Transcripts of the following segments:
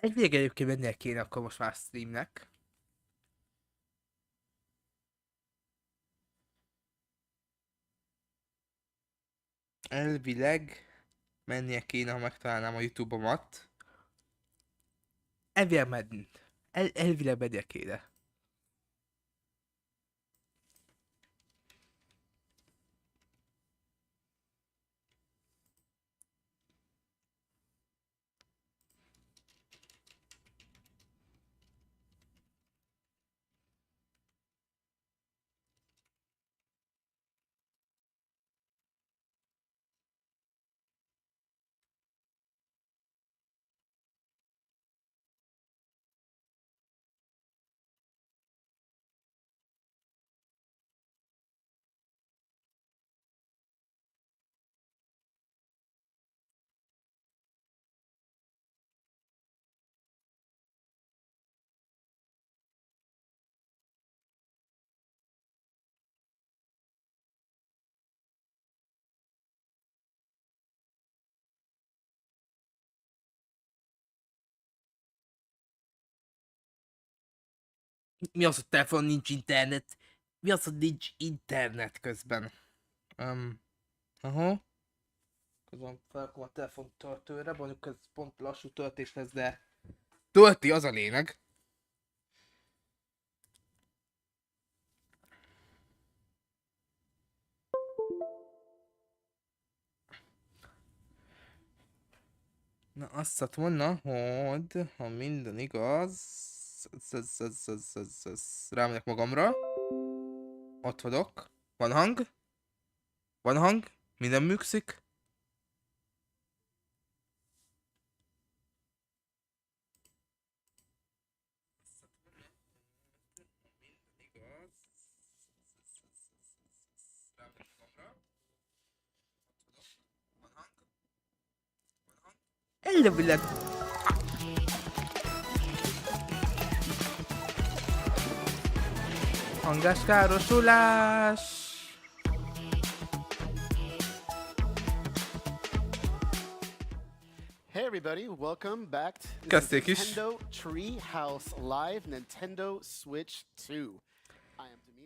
Elvileg egyébként mennie kéne akkor most már streamnek. Elvileg mennie kéne, ha megtalálnám a YouTube-omat. Elvileg elvileg mennie kéne. Mi az, hogy telefon nincs internet? Mi az, hogy nincs internet közben? Aha. Közben felrakom a telefon töltőre, mondjuk ez pont lassú töltés lesz, de tölti, az a lényeg. Na azt mondna, hogy ha minden igaz... Rámegyek magamra. Ott vagyok. Van hang? Van hang? Minden működik? Elvileg. Hangás károsulás. Hey everybody, welcome back to Kezdték is. Nintendo Treehouse Live Nintendo Switch 2.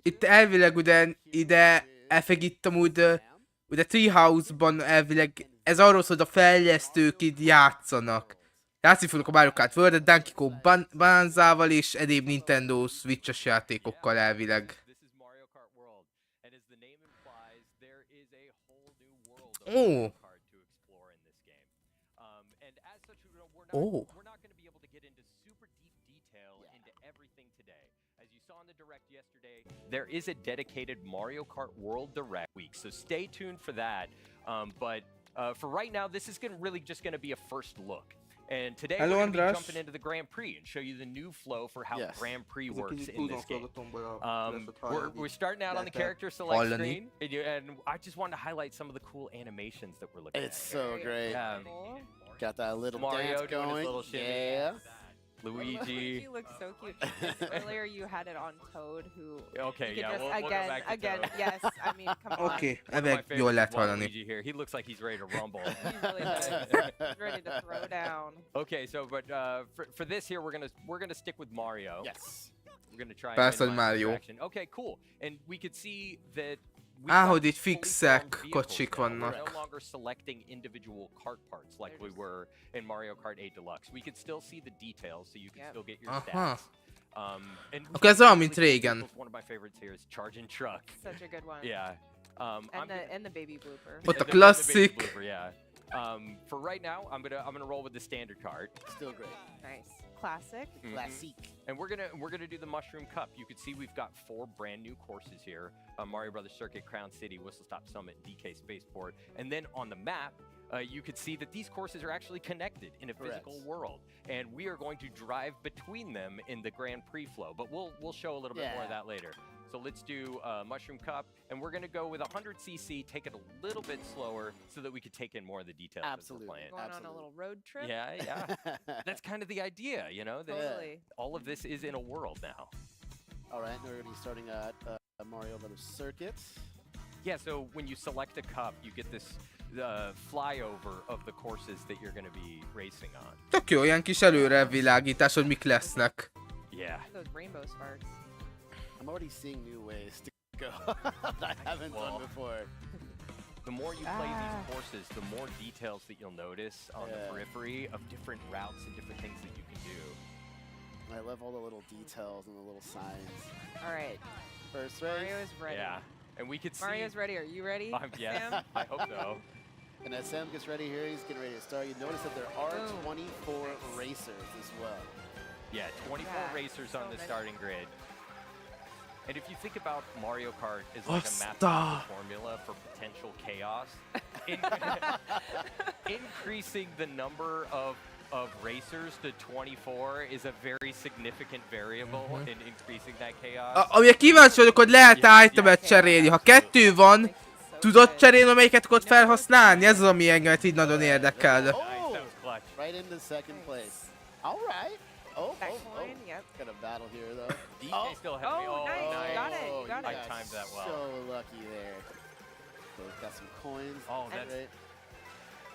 Itt elvileg ide elfegítem ugye Treehouse-ban elvileg ez arról szól, hogy a fejlesztők itt játszanak. Játszni fognak a Mario Kart World-et, Donkey Kong Banzával és egyéb Nintendo Switch-es játékokkal elvileg. Ó! Ó! There is a dedicated Mario Kart World Direct week, so stay tuned for that. But for right now, this is really just going to be a first look. And today we're going to be jumping into the Grand Prix and show you the new flow for how Grand Prix works in this game. We're starting out on the character select screen, and I just wanted to highlight some of the cool animations that we're looking at. It's so great. Got that little Mario dance doing going. his little shimmy. Yeah. Luigi. He looks so cute. Earlier you had it on Toad, who. Okay, you yeah, could just, we'll go back to again. Toad. Yes, I mean, come on. Oké, One of my elvileg favorites jól is lehet hallani. Waluigi here. He looks like he's ready to rumble. He's really good. He's ready to throw down. Okay, so but for this here, we're gonna stick with Mario. Yes. We're gonna try. Persze, and hogy minimize Mario. distraction. Okay, cool. And we could see that. Hogy itt fixek kocsik We're no vannak. longer selecting individual kart parts like we were in Mario Kart 8 Deluxe. We could still see the details, so you can still get your stats. And Akkor ez olyan, mint régen. one of my favorites here is Charging Truck. Such a good one. Yeah. And the baby blooper. Ott a the baby klasszik. blooper, yeah. For right now, I'm gonna roll with the standard card. Still great. Nice. Classic. Classic. And we're gonna do the Mushroom Cup. You can see we've got 4 brand new courses here: Mario Brothers Circuit, Crown City, Whistle Stop Summit, DK Spaceport. And then on the map, you could see that these courses are actually connected in a physical world, and we are going to drive between them in the Grand Prix flow. But we'll show a little bit more of that later. So let's do Mushroom Cup, and we're gonna go with 100cc, take it a little bit slower so that we could take in more of the details as we're playing. Going on a little road trip. Yeah. That's kind of the idea, you know? Totally. All of this is in a world now. All right, we're going to be starting at Mario Brothers Circuit. Yeah, so when you select a cup, you get this flyover of the courses that you're going to be racing on. Tök jó, ilyen kis előrevilágítás, hogy mik lesznek. Yeah. Those rainbow sparks. I'm already seeing new ways to go that I haven't done before. The more you play these courses, the more details that you'll notice on the periphery of different routes and different things that you can do. I love all the little details and the little signs. All right. First race. Mario is ready. Yeah, and we could see... Mario's ready. Are you ready? Yeah, Sam? I hope so. And as Sam gets ready here, he's getting ready to start. You notice that there are Boom. 24 racers as well. Yeah, 24 racers on the starting grid. And if you think about Mario Kart as like a mathematical formula for potential chaos, increasing the number of racers to 24 is a very significant variable in increasing that chaos. Amire kíváncsi vagyok, hogy lehet itemet cserélni. Ha 2 van, tudod cserélni, amelyiket tudod felhasználni? Ez az, ami engem így nagyon érdekel. Nice, that was clutch. Right into second place. All right. Oh, That coin, yep. Got a battle here though. DJ still had me. Oh, nice. You got it. You got I it. timed that well. So lucky there. So we've got some coins. Oh, that's great.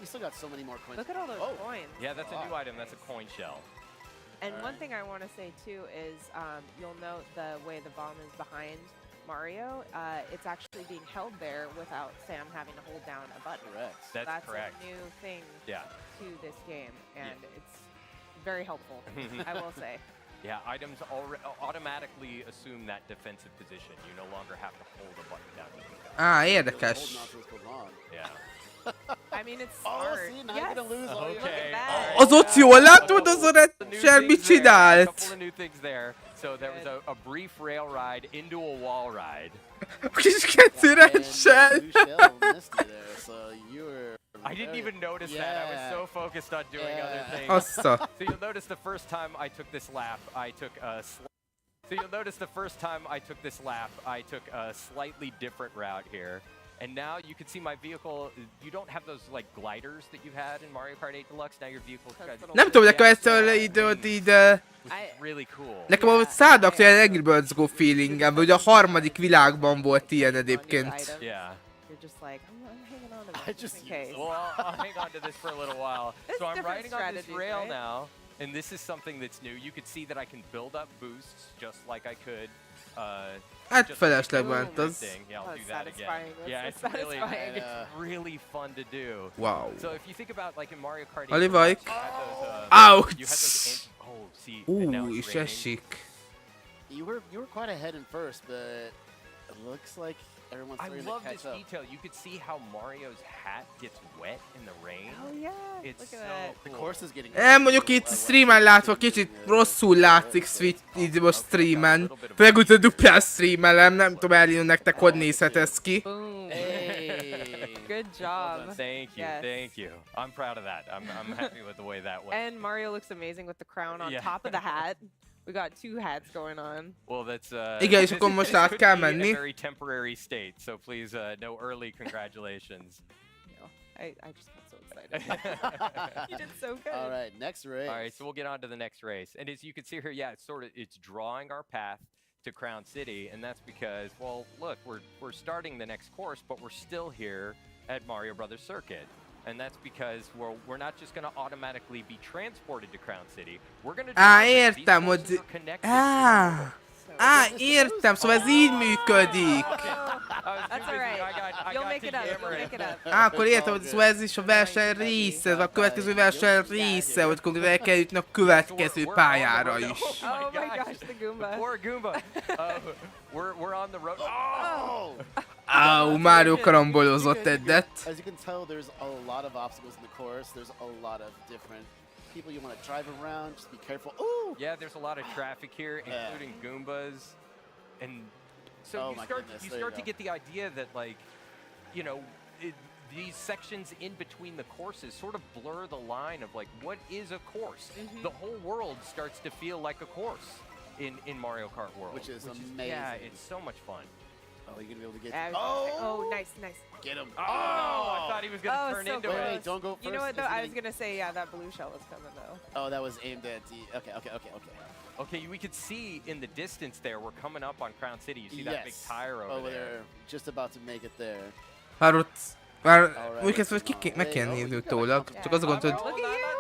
You still got so many more coins. Look at all those coins. Yeah, that's a new item. That's a coin shell. And one thing I want to say too is you'll note the way the bomb is behind Mario. It's actually being held there without Sam having to hold down a button. Correct. That's correct. A new thing Yeah. to this game, and it's very helpful, I will say. Yeah, items automatically assume that defensive position. You no longer have to hold a button down. Érdekes. Holding on to this for long. Yeah. I mean, it's Oh, smart. see, now you're gonna lose all your... Okay. that. Az ott jól látod, az a Red mit A csinált? couple of new things there. So there was a brief rail ride into a wall ride. A kis kecürenssel. And Luciel missed you there, so you were... I didn't even notice that. I was so focused on doing other things. Assza. So you'll notice the first time I took this lap, I took a slightly different route here. And now you can see my vehicle, you don't have those like gliders that you had in Mario Kart 8 Deluxe. Now your vehicle's got... Nem tudom, nekem ettől időt így... Which is really cool. Nekem a szádnak ilyen Angry Birds Go feelingem, hogy a harmadik világban volt ilyen egyébként. Yeah. You're just like, I'm hanging on to I this just just in case. Well, I'll hang on to this for a little while. There's So I'm different riding on this strategies, rail right? now, and this is something that's new. You could see that I can build up boosts just like I could. Hát just felesleg like ment az. drifting. Yeah, I'll Oh, do it's that again. satisfying. That's Yeah, so it's really, satisfying. it's really fun to do. Wow. So if you think about like in Mario Kart 8, Alivaik. you had those, Ouch! you had those oh, see, and now it's És raining. esik. You were quite ahead in first, but it looks like everyone's I starting love to this catch up. detail. You could see how Mario's hat gets wet in the rain. Oh yeah, It's look so at that. The cool. course is getting... Mondjuk itt streamen látva kicsit rosszul látszik így most streamen. Főleg úgy, hogy duplán streamelem, nem tudom elírni nektek, hogy nézhet ez ki. Boom. Hey. Good job. Thank you, Yes. thank you. I'm proud of that. I'm happy with the way that went. And Mario looks amazing with the crown on Yeah. top of the hat. We got 2 hats going on. Well, that's Igen, és this- akkor most this át could kell be menni. a very temporary state, so please no early congratulations. I just got so excited. You did so good. All right, next race. All right, so we'll get on to the next race. And as you can see here, yeah, it's drawing our path to Crown City, and that's because, well, look, we're starting the next course, but we're still here at Mario Brothers Circuit. And that's because we're not just going to automatically be transported to Crown City. We're going to Értem, hogy... Értem, szóval ez így működik. That's alright. You'll make it up. You'll make it up. Akkor értem, hogy szóval ez is a verseny része, ez a következő verseny része, hogy akkor el kell jutni a következő pályára is. Oh my gosh, the Goomba. Poor Goomba. We're on the road. Oh! Áú, Mario karambolozott egyet. As you can tell, there's a lot of obstacles in the course. There's a lot of different people you want to drive around. Just be careful. Ooh! Yeah, there's a lot of traffic here, including Goombas, and so Oh you my start goodness, you there you start to go. get the idea that, like, you know, these sections in between the courses sort of blur the line of like what is a course. The whole world starts to feel like a course in Mario Kart World, Which is yeah, amazing. it's so much fun. Oh, you're gonna be able to get. Oh, nice, nice. Get him! Oh, I thought he was gonna Oh, turn so into close. it. Wait, don't go first. You know what though? It's I was getting- gonna say, yeah, that blue shell was coming though. Oh, that was aimed at D. Okay. Okay, we could see in the distance there, we're coming up on Crown City. You see that big tire over there. Just about to make it there. Már ott Már úgy kezdve, hogy meg kell nézni utólag. Csak az a gond, hogy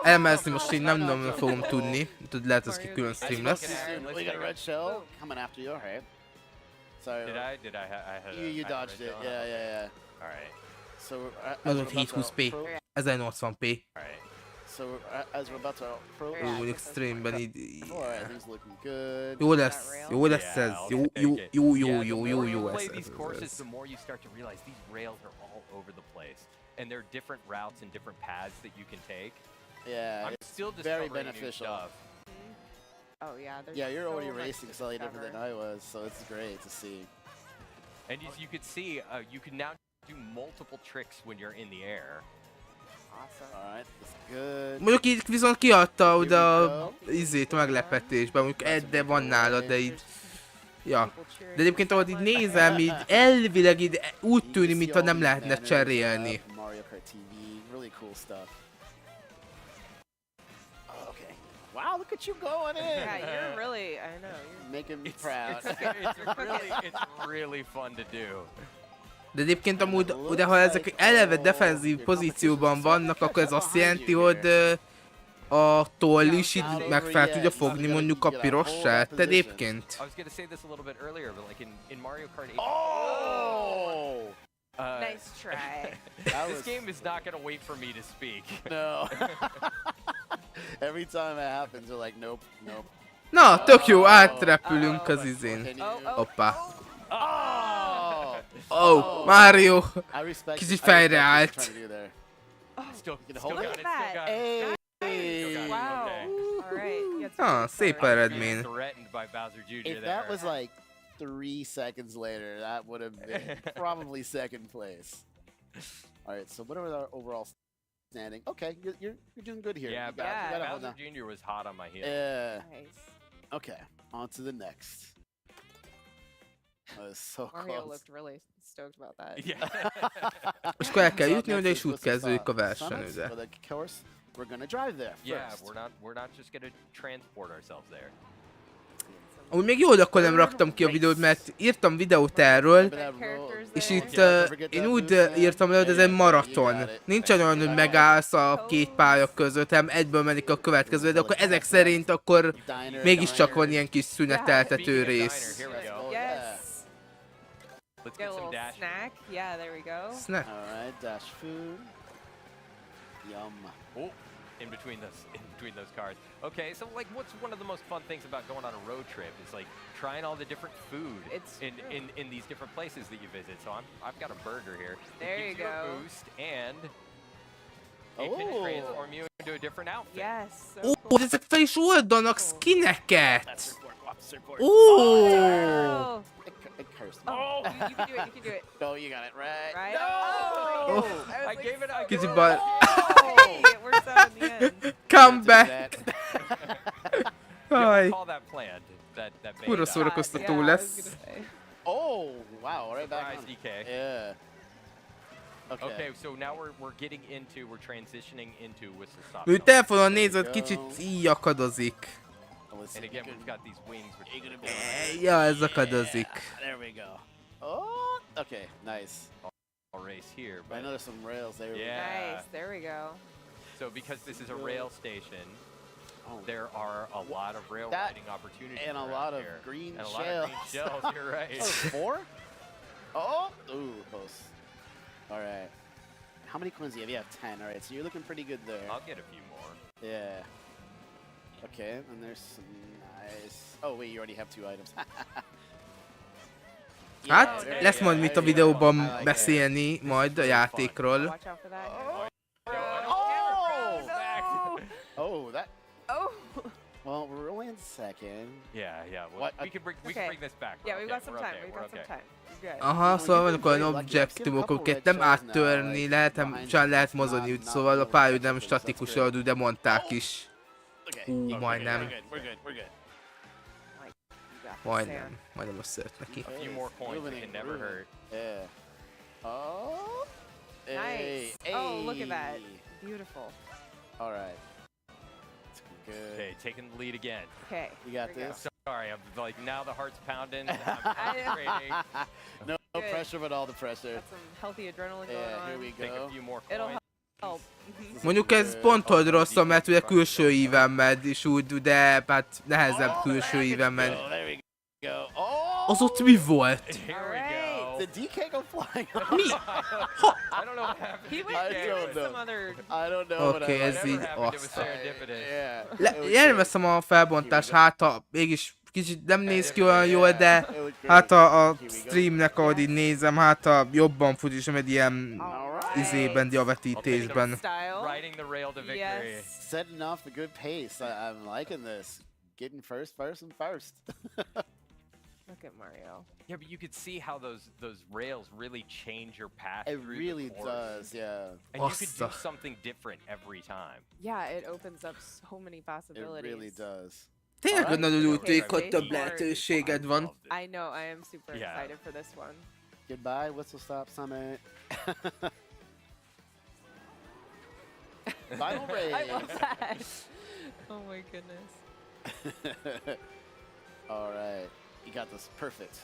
elemezni most így nem fogom tudni. Tud, lehet az ki külön stream lesz. We got a red shell coming after you. Alright. Sorry. Did I? I had a... You dodged it. Yeah. Alright. So Az ott 720p. 1080p. Alright. So as we're about to approach. Mondjuk streamben így... Alright, he's looking good. Jó lesz ez. Jó play ez. these courses, the more you start to realize these rails are all over the place, and there are different routes and different paths that you can take. Yeah, I'm it's still very discovering new beneficial. stuff. Oh yeah. There's Yeah, you're so already much racing to slightly different discover. than I was, so it's great to see. And as you can see, you can now do multiple tricks when you're in the air. Awesome. Alright, that's good. Mondjuk így viszont kiadta oda izét a meglepetésben, mondjuk Edde van nála, de így... Ja. De egyébként ahogy így nézem, így elvileg így úgy tűnik, mintha nem lehetne cserélni. Mario Kart TV, really cool stuff. Oh, okay. Wow, look at you going in. Yeah, you're really. I know. You're Making me proud. It's really fun to do. De egyébként amúgy, ugye ha ezek eleve defenzív pozícióban vannak, akkor ez azt jelenti, hogy a toll is így meg fel tudja fogni mondjuk a pirossát. De egyébként. I was gonna say this a little bit earlier, but like in Mario Kart 8. Oh! nice try. This game is not gonna wait for me to speak. No. Every time it happens, you're like, nope. Na, tök jó, átrepülünk az izén. Hoppá. Oh, Mario! Kicsit fejre állt. Still hold got it? it, still got it. Hey! Wow. Okay. All right. Ah, szép eredmény. Threatened by Bowser Jr. If there. that was like 3 seconds later, that would have been probably second place. All right, so what are our overall standing? Okay, you're doing good here. Yeah, You gotta hold Bowser on. Jr. was hot on my heels. Yeah. Nice. Okay, on to the next. That was so Mario close. looked really stoked about that. Yeah. És akkor el kell So jutni, next oda is és úgy what's the kezdődik a stop? verseny, Summits ugye. for the course. We're gonna drive there Yeah, first. we're not just gonna transport ourselves there. Amúgy még jó, hogy akkor nem raktam ki a videót, mert írtam videót erről, és itt én úgy írtam le, hogy ez egy maraton. Nincs olyan, hogy megállsz a két pálya között, hanem egyből mennek a következő, de akkor ezek szerint akkor mégiscsak van ilyen kis szüneteltető rész. Here we go. Yes. Let's Get get a some little dash. snack. Yeah, there we go. Snack. Alright, dash food. Yum. Oh, in between those cars. Okay, so like, what's one of the most fun things about going on a road trip is like trying all the different food It's in these different places that you visit. So I've got a burger here. There It you gives go. a boost and it can Oh. transform you into a different outfit. Yes. So Ó, cool. ezek fel is oldanak skineket! Let's report, officer report. Ó! Oh. It cursed me. Oh, you can do it. You can do it. No, you got it right. Right? No! Oh. Oh. I gave it. I Kicsit gave it. baj. Hey, it works out in the end. Come Do back! that. Yeah, Aj, call that planned. That kurva made szórakoztató Yeah, I was lesz. gonna say. Oh, wow, right back Surprise on. DK. Yeah. Okay, so now we're transitioning into whistle stop. Ő zone. telefonon nézed, kicsit így akadozik. And again, we've got these wings. Which You're gonna be Ja, ez akadozik. There we go. Oh, okay, nice. I'll race here, I but know there's some rails there. Yeah. Nice. There we go. so because this is a rail station, Oh. there are a lot of rail That- riding opportunities and a around lot of here. green and a lot of green shells. shells. You're right. Oh, 4? Oh, ooh, close. All right. How many coins do you have? You have 10. All right, so you're looking pretty good there. I'll get a few more. Yeah. Okay, and there's some nice. Oh wait, you already have 2 items. Hát, there lesz you majd go. mit a There you go. I videóban like beszélni majd a játékról. Watch out for that. Oh! No. Oh, that. Oh. Well, we're only in second. Yeah, yeah. Well, What? we can bring Okay. this back. Yeah, We're we've okay, got some we're time. okay, We've we're got some okay. time. You're good. Aha, szóval vannak olyan objektumok, amiket nem áttörni lehet, hanem csak lehet mozogni, úgy, szóval a pálya nem statikus, ahogy ugye mondták is. Okay. Ú, majdnem. We're good. We're good. We're good. You got this, Majdnem. Majdnem összejött neki. A few more coins that can never hurt. Yeah. Oh. Nice. Hey. Oh, look at that. Hey. Beautiful. All right. It's good. Okay, taking the lead again. You Okay. got Here we go. this. Sorry, I'm like now the heart's pounding. I'm concentrating. No Good. pressure, but all the pressure. Got some healthy adrenaline going Yeah, on. here we Take a go. few more It'll coins. help. Mondjuk ez pont hogy rosszabb, mert ugye külső íven megy, és úgy, de hát nehezebb külső íven megy. There we go. Oh! Az ott mi volt? Here we Alright. go. Did DK go flying? Mi? I don't know what happened. He to went I DK. don't through know. some other. I don't know. but Oké, I ez like így it. happened, it was azt. serendipitous. Yeah. Jelveszem a felbontás, hát ha mégis kicsit nem néz ki olyan jól, de hát a streamnek, ahogy így nézem, hát a jobban fut is, egy ilyen Alright. izében, diavetítésben. Style. Riding the rail to victory. Yes. Setting off a good pace. I'm liking this. Getting first, and first. Look at Mario. Yeah, but you could see how those rails really change your path. It through really the course. does, yeah. And you could do Basta. something different every time. Yeah, it opens up so many It possibilities. really does. Tényleg Alright. nagyon örülték, hogy több Okay. lehetőséged van. I know. I am super Yeah. excited for this one. Goodbye, Whistle Stop Summit. Final race. I love that. Oh my goodness. All right. You got this perfect.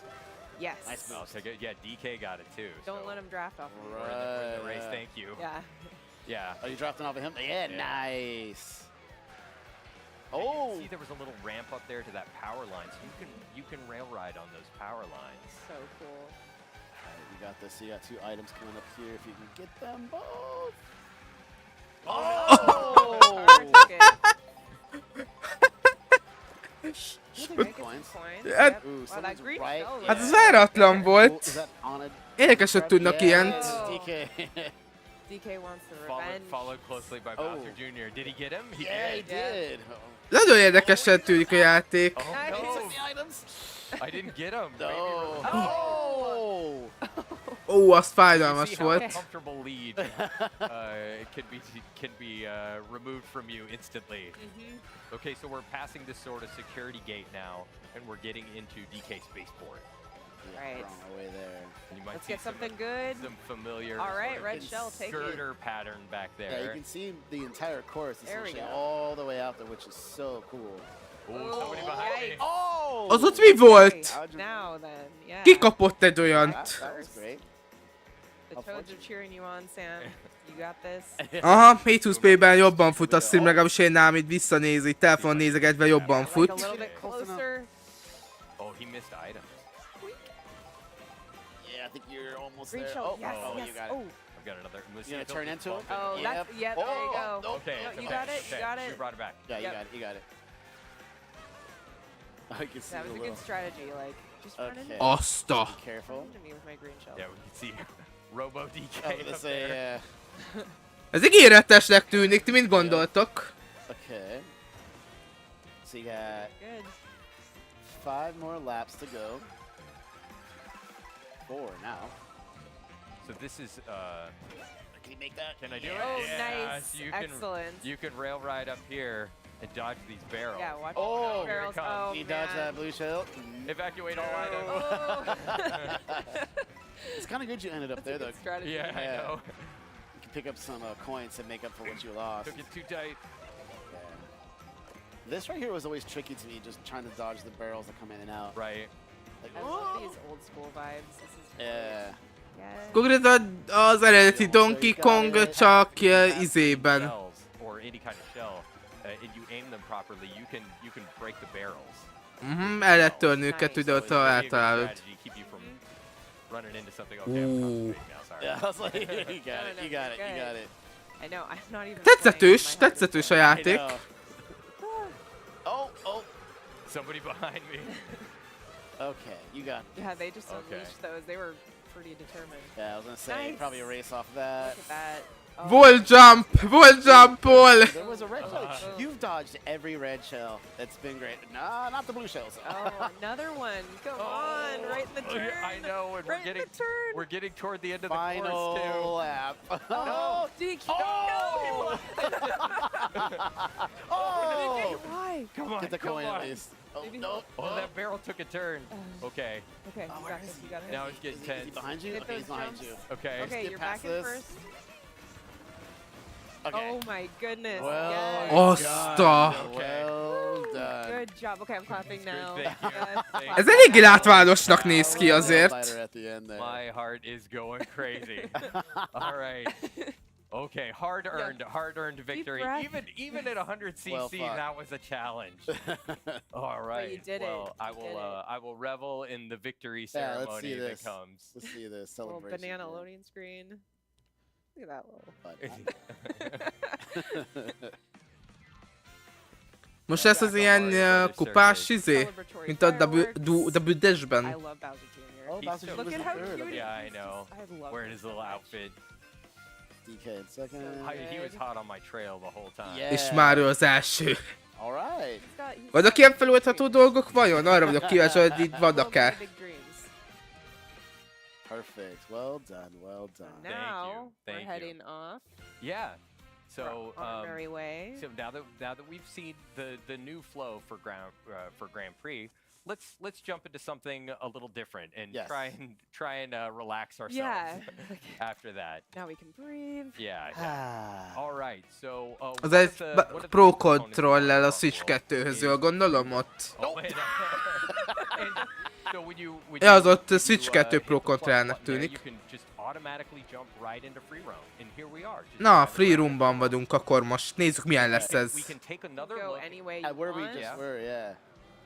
Yes. Nice Oh, so good. Yeah, DK got it too. Don't so let him draft off of you. we're in the race. Right. Thank you. Yeah. Yeah. Are you drafting off of him? Yeah, Yeah. nice. Yeah, you can Oh, see there was a little ramp up there to that power line, so you can rail ride on those power lines. So cool. Alright, you got this. You got two items coming up here. If you can get them both. Hard took it. Good Making coins. some coins. Yeah. Yep. Ooh, Wow, that someone's green right. shell Hát was- ez váratlan Oh, is volt. that on a Érdekes, hogy tudnak Yeah, ilyent. DK. DK wants the Followed, revenge. followed closely by Oh. Bowser Jr. Did he get him? He Yeah, he did. did. Nagyon érdekesen tűnik a játék. Oh, Nice. He took no. the items. I didn't get him. No. Maybe Oh. Ó, az you fájdalmas see how volt. a comfortable lead can be removed from you instantly. Mhm. Okay, so we're passing this sort of security gate now, and we're getting into DK Spaceport. Yeah, Right. we're on our way there. And you might Let's see get something good. some familiar All right, sort of red shell, take it. girder pattern back Yeah, you there. can see the entire course There we essentially go. all the way out there, which is so cool. Ooh, somebody behind me. Yikes. Oh! Az ott mi volt? Okay, now then, yeah. Ki kapott egy That, olyant? that was great. The Toads are cheering you on, Sam. You got this. Aha, 720p-ben jobban fut a stream, legalábbis én nálam itt visszanézi, telefonon nézegetve jobban Like a fut. little bit closer. Oh, he missed items. Yeah, I think you're almost Green there. shell. Oh, yes, oh, yes. you got it. Oh, I've got another. You gonna turn into him? oh, Yep. that's yeah. There you go. Oh, Okay, No, okay, you got it, you okay. got it. She brought it back. Yeah, you Yep. got it. You got it. I can see That was the a little. good strategy. Like, just run into Okay. me. Azt a... Be careful. Run into me with my green shell. Yeah, we can see Robo DK. I was gonna up say, there. yeah. Ez ígéretesnek tűnik, ti mit gondoltok? Okay. So you got Good. 5 more laps to go. 4 now. So this is. Can you make that? Can I do Yeah. Oh, it? Yeah, nice. so you can Excellent. you can rail ride up here and dodge these barrels. Yeah, watch Oh, the here it barrels. comes. Oh, You dodge that man. blue shell. Evacuate all No. items. Oh. It's kind of good you ended up That's there a though. good strategy. Yeah, I Yeah. know. You can pick up some coins to make up for what you lost. Took it too tight. Yeah. This right here was always tricky to me, just trying to dodge the barrels that come in and out. Right. Like, I love these old school vibes. This is great. yeah. Yes. Konkrétan az eredeti Donkey Kong csak izében. Shells or any kind of shell, and you aim them properly, you can break the barrels. El lehet törni őket, Nice. ugye ott So it's really a good eltalálod. strategy, keep you from running into something. Okay, I'm concentrating now. Sorry. Yeah, I was like, you got it, No, you got it, you good. got it. I know. I'm not even. Tetszetős, playing, my heart is tetszetős a I játék. know. Oh, Somebody behind me. okay, you got it. Yeah, they just Okay. unleashed those. They were pretty determined. Yeah, I was gonna say, Nice. probably a race off of that. Look at that. Oh, Wall jump, Paul! There was a red shell. You've dodged every red shell. That's been great. Nah, not the blue shells. oh, another one. Come on, right in the Oh, turn. yeah, I know, and Right in the turn. we're getting toward the end of the Final course too. lap. Oh, DK. Oh! Oh! Why? Come on, Get the come coin on. at least. Oh, Maybe- no. Oh, that barrel took a turn. Okay, Okay, Oh, you where got is this. he? You got this. now it's getting Is he tense. behind you? Hit Okay, he's those behind jumps. you. Okay. Okay, get you're past back in this. first. Okay. Oh my goodness. Well yes. Azt a... Well done. Good job. Okay, I'm clapping Good, now. thank you. Yes, Thank you. Ez clap. eléggé látványosnak néz ki Nail azért. biter at the end there. My heart is going crazy. All right. Okay, hard-earned victory. breath. Even at 100 cc, Well fought. that was a challenge. All right. you did it. Well, You did it. I will revel in the victory Yeah, let's ceremony see that this. comes. Let's see this Little celebration. banana here. loading screen. Look at that little. But Most lesz az ilyen kupás izé, Celebratory mint a fireworks. W I Dash-ben. love Bowser Jr. Oh, He's Bowser so Jr. Look was at the how third. cute Okay. Yeah, I he's know. just- I love Wearing him his so little much. outfit. DK in second. He was hot on my trail the whole time. Yeah. És Mario az első. All right. He's Vannak got ilyen big feloldható dreams. dolgok vajon? Arra vagyok kíváncsi, hogy itt Little vannak-e. big dreams. Perfect. Well done. Well done. Now Thank we're you. heading off. Yeah. So on our merry way. So now that we've seen the new flow for Grand Prix, let's jump into something a little different and Yes. try and relax ourselves Yeah. after that. Now we can breathe. Yeah. Ah. All right. So Az what egy are the- what are the Pro components Controllel a of Switch World 2-höz is- jól gondolom ott. Oh, wait. And so when Ja, az you- ott when Switch you, 2 hit Pro the plus Controllernek button there, tűnik. You can just automatically jump right into free roam, and here we are. just Na, driving Free around. Roomban vagyunk akkor most. Nézzük milyen lesz And ez. we can take another Go look. any way At you where we want. just Yeah. were, yeah.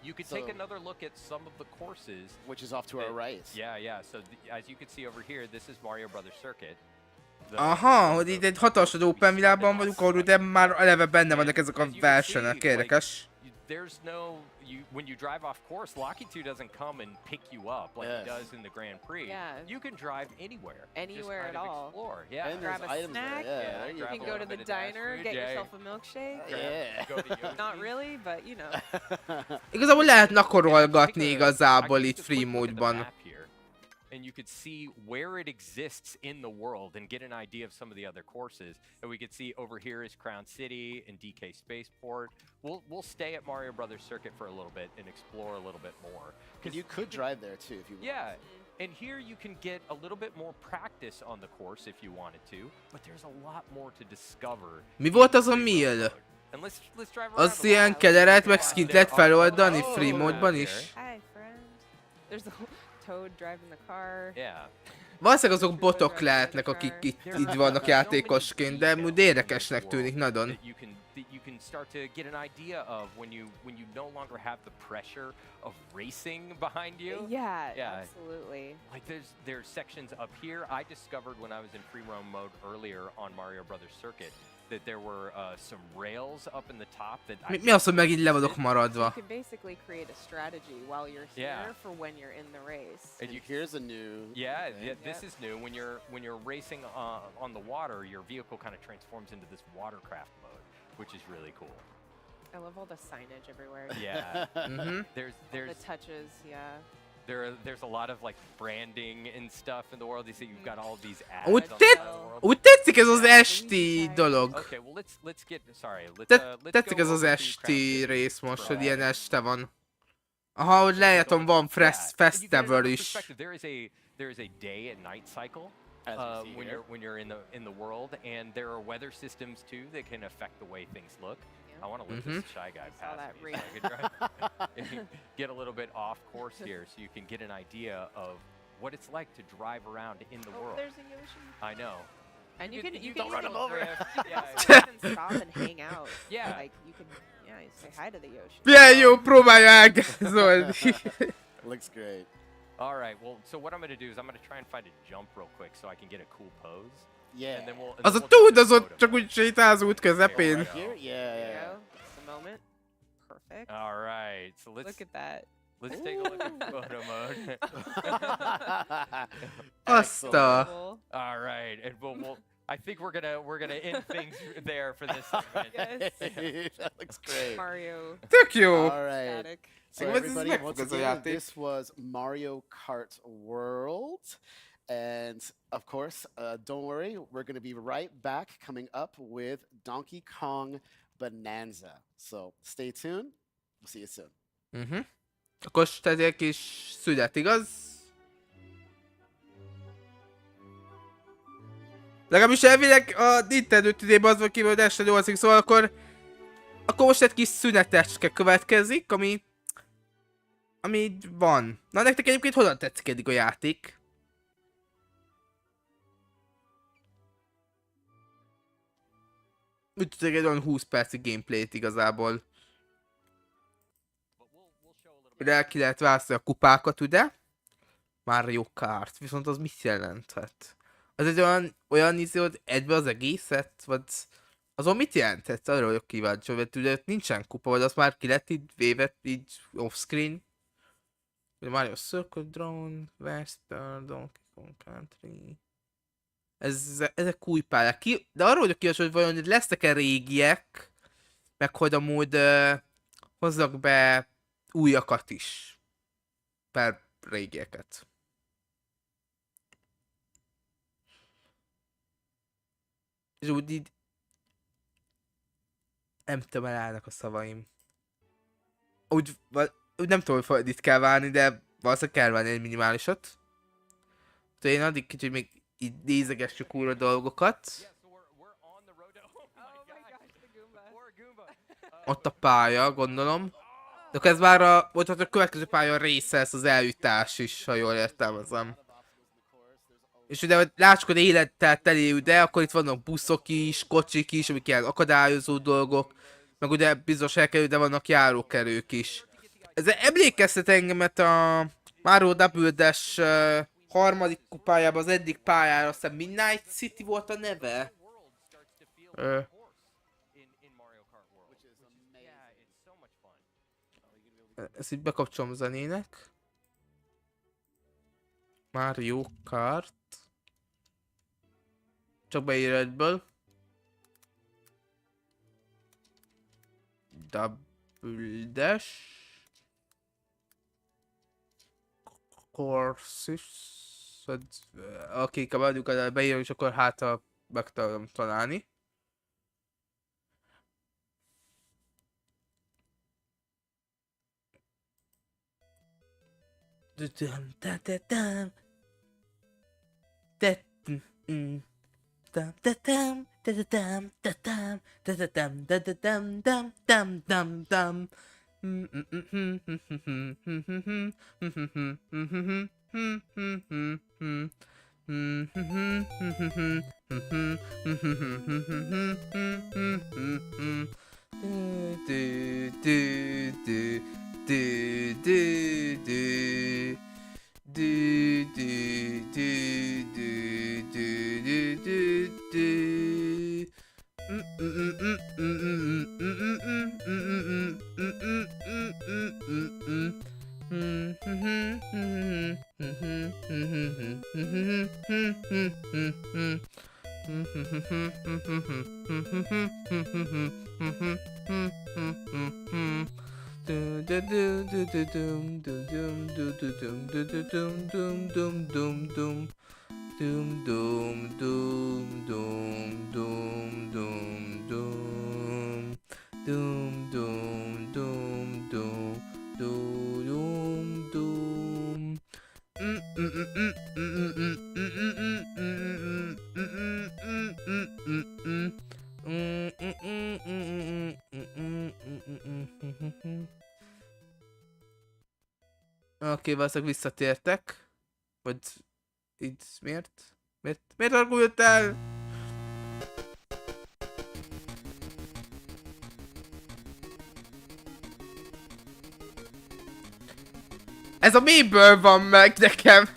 You could So- take another look at some of the courses. Which is off to our right. Yeah. So as you can see over here, this is Mario Brothers Circuit. Aha, hogy itt egy hatalmas open világban vagyunk, ahol ugye már eleve benne vannak ezek a versenyek, érdekes. There's no when you drive off course, Locky 2 doesn't come and pick you up like he Yes. does in the Grand Prix. Yeah. You can drive anywhere. Anywhere just at kind of all. explore. Yeah. And there's Grab a items snack. there. Yeah, Yeah, there you You grab can a go to little the bit of dash diner, food, get yeah. yourself a milkshake. Yeah. Go to Yoshi. Not really, but you know. Igazából lehet nakorolgatni I igazából can itt take a free quick look at the módban. map here, and you could see where it exists in the world and get an idea of some of the other courses. And we could see over here is Crown City and DK Spaceport. We'll stay at Mario Brothers Circuit for a little bit and explore a little bit more. Because you could drive there too if you want. Yeah, and here you can get a little bit more practice on the course if you wanted to, but there's a lot more to discover. Mi volt az a in free roam meal? mode. And let's drive around Az a ilyen lot. kenyeret meg skint lehet feloldani Oh, free módban there. is? Hi, friend. There's a Toad driving the car. Yeah. Valószínűleg azok botok lehetnek, akik itt vannak játékosként, de úgy érdekesnek tűnik nagyon. That you can start to get an idea of when you no longer have the pressure of racing behind you. Yeah, absolutely. Like there's sections up here I discovered when I was in free roam mode earlier on Mario Brothers Circuit that there were some rails up in the top that Mi az, hogy megint le vagyok You maradva? can basically create a strategy while you're here Yeah. for when you're in the race. And you Here's a new. Yeah, thing. this is new. When you're racing on the water, your vehicle kind of transforms into this watercraft mode, which is really cool. I love all the signage everywhere. Yeah. Mhm. There's The touches, yeah. there's a lot of like branding and stuff in the world. You see, you've got all these ads. Úgy, on te- the side of the world. úgy tetszik ez az esti dolog. Okay, well let's get sorry. Let's Tetszik go ez az over to esti Crown City. rész most, hogy Right. ilyen este van. Aha, hogy lehetom, van Yeah, and you get festival another is. perspective. There is a day and night cycle. As we see When here. you're in the world, and there are weather systems too that can affect the way things look. I want to let this shy guy Saw pass that me so I can drive, get a little bit off course here, so you can get an idea of what it's like to drive around in the Oh, world. there's a Yoshi. I know. And you can Don't run him over. Yeah, even stop and hang out. Yeah. Like you can, you say hi to the Yoshi. Milyen jó, próbálja elgázolni. Looks great. All right. Well, so what I'm going to do is I'm going to try and find a jump real quick so I can get a cool pose. Yeah. And then we'll. Az a then we'll tud, do az the ott photo csak mode. úgy sétál az út közepén. Right. Here? Yeah, There you yeah. go. Just a moment. Perfect. All right. So let's Look at that. take a look at photo mode. Azt a... Cool. All right, and we'll I think we're gonna end things there for this segment. Yes. That looks great. Mario Tök jó. All right. static. So Like, what's everybody, next once for the again, update? this was Mario Kart World. And of course, don't worry, we're going to be right back coming up with Donkey Kong Bonanza. So stay tuned. We'll see you soon. Akkor most ez egy kis szünet, igaz? Legalábbis elvileg a Nintendo idében az van kívül, hogy este 8-ig, szóval akkor Akkor most egy kis szüneteske következik, ami van. Na nektek egyébként hogyan tetszik eddig a játék? Úgy tudjuk egy olyan 20 perci gameplayt igazából. Ugye ki lehet választani a kupákat, ugye? Mario Kart, viszont az mit jelenthet? Az egy olyan izé, hogy egybe az egészet, vagy azon mit jelenthet? Arra vagyok kíváncsi, hogy ugye nincsen kupa, vagy az már ki lett így véve így off-screen. Mario Circle Drone, Western, Donkey Kong Country. Ezek új pályák. De arról vagyok kíváncsi, hogy vajon lesznek-e régiek, meg hogy amúgy hozzak be újakat is. Per régieket. És úgy így... Nem tudom, elállnak a szavaim. Úgy nem tudom, hogy itt kell várni, de valószínűleg kell várni egy minimálisat. Tehát én addig kicsit még így nézegessük újra dolgokat. Ott a pálya, gondolom. De akkor ez már a következő pálya része, ez az eljutás is, ha jól értelmezem. És ugye, hogy lássuk, hogy élettel teli, de akkor itt vannak buszok is, kocsik is, amik ilyen akadályozó dolgok. Meg ugye bizonyos helyeken, de vannak járókerők is. Ez emlékeztet engemet a Mario Double Dash harmadik kupájában, az eddig pályára, azt hiszem Midnight City volt a neve. Ezt így bekapcsolom zenének. Mario Kart. Csak beíratból. Double Dash. Courses. Oké, inkább adjuk beírom, és akkor hát meg tudom találni. Oké, valószínűleg visszatértek. Vagy... így miért? Miért argult el? Ez a méből van meg nekem!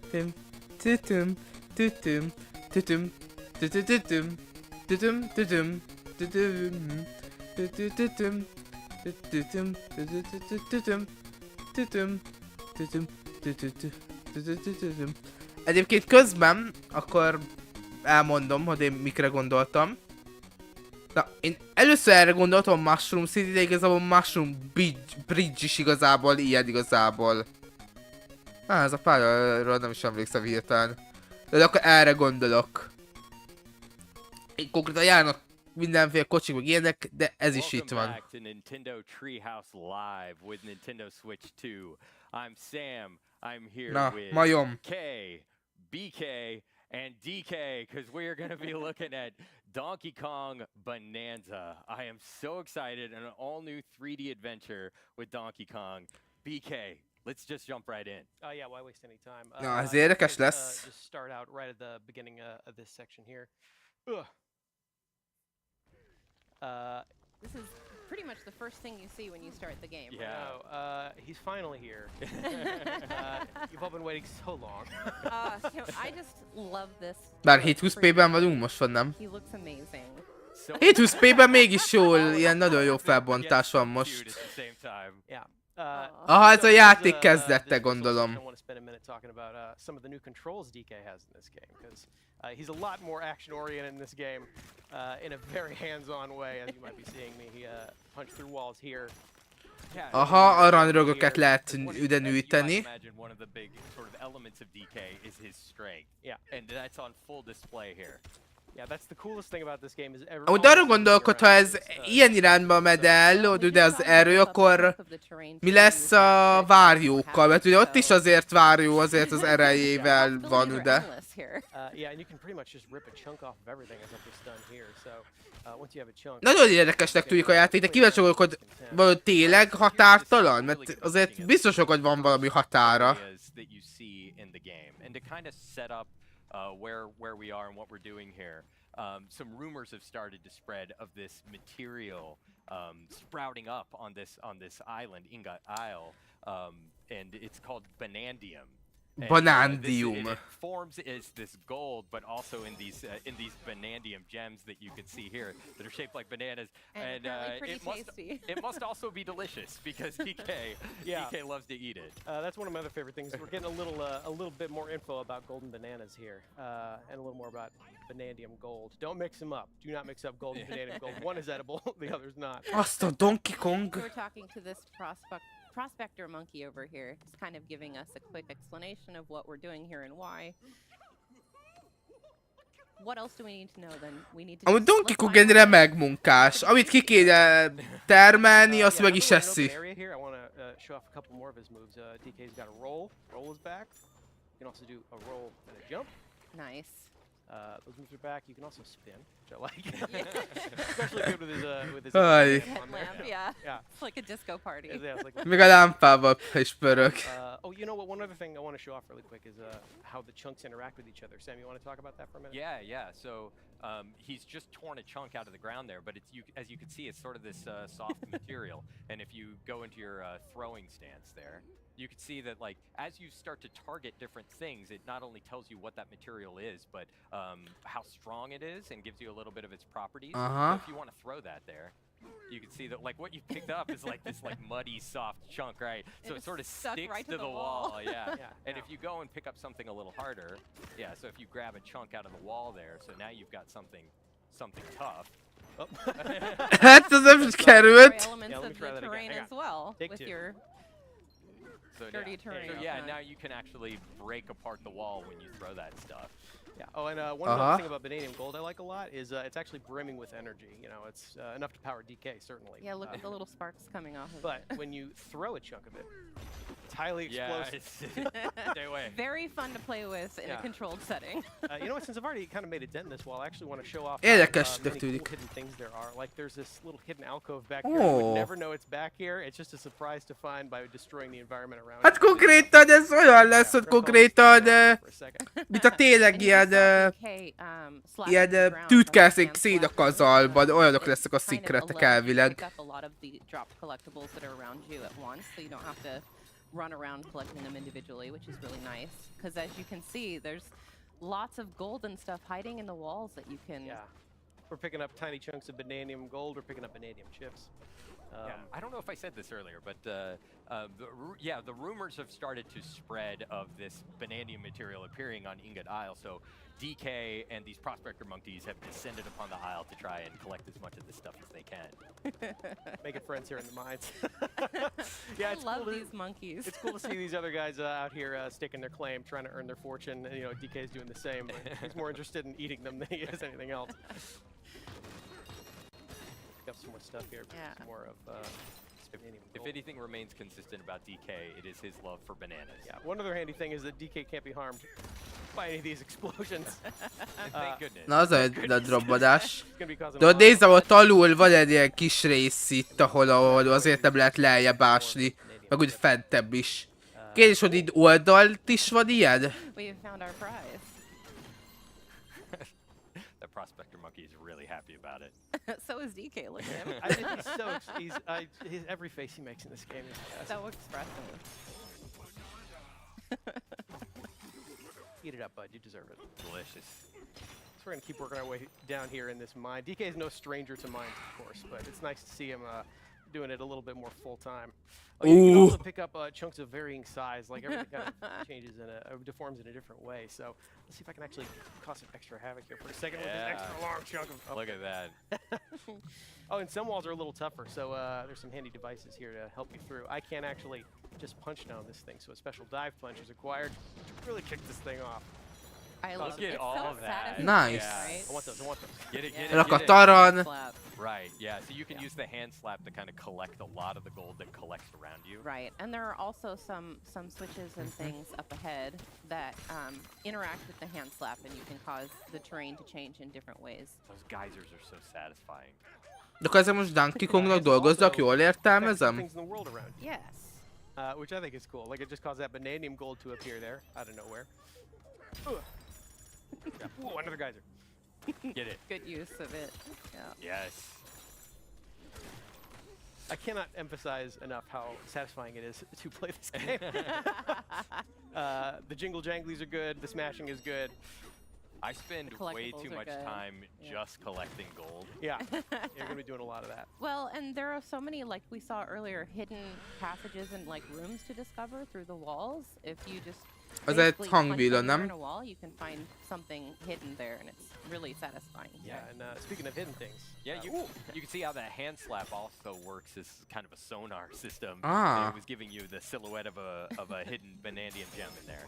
Tütüm, tütüm, tütüm, tütüm, tütüm, tütüm, tütüm, tütüm, tütüm, tütüm, tütüm. Egyébként közben, akkor elmondom, hogy én mikre gondoltam. Na, én először erre gondoltam a Mushroom City, de igazából Mushroom Bridge is igazából ilyen igazából. Ez a pályaról nem is emlékszem hirtelen. De akkor erre gondolok. Én konkrétan járnak mindenféle kocsik meg ilyenek, de ez is itt van. Back to Nintendo Treehouse Live with Nintendo Switch 2. I'm Sam. I'm here Na, with majom. K, BK, and DK, because we are going to be looking at Donkey Kong Bonanza. I am so excited. An all-new 3D adventure with Donkey Kong. BK, let's just jump right in. Yeah, why waste any time? Na, ez you érdekes guys, lesz. just start out right at the beginning of this section here. Ugh. This is pretty much the first thing you see when you start the game. Yeah. No, he's finally here. You've all been waiting so long. I just love this. Bár 720p-ben vagyunk most, vagy nem? He looks amazing. So 720p-ben mégis jól, ilyen nagyon jó felbontás van most. At the same time. Yeah. Aha, ez a so játék this is, kezdete, this is also- gondolom. I want to spend a minute talking about some of the new controls DK has in this game, because he's a lot more action-oriented in this game, in a very hands-on way, as you might be seeing me. He punched through walls here. Aha, aranyrögöket lehet üde As you might nyújtani. imagine, one of the big sort of elements of DK is his strength. Yeah. And that's on full display here. Yeah, that's the coolest thing about this game is Amúgy arra gondolkod, ha ez ilyen irányba megy el, ugye az erő, akkor mi lesz a várjókkal? Mert ugye ott is azért várjó, azért az erejével van ugye. Yeah, and you can pretty much just rip a chunk off of everything as I've just done here. So once you have a chunk. Nagyon érdekesnek tűnik a játék, de kíváncsi vagyok, hogy valahogy tényleg határtalan? Mert azért biztosok, hogy van valami határa. Areas that you see in the game. And to kind of set up where we are and what we're doing here, some rumors have started to spread of this material sprouting up on this island, Ingot Isle, and it's called Bonandium. And, Bonandium. it forms as this gold, but also in these Bonandium gems that you can see here that are shaped like bananas. And pretty tasty. It must also be delicious because DK loves to eat it. That's one of my other favorite things. We're getting a little bit more info about golden bananas here, and a little more about Bonandium gold. Don't mix them up. Do not mix up gold and Bonandium gold. One is edible, the other's not. Azt a Donkey Kong. We're talking to this prospector monkey over here. He's kind of giving us a quick explanation of what we're doing here and why. What else do we need to know then? We need to Amúgy Donkey Kong egy remek munkás. Amit ki kéne termelni, azt meg is eszi. I want to show off a couple more of his moves. DK's got a roll. Roll is back. You can also do a roll and a jump. Nice. Those moves are back. You can also spin, which I like. Especially good with his Ay. Headlamp, yeah. Yeah. It's like a disco party. Yeah, it's like Még a lámpával is pörög. oh, you know what? One other thing I want to show off really quick is how the chunks interact with each other. Sam, you want to talk about that for a minute? Yeah. So he's just torn a chunk out of the ground there, but as you can see, it's sort of this soft material. And if you go into your throwing stance there, you can see that like as you start to target different things, it not only tells you what that material is, but how strong it is and gives you a little bit of its properties. So if you want to throw that there, you can see that like what you picked up is like this like muddy soft chunk, right? So it sort of stuck sticks right to the wall. Yeah. And Yeah. if you go and pick up something a little harder, so if you grab a chunk out of the wall there, so now you've got something tough. Oh. Hát ez nem is került. Elements let me of try the that again. terrain Hang as well Take with two. your So dirty terrain. So outside. now you can actually break apart the wall when you throw that stuff. Yeah. Oh, and one other thing about Bonandium Gold I like a lot is it's actually brimming with energy. You know, it's enough to power DK certainly. Yeah, look at the little sparks coming off of it. But when you throw a chunk of it, it's highly explosive. Stay away. Very fun to play with in a Yeah. controlled setting. You know what? Since I've already kind of made a dent in this wall, I actually want to show off Érdekesnek many cool tűnik. hidden things there are. Like there's this little hidden alcove back here. You Oh. would never know it's back here. It's just a surprise to find by destroying the environment around Hát you. konkrétan ez olyan lesz, hogy konkrétan, For a second. mint a tényleg ilyen tűtkászik szét a kazalban, olyanok lesznek a szikretek elvileg. Pick up a lot of the dropped collectibles that are around you at once, so you don't have to run around collecting them individually, which is really nice. Because as you can see, there's lots of gold and stuff hiding in the walls that you can. Yeah. We're picking up tiny chunks of Bonandium Gold. We're picking up Bonandium chips. I don't know if I said this earlier, but the rumors have started to spread of this Bonandium material appearing on Ingot Isle. So DK and these prospector monkeys have descended upon the isle to try and collect as much of this stuff as they can. Making friends here in the mines. Yeah, it's I love cool these monkeys. It's cool to see these other guys out here staking their claim, trying to earn their fortune. And, you know, DK's doing the same. But he's more interested in eating them than he is anything else. Pick up some more stuff here. Yeah. Some more of Bonandium If Gold. anything remains consistent about DK, it is his love for bananas. Yeah. One other handy thing is that DK can't be harmed. by any of these explosions. Thank goodness. Na az a nagy robbanás. It's gonna be causing De a ott lot of nézem, ott alul van egy ilyen kis rész itt, ahol azért nem lehet lejjebb ásni. Meg úgy fentebb is. Kérdés, hogy itt oldalt is van ilyen? We have found our prize. That prospector monkey is really happy about it. So is DK. Look at him. I think his every face he makes in this game is fantastic. So expressive. Eat it up, bud. You deserve it. Delicious. So we're gonna keep working our way down here in this mine. DK is no stranger to mines, of course, but it's nice to see him doing it a little bit more full time. Oh, you can also pick up chunks of varying size, like everything kind of changes deforms in a different way. So let's see if I can actually cause some extra havoc here for a second with this extra long chunk of. Look at that. Oh, and some walls are a little tougher, so there's some handy devices here to help you through. I can't actually just punch down this thing, so a special dive punch is required to really kick this thing off. I love at it. It's all so of that. satisfying, Nice. right? I want those. I want those. Get it, get Yeah. it, get it. Rakataran. Slap. Right, yeah. So you can use the hand slap to kind of collect a lot of the gold that collects around you. Right, and there are also some switches and things up ahead that interact with the hand slap, and you can cause the terrain to change in different ways. Those geysers are so satisfying. De akkor ezzel most Donkey Kongnak dolgoznak, jól értelmezem? Things in the world around you, Yes. which I think is cool. Like it just caused that vanadium gold to appear there out of nowhere. Ooh, another geyser. Get it. Good use of it. Yeah. Yes. I cannot emphasize enough how satisfying it is to play this game. The jingle janglies are good. The smashing is good. I spend The way collectibles too are much good. time Yeah. just collecting gold. Yeah, you're gonna be doing a lot of that. Well, and there are so many, like we saw earlier, hidden passages and like rooms to discover through the walls. If you just Az egy basically punch hangvilla, anywhere nem? in a wall, you can find something hidden there, and it's really satisfying. Yeah, and speaking of hidden things, Yeah, you can see how that hand slap also works as kind of a sonar system. Ah. It was giving you the silhouette of a hidden vanadium gem in there.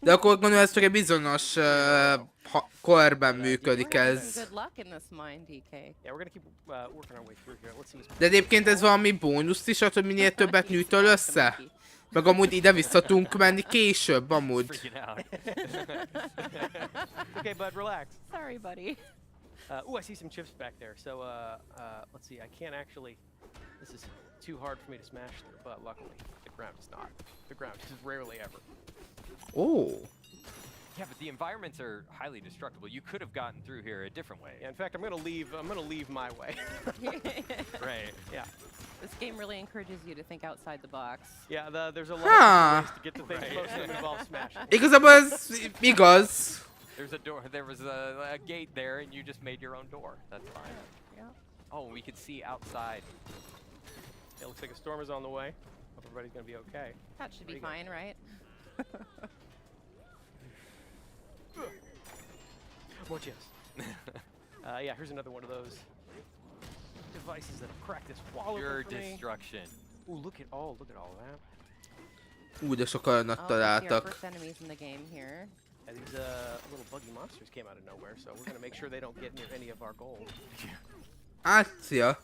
De akkor gondolom ez csak egy bizonyos korban működik We're having ez. good luck in this mine, DK. yeah, we're gonna keep working our way through here. Let's see what's De egyébként ez valami bónuszt is ad, hogy minél többet nyújtol össze? Meg amúgy ide-vissza tudunk menni később, amúgy. Freaking out. okay, bud, relax. Sorry, buddy. Ooh, I see some chips back there. So let's see. I can't actually. This is too hard for me to smash through, but luckily the ground is not. The ground is rarely ever. Ó. Yeah, but the environments are highly destructible. You could have gotten through here a different way. Yeah, in fact, I'm gonna leave my way. Right. Yeah. This game really encourages you to think outside the box. Yeah, there's a lot Huh. of ways to get to things. Right. Most of them involve smashing. Igazából ez igaz. There's a door. There was a gate there, and you just made your own door. That's fine. Yeah. Oh, we could see outside. It looks like a storm is on the way. Hope everybody's gonna be okay. That should be There you fine, right? More chips. Yeah, here's another one of those devices that crack this wall Pure open for me. destruction. Ooh, look at all that. Úgy, de sok olyannat Oh, let's see our találtak. first enemies in the game here. And these little buggy monsters came out of nowhere, so we're gonna make sure they don't get near any of our gold. Hát, szia.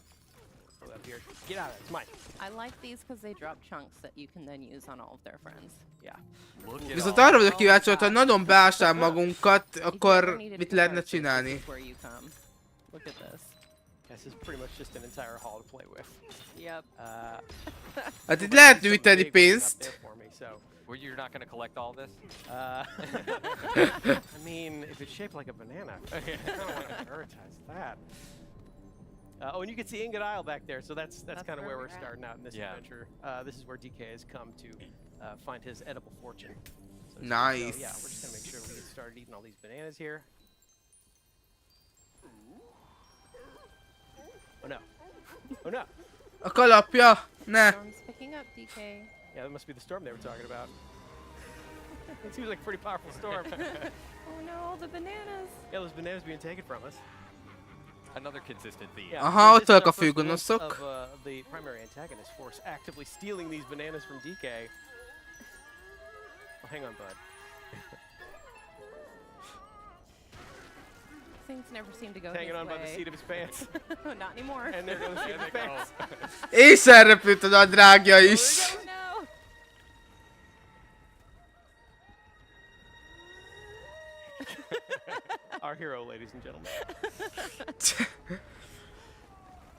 Throw that here. Get out of it. It's mine. I like these because they drop chunks that you can then use on all of their friends. Yeah. Look at Viszont all. arra vagyok kíváncsi, hogyha nagyon beássál magunkat, If you akkor ever needed mit to lehetne start, this csinálni? is where you come. Look at this. This is pretty much just an entire hall to play with. Yep. Hát itt lehet Some gyűjteni big ones up pénzt. there for me, so. Well, you're not going to collect all this? I mean, if it's shaped like a banana, I don't want to prioritize that. Oh, and you can see Ingot Isle back there, so that's kind of where we're at. starting out in this Yeah. adventure. This is where DK has come to find his edible fortune. So, Nice. yeah, we're just gonna make sure we get started eating all these bananas here. Oh no! Oh no! A kalapja? Ne. Storm's picking up, DK. Yeah, that must be the storm they were talking about. It seems like a pretty powerful storm. Oh no, all the bananas. Yeah, those bananas being taken from us. Another consistent theme. Yeah, Aha, so ott this is our vannak a first glimpse főgonoszok. of the primary antagonist force actively stealing these bananas from DK. Well, hang on, bud. Things never seem to go Hanging his on by the way. seat of his pants. Not anymore. And there goes the seat of his There they pants. go. És elrepült a nadrágja is. Oh no! hero, ladies and gentlemen.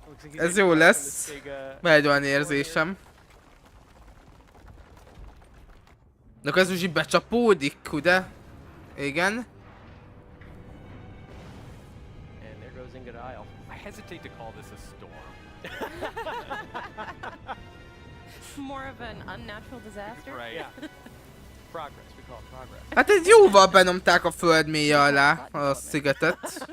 Looks like he's Ez getting jó caught up in lesz. this big, Van egy olyan érzésem. Na ez úgy becsapódik, ugye? Igen. And there goes Ingadile. I hesitate to call this a storm. More of an unnatural disaster. Right. Yeah. Progress. We call it progress. Hát egy jóval benomták a föld mélye alá a szigetet.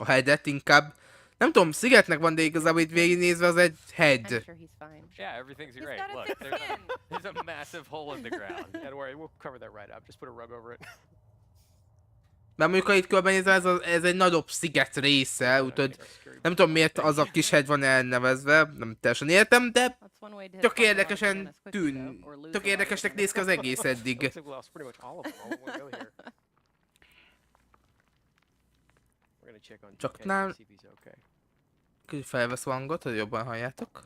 A hegyet inkább. Nem tudom, szigetnek van, de igazából itt végignézve az egy I'm hegy. sure he's fine. Yeah, everything's He's great. got a Look, thick there's skin. there's a massive hole in the ground. Don't worry, we'll cover that right up. Just put a rug over it. Mert mondjuk, ha itt körbenézve, ez egy nagyobb sziget része, úgyhogy nem tudom miért az a kis hegy van elnevezve, nem teljesen értem, de That's one way to tök find out érdekesen when it's quick to go, tűn. or lose Tök a lot érdekesnek of néz ki az egész Looks eddig. like we lost pretty much all of them. All we go here. We're gonna check on Csak DK, nem- see if he's okay. Kicsit felvesz a hangot, hogy jobban halljátok.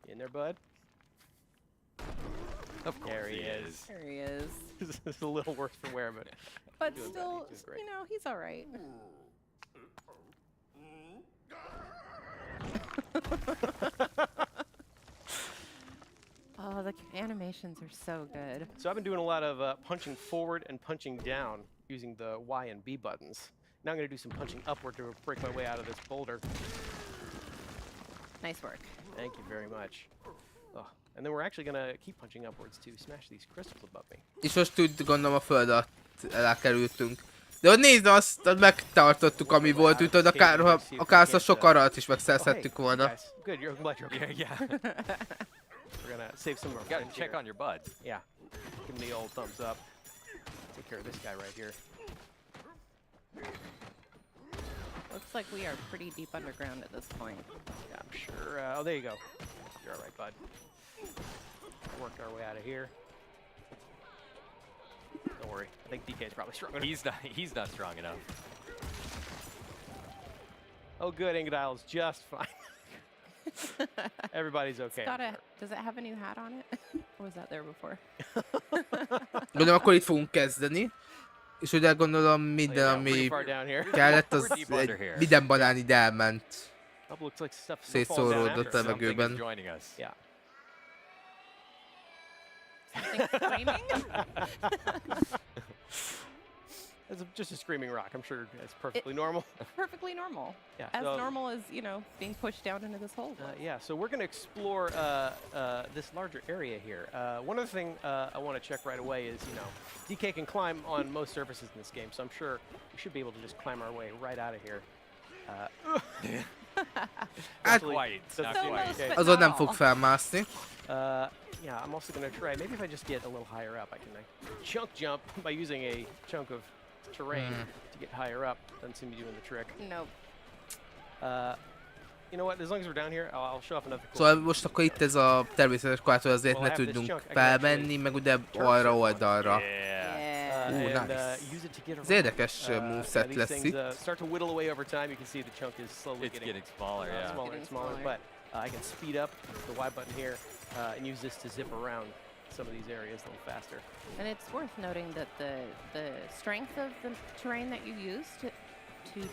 You in there, bud? Of course There he is. There he is. This is a little worse for wear, but But doing still, better, he's doing great. you know, he's all right. Oh, the animations are so good. so I've been doing a lot of punching forward and punching down using the Y and B buttons. Now I'm gonna do some punching upward to break my way out of this boulder. Nice work. Thank you very much. Oh, and then we're actually gonna keep punching upwards to smash these crystals above me. És most úgy gondolom a föld alatt elkerültünk. De ott nézd azt megtartottuk, ami volt, úgyhogy akár azt a sok arat is megszerezhettük volna. Guys, good. I'm glad you're okay. Yeah. We're gonna save some of our You gotta friends check here. on your buds. Yeah. Give him the old thumbs up. Take care of this guy right here. Looks like we are pretty deep underground at this point. Yeah, I'm sure. Oh, there you go. You're all right, bud. Worked our way out of here. Don't worry. I think DK is probably strong enough. He's not strong enough. Oh, good. Ingadile's just fine. Everybody's okay. Does it have a new hat on it? Or was that there before? Gondolom akkor itt fogunk kezdeni. És ugye gondolom Oh, minden, yeah, pretty ami far down here. kellett, az We're deep under here. minden banán ide elment. Oh, looks like stuff's Szétszóródott falling down after. a levegőben. Something is joining us. Yeah. Something screaming? It's just a screaming rock. I'm sure it's perfectly normal. Perfectly normal. Yeah. As so, normal as, you know, being pushed down into this hole. yeah, so we're going to explore this larger area here. One other thing I want to check right away is, you know, DK can climb on most surfaces in this game, so I'm sure we should be able to just climb our way right out of here. Hát, Not quite. Not So quite. most, but azon not nem all. fog felmászni. Yeah, I'm also going to try, maybe if I just get a little higher up, I can chunk jump by using a chunk of terrain to get higher up. Doesn't seem to be doing the trick. Nope. You know what, as long as we're down here, I'll show off another cool Szóval most akkor itt ez a természetes korlától azért Well, ne I have this tudjunk chunk, I can actually felmenni, meg ugye arra oldalra. Yeah. Yeah. Ooh, and nice. use it to get Ez around. érdekes moveset These lesz things itt. start to whittle away over time. You can see the chunk is slowly It's getting smaller, yeah. smaller and Getting smaller. smaller. But I can speed up the Y button here and use this to zip around some of these areas a little faster. And it's worth noting that the strength of the terrain that you use to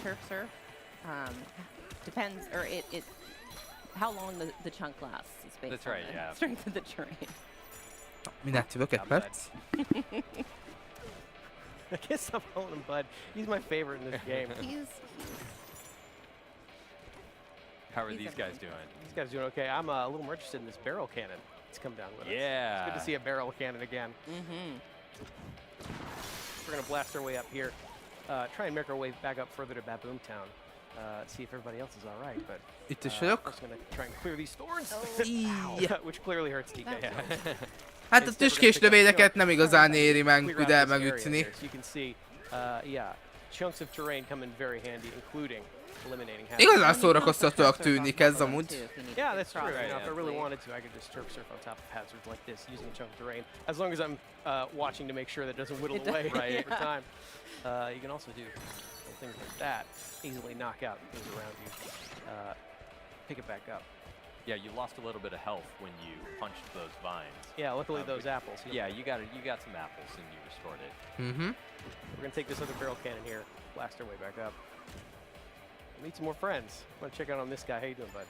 turf surf depends, or it how long the chunk lasts is based That's on right, the yeah. strength of the terrain. Mindjárt jövök egy Not bad. perc. I guess I'm calling him Bud. He's my favorite in this game. He's How are He's these guys doing? These guys doing okay. I'm a little more interested in this barrel cannon. It's come down with us. Yeah. It's good to see a barrel cannon again. We're gonna blast our way up here. Try and make our way back up further to Baboom Town. See if everybody else is all right. But Itt is vagyok. first gonna try and clear these thorns. Íj. Which clearly hurts DK. That's Hát a tüskés növényeket nem igazán éri meg Clear ide out this area megütni. here, so you can see, yeah, chunks of terrain come in very handy, including eliminating hazards. Igazán szórakoztatóak tűnik ez amúgy. Yeah, that's true. Right, You know, if I really absolutely. wanted to, I could just turf surf on top of hazards like this using a chunk of terrain. As long as I'm watching to make sure that it doesn't whittle It does- away Right. over time. You can also do little things like that. Easily knock out things around you. Pick it back up. Yeah, you lost a little bit of health when you punched those vines. Yeah, luckily but those apples. Yeah, you got some apples and you restored it. Mhm. We're gonna take this other barrel cannon here, blast our way back up. Meet some more friends. Want to check out on this guy? How you doing, bud?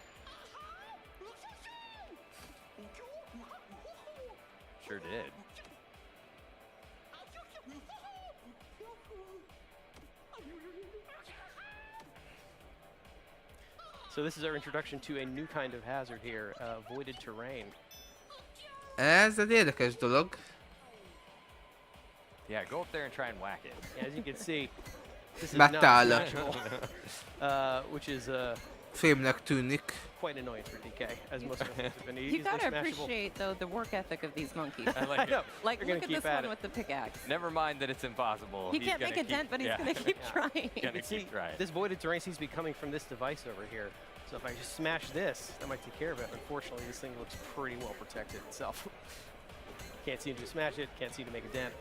Sure did. So this is our introduction to a new kind of hazard here, voided terrain. Ez egy érdekes dolog. Yeah, go up there and try and whack it. As you can see, this is not Megtállja. smashable, which is Fémnek tűnik. quite annoying for DK, as most of us have been You easily gotta smashable. appreciate though the work ethic of these monkeys. I I like know. it. Like They're gonna look at keep this at one it. with the pickaxe. Never mind that it's impossible. He He's can't gonna make a keep- dent, but he's yeah. gonna keep Yeah. trying. Gonna But see, keep trying. this voided terrain seems to be coming from this device over here. So if I just smash this, that might take care of it. Unfortunately, this thing looks pretty well protected itself. Can't seem to smash it, can't seem to make a dent,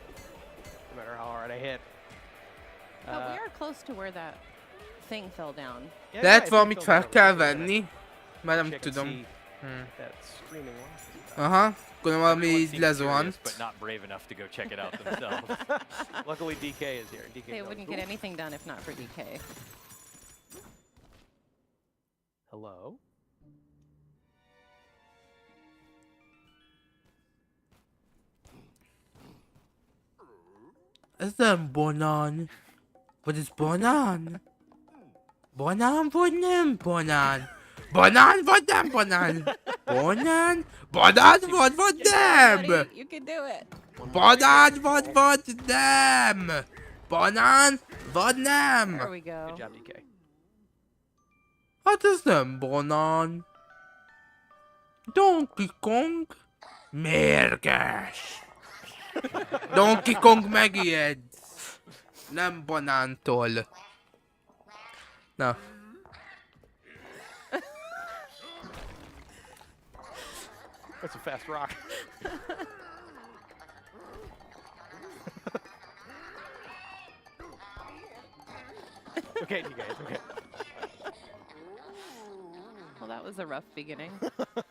no matter how hard I hit. But we are close to where that thing fell down. Yeah, Lehet yeah, valamit I fel think kell so. venni. Már nem Check and tudom. see Hmm. that screaming rock. Aha. Gondolom valami Everyone így seems lezuhant. curious, but not brave enough to go check it out themselves. Luckily, DK is here. DK They knows. wouldn't Ooh. get anything done if not for DK. Hello? Ez nem banán. Vagy ez banán? Banán vagy nem banán? Banán vagy nem banán? Banán? Banán vagy nem? Buddy, you can do it. Banán vagy nem? Banán vagy nem? There we go. Good job, DK. Hát ez nem banán. Donkey Kong mérges. Donkey Kong megijed. Nem banántól. Na. That's a fast rock. Okay, DK, it's okay. Well, that was a rough beginning.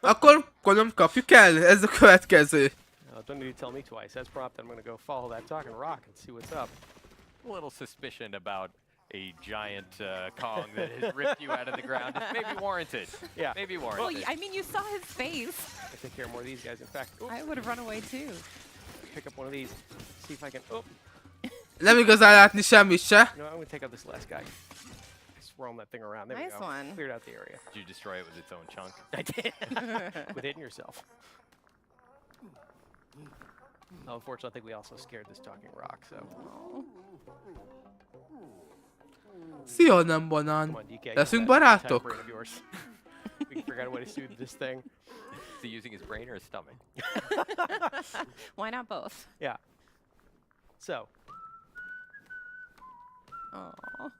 Akkor gondolom kapjuk el. Ez a következő. Don't need to tell me twice. As prompted, I'm going to go follow that talking rock and see what's up. A little suspicion about a giant Kong that has ripped you out of the ground is maybe warranted. Yeah. Maybe Well, warranted. I mean, you saw his face. I take care of more of these guys. In fact, oops, I would have run away too. pick up one of these. See if I can. Oh, Nem igazán látni semmit se. no, I'm going to take out this last guy. Just roam that thing around. There Nice we go. one. Cleared out the area. Did you destroy it with its own chunk? I did. With hitting yourself. Oh, unfortunately, I think we also scared this talking rock. So Szia, nem come banán. on, DK. use Leszünk that type barátok? brain of yours. We can figure out a way to soothe this thing. Is he using his brain or his stomach? Why not both? Yeah. So Oh.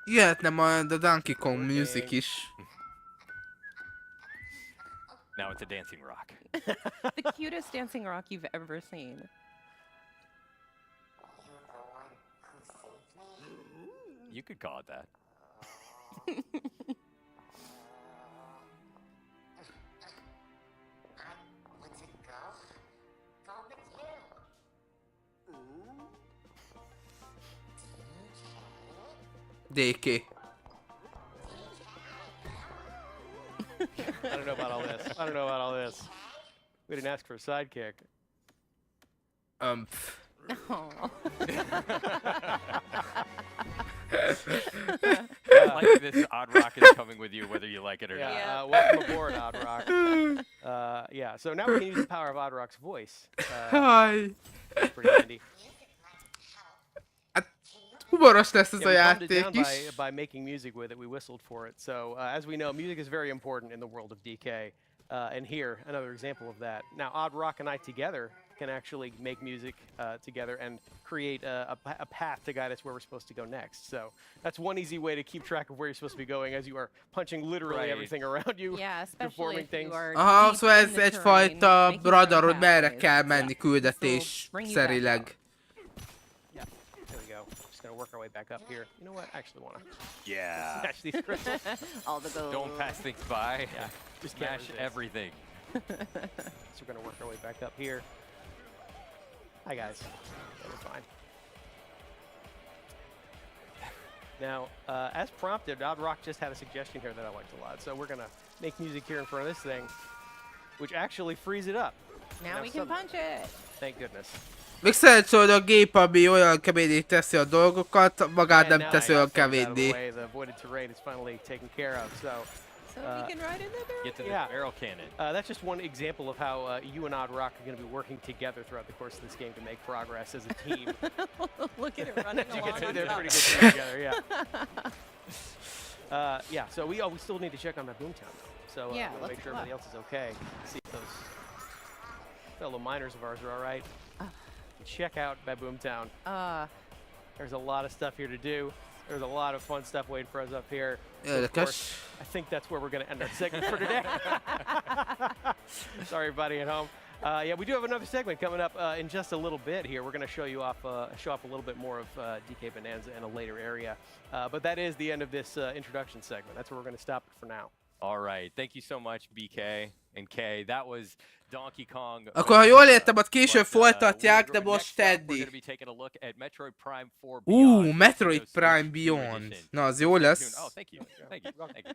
Jöhetne majd a Donkey Kong music is. Now it's a dancing rock. The cutest dancing rock you've ever seen. You could call it that. DK. I don't know about all this. I don't know about all this. We didn't ask for a sidekick. Pff. Oh. Like this odd rock is coming with you whether you like it or Yeah. not. Yeah. Welcome aboard, Odd Rock. Yeah. So now we can use the power of Odd Rock's voice. Jaj. That's pretty handy. Humoros lesz ez a Yeah, we calmed it játék down is. by making music with it. We whistled for it. So as we know, music is very important in the world of DK. And here, another example of that. Now, Odd Rock and I together can actually make music together and create a path to guide us where we're supposed to go next. So that's one easy way to keep track of where you're supposed to be going as you are punching literally Right. everything around you. Yeah, especially Performing if things. you are Aha, deep szóval in ez the egyfajta terrain, making your radar, own hogy merre pathways. kell menni This will küldetés bring you back szerileg. up. Yeah, there we go. go. Just gonna work our way back up here. You know what? I actually wanna Yeah. smash these crystals. All the gold. Don't pass things by. Yeah, just can't Smash resist. everything. So we're gonna work our way back up here. Hi guys. That was fine. Now, as prompted, Odd Rock just had a suggestion here that I liked a lot. So we're gonna make music here in front of this thing, which actually frees it up. Now we can punch it. Thank goodness. Még szerencsé, hogy a gép, ami olyan kemény teszi a dolgokat, magát And nem now teszi I olyan got things out of the kemény. way. The avoided terrain is finally taken care of. So So we can ride in the barrel. Get to the Yeah. barrel cannon. that's just one example of how you and Odd Rock are going to be working together throughout the course of this game to make progress as a team. Look at it running You along can see on they're top. pretty good together, yeah. Yeah, so we still need to check on that Boomtown though. So Yeah, we'll let's make sure look. everybody else is okay. See if those fellow miners of ours are all right. Check out Boomtown. There's a lot of stuff here to do. There's a lot of fun stuff waiting for us up here. So of Érdekes. course, I think that's where we're going to end our segment for today. Sorry, everybody at home. Yeah, we do have another segment coming up in just a little bit here. We're going to show you off, show off a little bit more of DK Bonanza in a later area. But that is the end of this introduction segment. That's where we're going to stop it for now. All right. Thank you so much, BK and K. That was Donkey Kong. Akkor ha jól értem, ott később But, folytatják, de next most up, we're Teddy. going to be taking a look at Metroid Prime 4 Beyond. Metroid Nintendo Prime Switch Beyond. Edition. Na, az jó Stay lesz. tuned. Oh, thank you. Thank you. Thank you.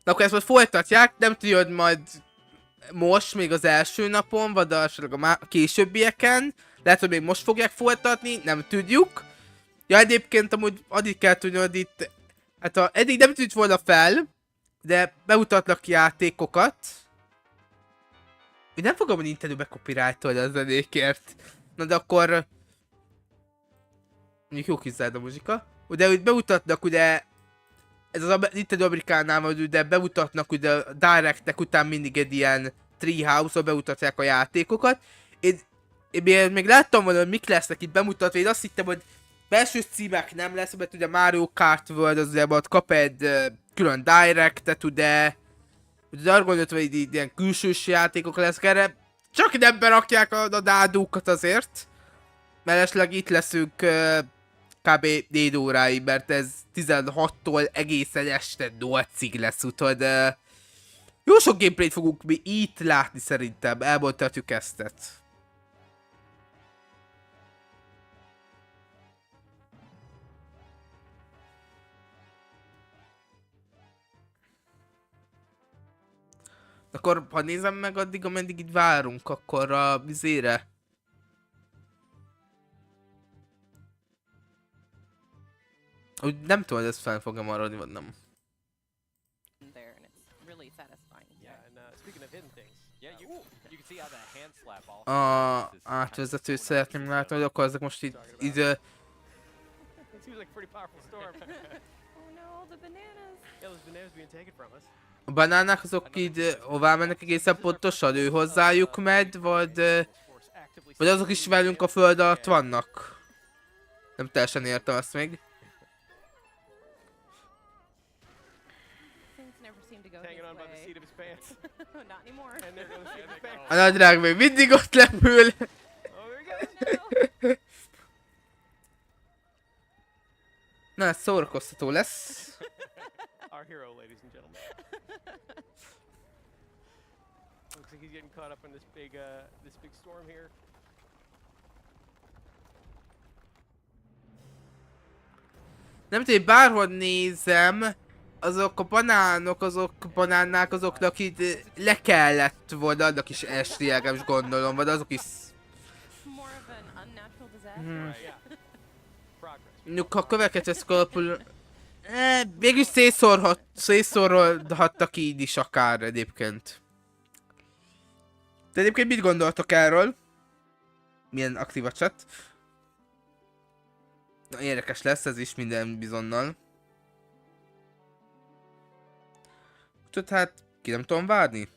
Na akkor ezt most folytatják, nem tudod majd most, még az első napon, vagy esetleg a későbbieken. Lehet, hogy még most fogják folytatni, nem tudjuk. Ja, egyébként amúgy addig kell tudni, hogy itt... Hát eddig nem tűnt volna fel, de bemutatlak játékokat. Én nem fogom a Nintendo-be copyright-olni a zenékért. Na de akkor... Mondjuk jó kis zárd a muzsika. Ugye, hogy bemutatnak ugye... Ez az Nintendo Amerikánál van, de bemutatnak ugye a Directek után mindig egy ilyen Treehouse-on bemutatják a játékokat. Én még láttam volna, hogy mik lesznek itt bemutatva, én azt hittem, hogy belső címek nem lesz, mert ugye Mario Kart World az ugye ott kap egy külön Directet, ugye arra gondoltam, hogy így ilyen külsős játékok lesznek erre. Csak nem berakják a nádókat azért. Mellesleg itt leszünk kb. 4 óráig, mert ez 16-tól egészen este 8-ig lesz, úgyhogy jó sok gameplayt fogunk mi itt látni szerintem, elmondhatjuk ezt. Akkor ha nézem meg addig, ameddig itt várunk, akkor a vizére. Úgy nem tudom, hogy ez fel fog-e maradni, vagy nem. There, and it's really satisfying. Yeah, and speaking of hidden things. Yeah, you can see how the hand slap also. A is átvezetőt so szeretném nice. látni, hogy akkor ezek most itt It seems like a pretty powerful storm. Oh no, the bananas. Yeah, those bananas being taken from us. a banánák azok így hová mennek egészen pontosan? Ő hozzájuk megy, vagy azok is velünk a föld alatt vannak? Nem teljesen értem azt még. Things never seem to go Hanging his on by the way. seat of his pants. Not anymore. And there goes the seat of his pants. A nadrág még mindig ott lepül. Oh, there he goes. Na, ez szórakoztató lesz. Our hero, ladies and gentlemen. Looks like he's getting caught up in this big storm here. Nem tudom, én bárhol nézem, azok a banánok, banánák azoknak így le kellett volna, annak is esni, legalábbis gondolom, vagy azok is... More of an unnatural disaster. Right, yeah. Progress. Mondjuk, ha köveket veszük alapul... Végülis szétszórhattak így is akár egyébként. De egyébként mit gondoltok erről? Milyen aktív a chat? Na, érdekes lesz ez is minden bizonnal. Úgyhogy hát ki nem tudom várni.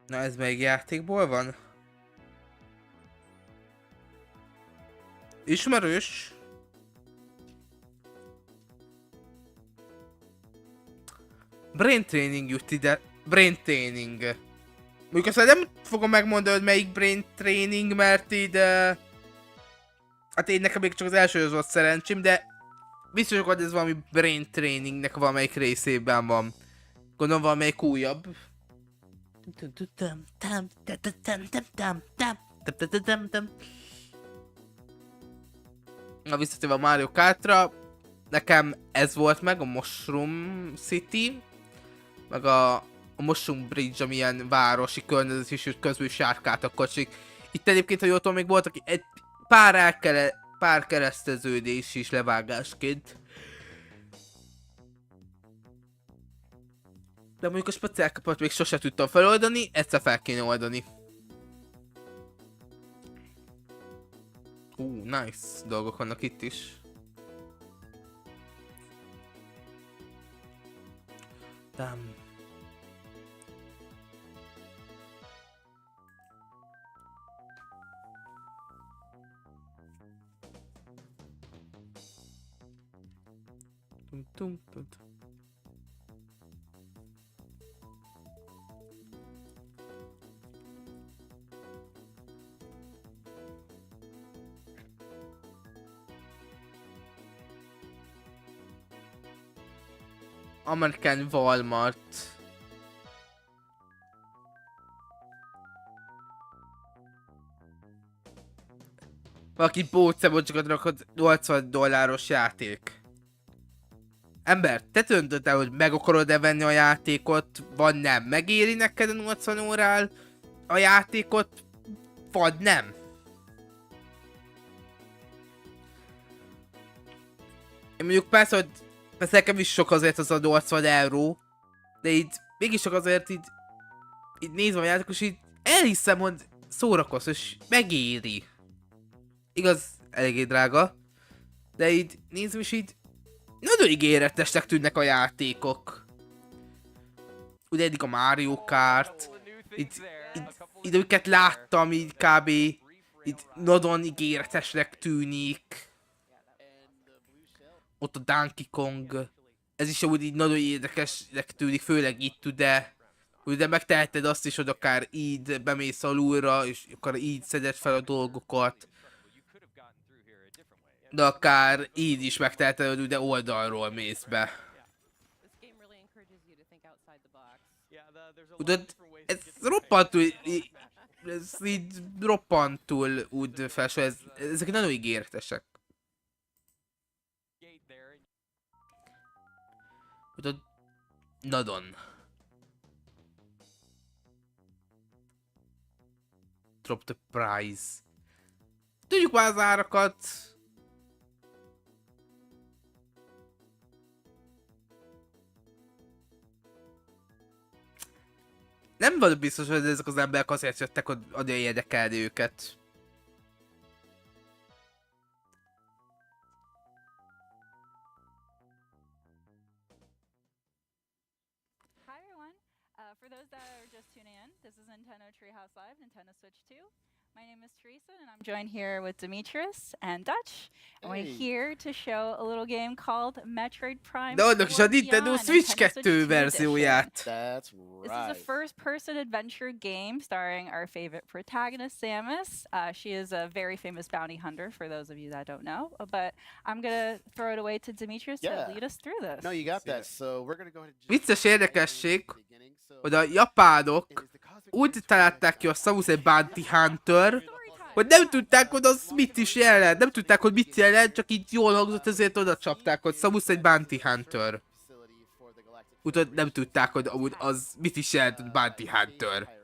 Na ez melyik játékból van? Ismerős. Brain Training jut ide. Brain Training. Mondjuk azt nem fogom megmondani, hogy melyik Brain Training, mert ide... Hát én nekem még csak az első volt szerencsém, de biztos, hogy ez valami Brain Trainingnek valamelyik részében van. Gondolom valamelyik újabb. Na visszatérve a Mario Kartra, nekem ez volt meg, a Mushroom City, meg a Mushroom Bridge, ami ilyen városi környezet, és közben is sárkáltak kocsik. Itt egyébként, ha jól tudom, még voltak egy pár kereszteződés is levágásként. De mondjuk a speciálkapot még sose tudtam feloldani, egyszer fel kéne oldani. Nice dolgok vannak itt is. Damn. Tum tum tum. American Walmart. Valaki bócebocsikokat rakott $80 játék. Ember, te döntöd el, hogy meg akarod-e venni a játékot, vagy nem. Megéri neked a 80 órál a játékot, vagy nem. Én mondjuk persze, hogy persze nekem is sok azért az a 80 euró, de így mégis csak azért így nézve a játékos, így elhiszem, hogy szórakozó, és megéri. Igaz, eléggé drága, de így nézve is így nagyon ígéretesnek tűnnek a játékok. Ugye eddig a Mario Kart, így amiket láttam, így kb. Így nagyon ígéretesnek tűnik. Ott a Donkey Kong. Ez is úgy így nagyon érdekesnek tűnik, főleg itt ugye megteheted azt is, hogy akár így bemész alulra, és akár így szeded fel a dolgokat. De akár így is megteheted, hogy ugye oldalról mész be. Tudod, ez roppantul, ez így roppantul úgy felső, ezek nagyon ígéretesek. Tudod, nagyon. Drop the price. Tudjuk már az árakat. Nem vagyok biztos, hogy ezek az emberek azért jöttek, hogy adja érdekelni őket. Hi everyone. For those that are just tuning in, this is Nintendo Treehouse Live, Nintendo Switch 2. My name is Teresa, and I'm joined here with Demetrius and Dutch. And we're Hey. here to show a little game called Metroid Prime. De annak is a 4 Nintendo Beyond, Switch Nintendo 2 2 verzióját. That's This is a right. first-person adventure game starring our favorite protagonist, Samus. She is a very famous bounty hunter, for those of you that don't know. But I'm gonna throw it away to Demetrius Yeah. to lead us through this. No, you got that. So we're gonna go ahead and Vicces érdekesség, beginning. So hogy a japánok it is the cosmic úgy Prince találták ki a Samus egy Bounty Hunter, Story time. hogy nem tudták, hogy az mit is jelent, nem tudták, hogy mit jelent, csak így jól hangzott, ezért oda csapták, hogy Samus egy Bounty Hunter. facility for the Galactic Úgyhogy nem tudták, hogy amúgy az mit is jelent, hogy Bounty Hunter.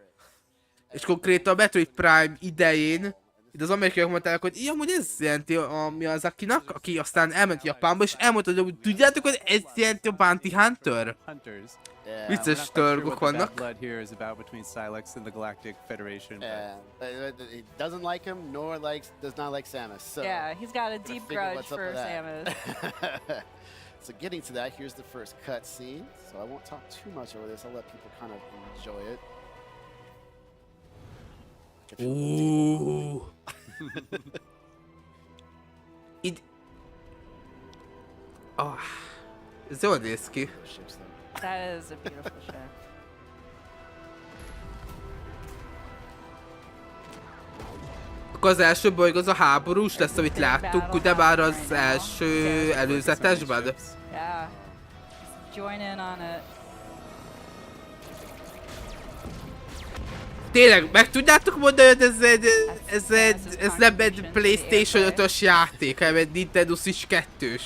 És konkrétan a Metroid Prime idején, itt az amerikaiak mondták, hogy így amúgy ez jelenti a Miyazakinak, aki aztán elment Japánba, és elmondta, hogy tudjátok, hogy ez jelenti a Bounty Hunter? Hunters. Yeah, Vicces We're not quite sure dolgok what the bad vannak. blood here is about between Silex and the Galactic Federation. But he doesn't like him, nor does not like Samus. So Yeah, he's got a gotta deep figure grudge what's up for with that. Samus. So getting to that, here's the first cutscene. So I won't talk too much over this. I'll let people kind of enjoy it. can feel the Ooh. Itt... Oh. Ez jól néz ki. ships though. That is a beautiful ship. Akkor az első bolygó az a háborús lesz, amit láttuk, ugye már az első előzetesben. Yeah. Just join in on it. Tényleg, meg tudjátok mondani, hogy ez nem egy PlayStation 5-ös játék, hanem egy Nintendo Switch 2-s.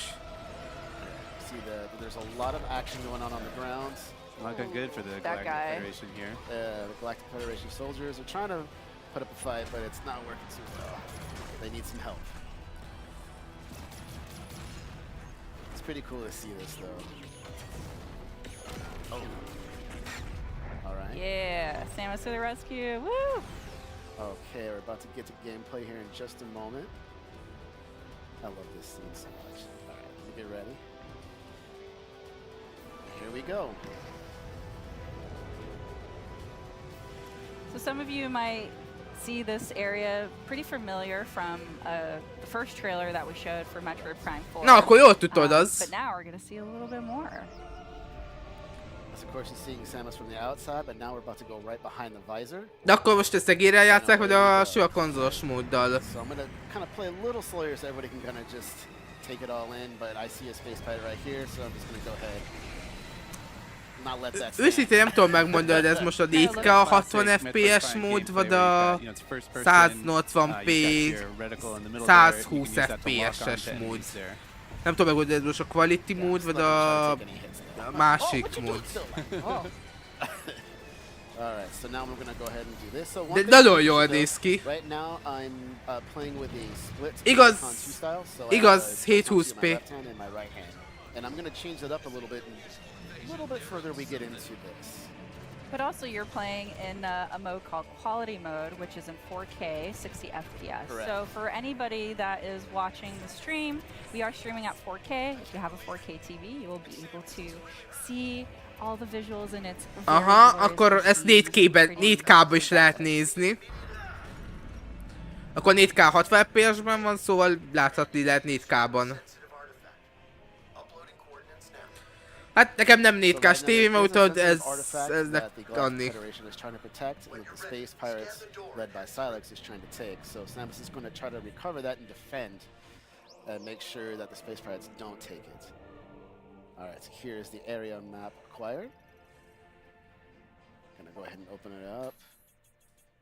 See there's a lot of action going on the ground. Looking good for the That Galactic guy. Federation here. The Galactic Federation soldiers are trying to put up a fight, but it's not working too well. They need some help. It's pretty cool to see this though. Oh. Alright. Yeah, Samus to the rescue. Woo! Okay, we're about to get to gameplay here in just a moment. I love this scene so much. Alright, let me get ready. Here we go. So some of you might see this area pretty familiar from the first trailer that we showed for Metroid Prime 4. Na, akkor jól tudod az. But now we're gonna see a little bit more. So of course you're seeing Samus from the outside, but now we're about to go right behind the visor. De akkor most ezt egérrel játszák, vagy a sima konzolos móddal? So I'm gonna kind of play a little slower so everybody can kind of just take it all in, but I see a space pirate right here, so I'm just gonna go ahead. Not let that stand. Őszintén nem tudom megmondani, hogy ez most a 4K a 60 FPS mód, vagy a 180p 120 FPS-es mód. Nem tudom megmondani, ez most a quality mód, vagy a másik mód. Alright, so now we're gonna go ahead and do this. So De nagyon jól néz ki. right now I'm playing with a split Igaz, Con 2 style, so igaz, I have a 720p. my left hand and my right hand. And I'm gonna change it up a little bit further we get into this. But also you're playing in a mode called Quality Mode, which is in 4K, 60 FPS. Correct. So for anybody that is watching the stream, we are streaming at 4K. If you have a 4K TV, you will be able to see all the visuals in its very Aha, glorious akkor ezt HD, 4K-ben, pretty 4K-ban is lehet nézni. Akkor 4K 60 FPS-ben van, szóval láthatni lehet 4K-ban. Hát nekem nem 4K-s tévé, mert tudod, eznek adni. Federation is trying to protect, and the space pirates led by Silex is trying to take. So Samus is going to try to recover that and defend, and make sure that the space pirates don't take it. All right, so here's the area map acquired. Gonna go ahead and open it up.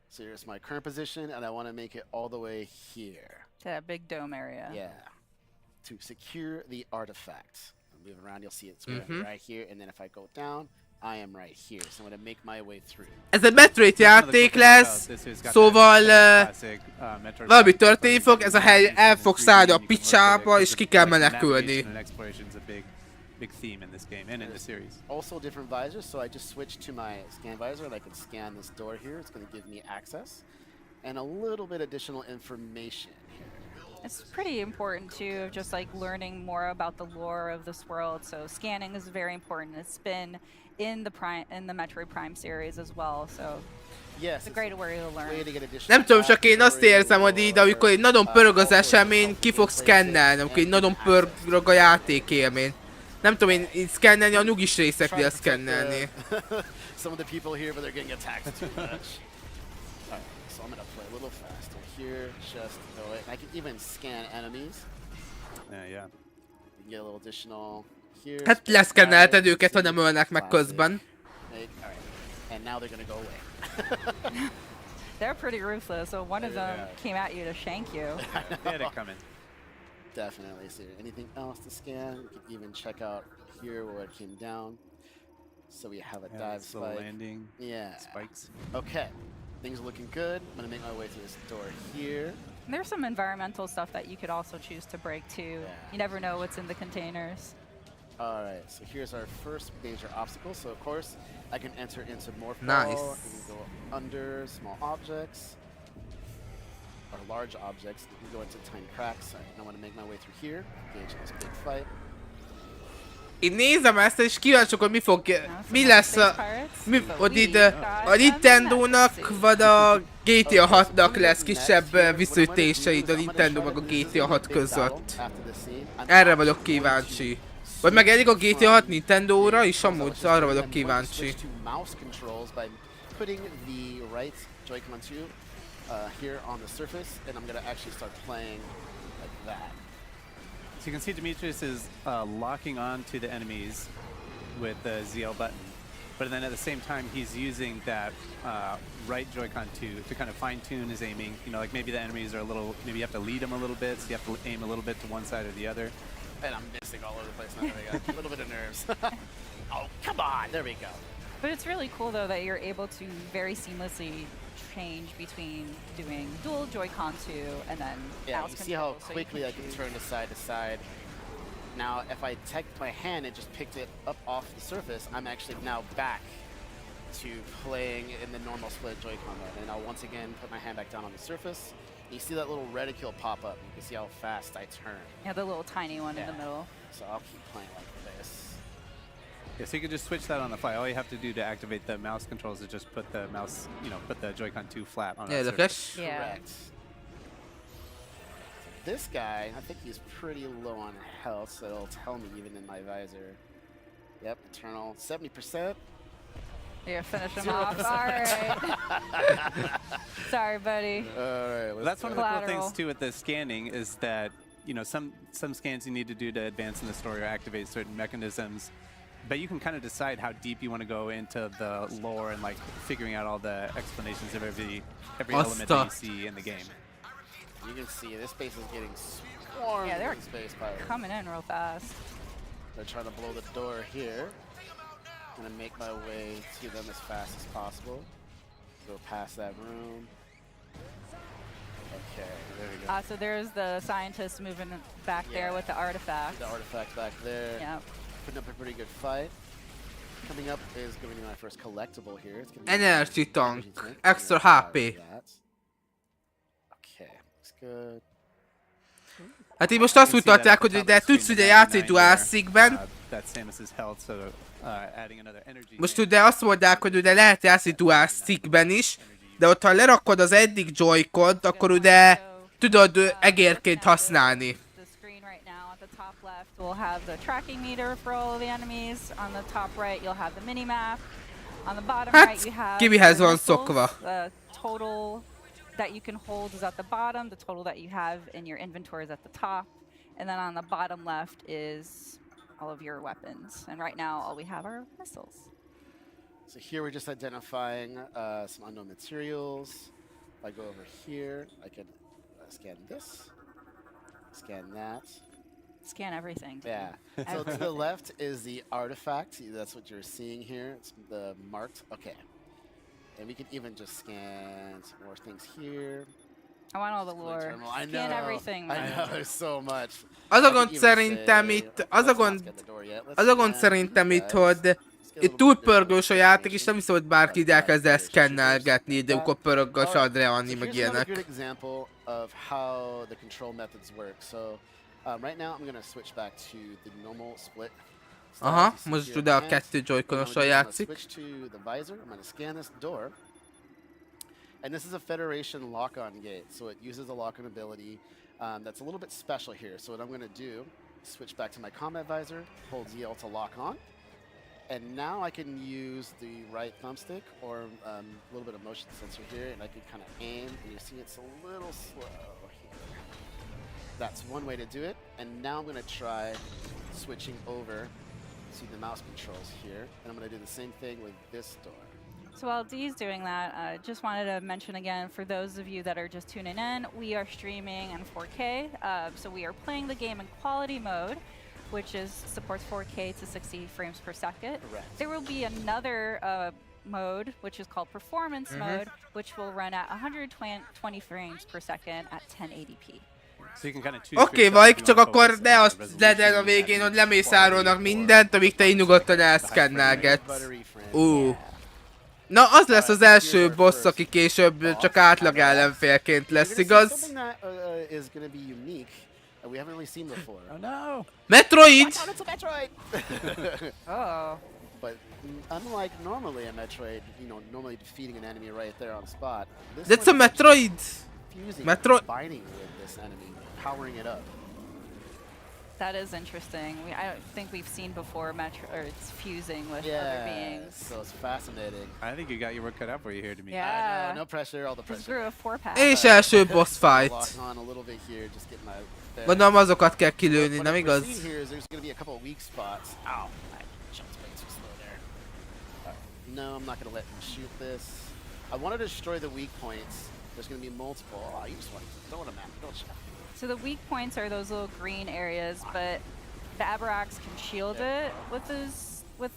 So here's my current position, and I want to make it all the way here. To that big dome area. Yeah, to secure the artifact. Move around, you'll see it's gonna be right here, and then if I go down, I am right here. So I'm gonna make my way through. Ez egy Metroid játék lesz, szóval valami történni fog, ez a hely el fog szállni a picsába, és ki kell menekülni. Big theme in this game and in the series. Also different visors, so I just switched to my scan visor and I can scan this door here. It's going to give me access and a little bit additional information here. It's pretty important too, of just like learning more about the lore of this world. So scanning is very important. It's been in the Metroid Prime series as well. So Yes, it's a great way to learn. Nem tudom, csak én azt érzem, hogy így, amikor így nagyon pörög az esemény, ki fog szkennelni, amikor így nagyon pörög a játékélmény. Nem tudom én így szkennelni, a nyugis részeknél szkennelni. Some of the people here, but they're getting attacked too much. Alright, so I'm gonna play a little faster here, just go it. I can even scan enemies. Yeah. You can get a little additional here. Hát leszkennelted őket, ha nem ölnek meg közben. Alright, and now they're gonna go away. They're pretty ruthless. So one of them came at you to shank you. They had it coming. Definitely. So anything else to scan? We can even check out here where it came down. So we have a dive This little spike. landing. Yeah. Spikes. Okay. Things are looking good. I'm gonna make my way through this door here. And there's some environmental stuff that you could also choose to break too. You never know what's in the containers. All right. So here's our first major obstacle. So of course I can enter into more Nice. fall. I can go under small objects or large objects. You can go into tiny cracks. I want to make my way through here. Engage in this big fight. Én nézem ezt, és kíváncsiak, hogy mi fog... Mi lesz a... Mi, hogy itt a Nintendo-nak, vagy a GTA Okay, so 6-nak coming lesz up next kisebb here, what I'm gonna viszonyítéseid do a is I'm gonna Nintendo try meg a to- this is GTA gonna 6 be a big battle között. after this scene. I'm Erre actually vagyok going kíváncsi. to Vagy megjelenik a switch GTA 6 from Nintendo-ra the is, controls I amúgy was just arra doing. vagyok I'm going to kíváncsi. switch to mouse controls by putting the right Joy-Con 2 here on the surface, and I'm gonna actually start playing like that. So you can see Demetrius is locking on to the enemies with the ZL button, but then at the same time he's using that right Joy-Con to kind of fine-tune his aiming. You know, like maybe the enemies are a little, maybe you have to lead them a little bit, so you have to aim a little bit to one side or the other. And I'm missing all over the place now. I got a little bit of nerves. Oh, come on! There we go. But it's really cool though that you're able to very seamlessly change between doing dual Joy-Con 2 and then Yeah, mouse you see how control, so you quickly I can choose. turn to side. Now, if I take my hand and just picked it up off the surface, I'm actually now back to playing in the normal split Joy-Con mode. And I'll once again put my hand back down on the surface. You see that little reticule pop up. You can see how fast I turn. Yeah, the little tiny one in the Yeah. middle. So I'll keep playing like this. Yeah, so you can just switch that on the fly. All you have to do to activate the mouse controls is just put the mouse, you know, put the Joy-Con 2 flat on that surface. Érdekes. Yeah. Correct. This guy, I think he's pretty low on health, so it'll tell me even in my visor. Yep, Eternal, 70%. You're finish him 0%. off. All right. Sorry, buddy. Alright, Well, that's one of the cool Collateral. things too with the scanning is that, you know, some scans you need to do to advance in the story or activate certain mechanisms, but you can kind of decide how deep you want to go into the lore and like figuring out all the explanations of every element that you see in the game. You can see this space is getting swarmed Yeah, they're with space pirates. Coming in real fast. They're trying to blow the door here. Gonna make my way to them as fast as possible. Go past that room. Okay, there we go. So there's the scientist moving back there Yeah. with the artifact. The artifact back there. Yeah. Putting up a pretty good fight. Coming up is going to be my first collectible here. It's gonna be Energy the tank. energy tank. Extra I'm gonna HP. grab that. Okay, looks good. Hát így most azt You can see that mutatják, at the hogy top of de the tudsz screen, ugye the játszani 99 Dual there, Stickben. That's Samus's health, so adding another energy. Most gain. ugye azt mondják, hogy ugye lehet játszani Dual Stickben is, de ott ha lerakod az eddig Joy-Con-t, akkor ugye tudod egérként használni. The screen right now at the top left will have the tracking meter for all of the enemies. On the top right, you'll have the mini map. On the bottom Hát, right, you have Kivihez the van missiles. szokva. The total that you can hold is at the bottom. The total that you have in your inventory is at the top. And then on the bottom left is all of your weapons. And right now, all we have are missiles. So here we're just identifying some unknown materials. If I go over here, I can scan this, scan that. Scan everything. Yeah. So to the left is the artifact. That's what you're seeing here. It's the marked. Okay. And we can even just scan some more things here. I want all the Scan lore. terminal. I Scan know. everything, I man. know. There's so much. Az a I could gond even szerintem say- itt, let's az a not gond, scan the door yet. Let's az a gond scan szerintem these itt, guys. hogy Let's get a itt little túl bit different pörgős a játék, és nem hiszem, hogy bárki ide elkezd Like ezt szkennelgetni, időkor pörög a sadrealni, So meg here's another good ilyenek. example of how the control methods work. So right now I'm going to switch back to the normal split. style, Aha, as you see most here ugye a at hand. kettő What I'm gonna Joy-Con-ossal do is I'm gonna játszik. switch to the visor. I'm going to scan this door. And this is a Federation lock-on gate, so it uses a lock-on ability that's a little bit special here. So what I'm going to do, switch back to my combat visor, hold ZL to lock on, and now I can use the right thumbstick or a little bit of motion sensor here, and I can kind of aim, and you see it's a little slow here. That's one way to do it, and now I'm going to try switching over to the mouse controls here, and I'm going to do the same thing with this door. So while Dee's doing that, I just wanted to mention again, for those of you that are just tuning in, we are streaming in 4K. So we are playing the game in quality mode, which supports 4K to 60 frames per second. Correct. There will be another mode, which is called performance mode, which will run at 120 frames per second at 1080p. So you can kind of choose Oké, yourself Vajk, if you csak wanna akkor focus ne on azt the resolution, legyen a végén, hogy lemészárolnak mindent, amíg te így nyugodtan elszkennelgetsz. Buttery friend. Na, az lesz az első boss, aki később csak átlag ellenfélként lesz, You're gonna see igaz? something that is going to be unique that we haven't really seen before. Oh no! Metroid! Oh, it's a Metroid! Oh. But unlike normally in Metroid, normally defeating an enemy right there on spot, this That's a one is Metroid! fusing, Metro- combining with this enemy, powering it up. That is interesting. I don't think we've seen before it's fusing with other Yeah, beings. so it's fascinating. I think you got your work cut out for you here, Dimitri. Yeah. I know, no pressure, all the Just pressure. grew a 4-pack. És első boss Lock fight. on a little bit here, just get my bearings. Gondolom azokat kell kilőni, What nem we're igaz? seeing here is there's going to be a couple of weak spots. Ow, I jumped way too slow there. No, I'm not going to let him shoot this. I want to destroy the weak points. There's going to be multiple. Oh, you just want to throw them at me, don't you? So the weak points are those little green areas, but the Abrax can shield it with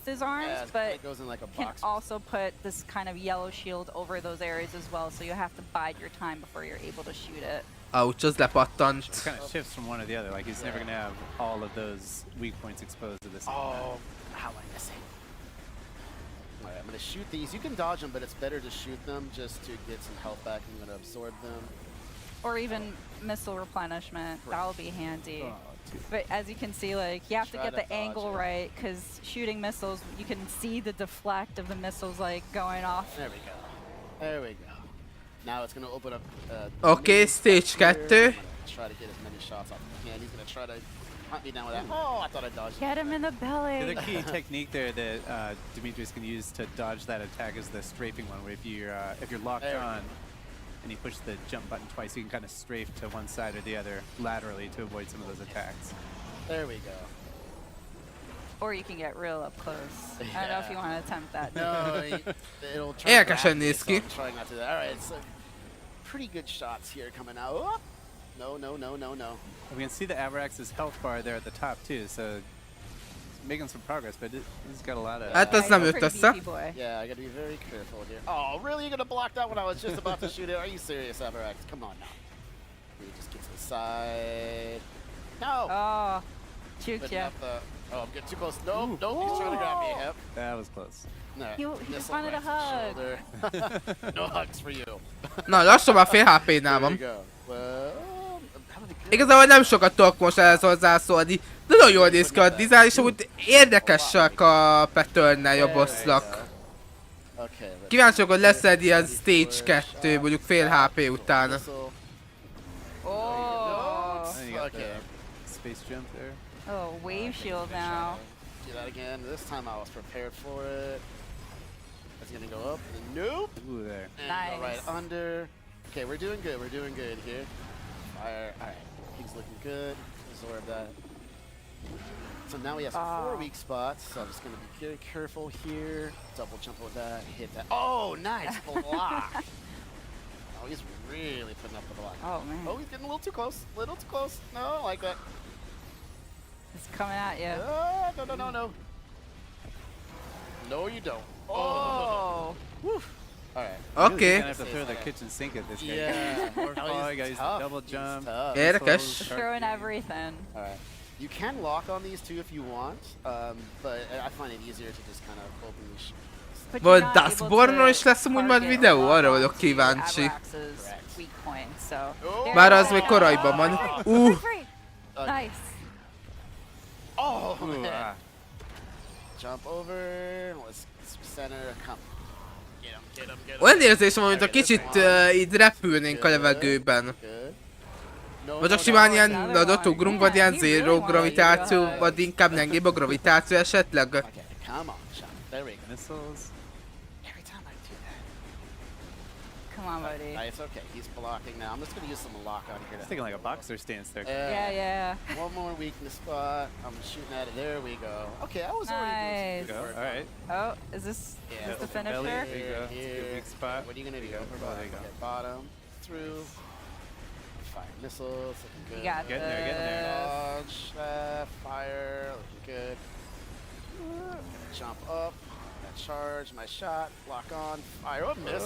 his arms, Yeah, but it goes in like a can box. also put this kind of yellow shield over those areas as well, so you have to bide your time before you're able to shoot it. Ouch, az lepattant. It kind of shifts from one to the other. Like he's never gonna have all of those weak points exposed to this. Oh, how am I missing? Alright, I'm going to shoot these. You can dodge them, but it's better to shoot them just to get some health back. I'm going to absorb them. Or even missile replenishment, that'll be handy. Oh, But as you can see, like, you have to Try get to the dodge angle it. right, because shooting missiles, you can see the deflect of the missiles, like, going off. There we go. There we go. Now it's going to open up. Okay, mini stage spots here. 2. I'm gonna try to get as many shots off as I can. He's going to try to hunt me down with that. Oh, I thought I dodged Get it. him in the The belly. other key technique there that Demetrius can use to dodge that attack is the strafing one, where if you're locked There we on and you push the jump button twice, you can kind of strafe to one side or the other laterally to avoid some of those attacks. There we go. Or you can get real up close. I don't know if you want to attempt that. No, it'll try to Érdekesen grab me, néz so ki. I'm trying not to do that. All right, so pretty good shots here coming out. Oh, no, no, no, no, no. We can see the Avarax's health bar there at the top too, so he's making some progress, but he's got a lot of... Hát az Yeah, nem he's a jött pretty össze. beefy boy. Yeah, I got to be very careful here. Oh, really? You're going to block that when I was just about to shoot it? Are you serious, Avarax? Come on now. Let me just get to the side. No! Oh, juked But ya. not the... Oh, I'm getting too close. No, no, he's trying to grab me. Yep. That was close. No, He just missile wanted a right to the hug. shoulder. No hugs for you. Na, lassan már fél HP-nál There we van. go. Well, I'm having a good Igazából nem sokat tudok most ehhez hozzászólni. De nagyon jól néz ki a design, és úgy érdekesek a pattern-nel a bossnak. Okay, let's Kíváncsi vagyok, hogy lesz egy ilyen stage 2, mondjuk fél HP után. missile. Oh. And you got Okay. the space jump there. Oh, wave shield now. Do that again. This time I was prepared for it. It's gonna go up. Nope. Ooh, there. And go right Nice. under. Okay, we're doing good. We're doing good here. Fire. All right. He's looking good. Absorb that. So now we have 4 weak spots. So I'm just gonna be very careful here. Double jump with that. Hit that. Oh, nice block. Oh, he's really putting up the block. Oh, man. Oh, he's getting a little too close. Little too close. No, I don't like that. It's coming at you. No, no, no, no. No, you don't. Oh. Woo. All right. Really Oké. gonna have to throw the kitchen sink at this guy. Yeah. More No, fall, he's you got tough. double He's jump. tough. Érdekes. Sharp Throwing game. everything. All right. You can lock on these two if you want, but I find it easier to just kind of openly shoot. But Vagy you're not able Dustborn-ról to is lesz amúgy majd target videó, or arra lock vagyok onto kíváncsi. Abrax's weak point, so. Oh. Bár az még koraiban van. Free, free. Okay. Nice. Oh, Ooh, man. Jump over. Let's center. Come. Get him, get him, get him. Olyan érzésem, mint a kicsit így repülnénk a levegőben. Good. No, Vagy csak no, simán no, ilyen no. nagyot ugrunk, vagy ilyen zero gravitáció, vagy inkább gyengébb a gravitáció esetleg. Okay, come on, shot. There we go. Missiles. Every time I do that. Come on, buddy. It's okay. He's blocking now. I'm just gonna use some lock on here. He's taking like a boxer stance there. Yeah, yeah. One more weakness spot. I'm shooting at it. There we go. Okay, I was already doing Nice. some Go. good All work. right. Oh, is this Yeah. is the Open belly. finisher? There you go. That's a good weak spot. What are you gonna do? There you go. There you go. Okay, bottom, through. Fire missiles. Looking good. You got Getting there, getting there. Dodge. Fire. Looking good. Jump up. That charge. My shot. Lock on. Fire. Oh, miss.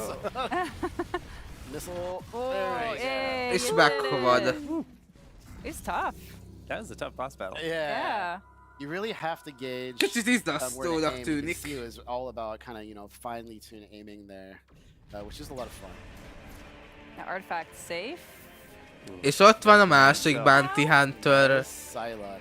Missile. There we go. Yay, És you meghalad. did it. It's tough. That was a tough boss battle. Yeah. You really have to gauge Kicsit where to izdasztónak aim. You tűnik. see, it was all about kind of, finely tuned aiming there, which is a lot of fun. Now, artifact safe. És ott van a másik Bounty Hunter. Silex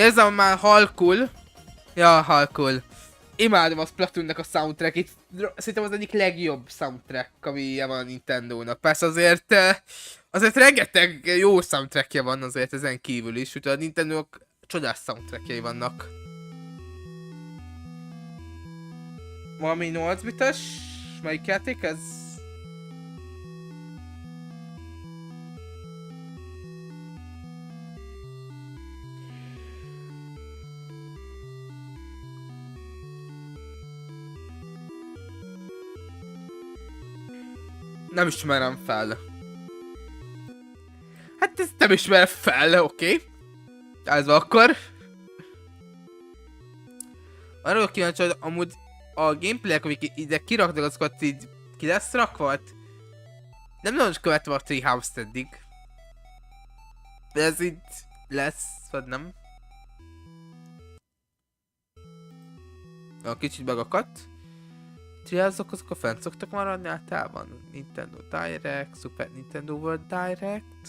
Érzem, már halkul. Ja, halkul. Imádom a Splatoonnek a soundtrackit. Szerintem az egyik legjobb soundtrack, ami van a Nintendónak. Persze azért rengeteg jó soundtrackje van azért ezen kívül is, úgyhogy a Nintendónak csodás soundtrackjai vannak. Valami 8 bites? Melyik játék ez? Nem ismerem fel. Hát ezt nem ismerem fel, oké. Ez van akkor. Arra vagyok kíváncsi, hogy amúgy a gameplayek, amik ide kiraknak, azokat így ki lesz rakva? Hát nem nagyon követve a Treehouse-t eddig. De ez így lesz, vagy nem? Kicsit megakadt. Treehouse-ok azok a fent szoktak maradni általában. Nintendo Direct, Super Nintendo World Direct.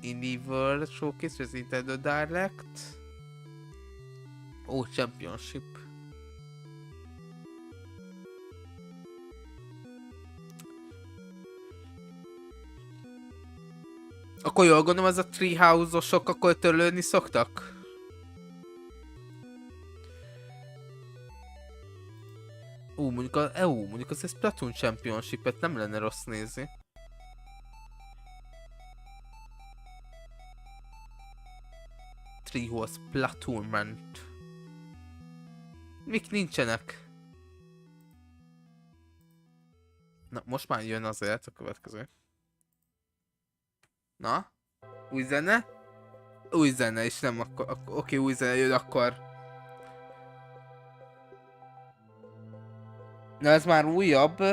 Indie World Showcase, vagy Nintendo Direct. Championship. Akkor jól gondolom, ez a Treehouse-osok akkor törlődni szoktak? Mondjuk az Splatoon Championship-et nem lenne rossz nézni. Treehouse Platoonment. Mik nincsenek? Na, most már jön azért a következő. Na? Új zene? Új zene, és nem akkor... Oké, új zene jön akkor. Na, ez már újabb.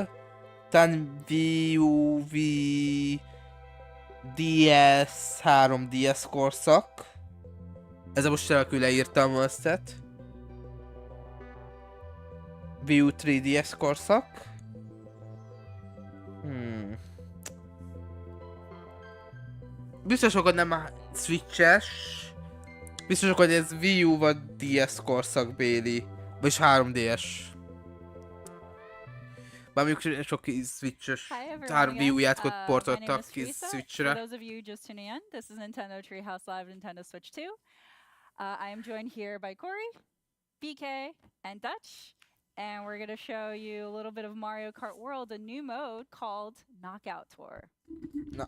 Talán Wii U, Wii... DS, 3DS korszak. Ezzel most elkül leírtam összet. Wii U 3DS korszak. Biztos, hogy nem Switches. Biztos, hogy ez Wii U vagy DS korszak béli. Vagyis 3DS. Bár mondjuk sok Switches, 3 Wii U játékot portoltak ki Switchre. For those of you just tuning in, this is Nintendo Treehouse Live Nintendo Switch 2. I am joined here by Corey, BK, and Dutch. And we're going to show you a little bit of Mario Kart World, a new mode called Knockout Tour. Na.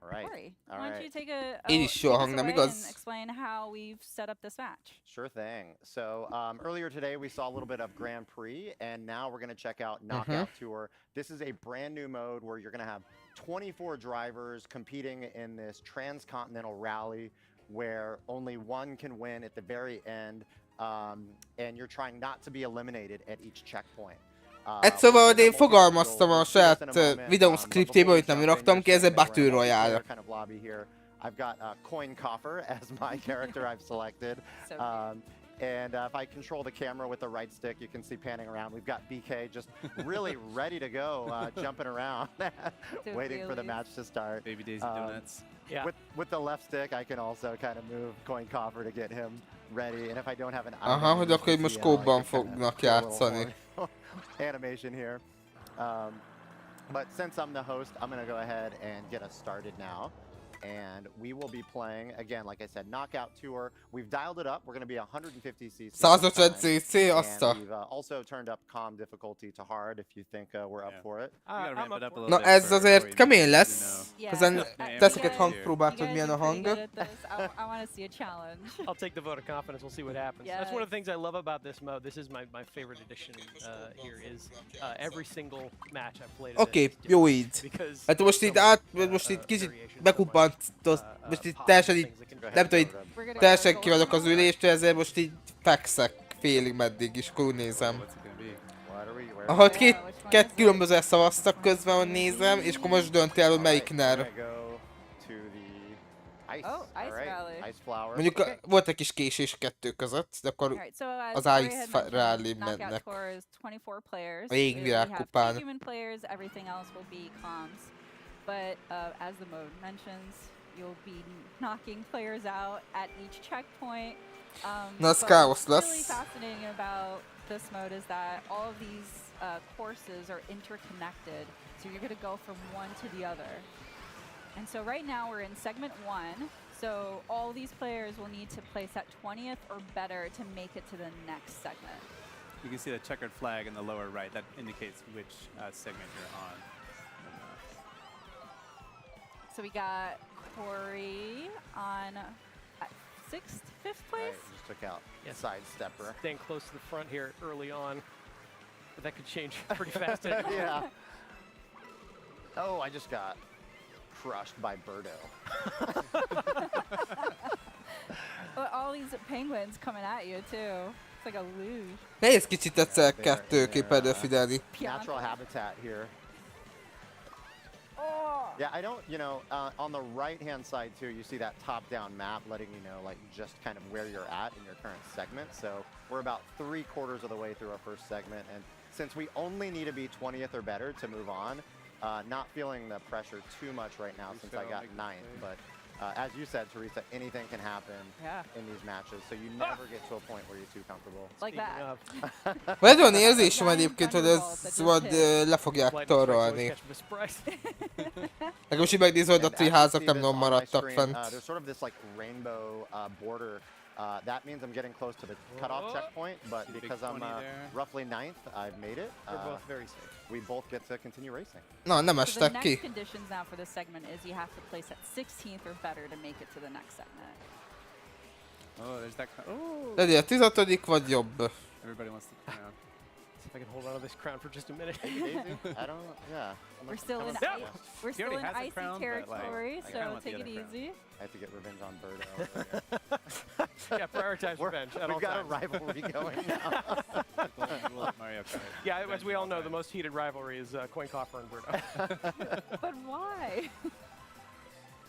All right. Corey, All why don't right. you take a Én is jól hang, nem away and igaz? explain how we've set up this match? Sure thing. So earlier today we saw a little bit of Grand Prix, and now we're going to check out Knockout Tour. This is a brand new mode where you're going to have 24 drivers competing in this transcontinental rally where only one can win at the very end, and you're trying not to be eliminated at each checkpoint. Hát szóval, hogy én fogalmaztam a saját videóm scriptjében, amit nem raktam ki, ez egy Battle Royale. I've got a coin coffer as my character I've selected. And if I control the camera with the right stick, you can see panning around. We've got BK just really ready to go, jumping around, waiting for the match to start. Baby Daisy Donuts. Yeah. With the left stick, I can also kind of move coin coffer to get him ready. And if I don't have an Aha, hogy akkor így most kóban fognak játszani. Animation here. But since I'm the host, I'm going to go ahead and get us started now. And we will be playing, again, like I said, Knockout Tour. We've dialed it up. We're going to be 150 cc. 150 cc, azt a... And we've also turned up calm difficulty to hard if you think we're up for it. We gotta ramp it up a little Na bit ez for azért Corey kemény because, lesz. Yeah. Ezen Yeah. teszek egy Yeah. hangpróbát, You hogy guys milyen a are pretty hang. good at this. I want to see a challenge. I'll take the vote of confidence. We'll see what happens. That's one of the things I love about this mode. This is my favorite addition here is every single match I've played. Oké, jó így. Because Hát most itt kicsit bekuppant, most itt teljesen így, nem tudom, itt teljesen ki vagyok az üléstől, ezért most így fekszek félig meddig is, akkor úgy nézem. what's it gonna be? What are we? Where Ahol két különböző szavaztak közben, hogy nézem, és akkor most dönti el, hogy melyik We're ner. gonna go to the ice. Oh, Ice All right. Rally. Ice flower. Mondjuk volt egy kis késés a kettő között, de akkor Alright, so az Corey Ice had mentioned, Rally Knockout mennek. Tour is 24 players. A jégvirág We have kupán. 2 human players, everything else will be comms. But as the mode mentions, You'll be knocking players out at each checkpoint. That's but chaos, what's really that's- fascinating about this mode is that all of these courses are interconnected. So you're going to go from one to the other. And so right now we're in segment 1. So all these players will need to place at 20th or better to make it to the next segment. You can see the checkered flag in the lower right. That indicates which segment you're on. So we got Corey on 6th, 5th place. Right, just took out side stepper. Staying close to the front here early on. But that could change pretty fast. anyway. Yeah. Oh, I just got crushed by Birdo. But all these penguins coming at you too. It's like a luge. Nehéz kicsit egyszer They're- kettőképerre they're, figyelni. Natural habitat here. Oh! Yeah, I don't, on the right-hand side too, you see that top-down map letting you know, like, just kind of where you're at in your current segment. So we're about 3/4 of the way through our first segment. And since we only need to be 20th or better to move on, not feeling the pressure too much right now since I got 9th. But as you said, Teresa, anything can happen in these matches. So you never get to a point where you're too comfortable. Like Speaking that. of, Van egy olyan érzésem egyébként, hogy ez majd le fogják lightning strikes always torolni. catch them by surprise. Nekem így megnézve, hogy a And as you Treehouse-ok see nem this nagyon on my maradtak screen, fent. there's sort of this like rainbow border. That means I'm getting close to the cutoff Oh. checkpoint, but See the big because I'm 20 there. roughly 9th, I've made it. They're both very safe. We both get to continue racing. Na, nem So the estek next ki. conditions now for this segment is you have to place at 16th or better to make it to the next segment. Oh, there's that. Oh, Legyen 15. vagy jobb. everybody wants to come out. See if I can hold on to this crown for just a minute. I don't, yeah. We're still in Yeah. we're still already in has a icy crown, but, like, territory, I kinda so want the take it other crown. easy. I have to get revenge on Birdo. Yeah, prioritize revenge at all We've got times. a rivalry going now. We'll let Mario Kart. Yeah, as we all know, the most heated rivalry is Coin Coffer and Birdo. But why?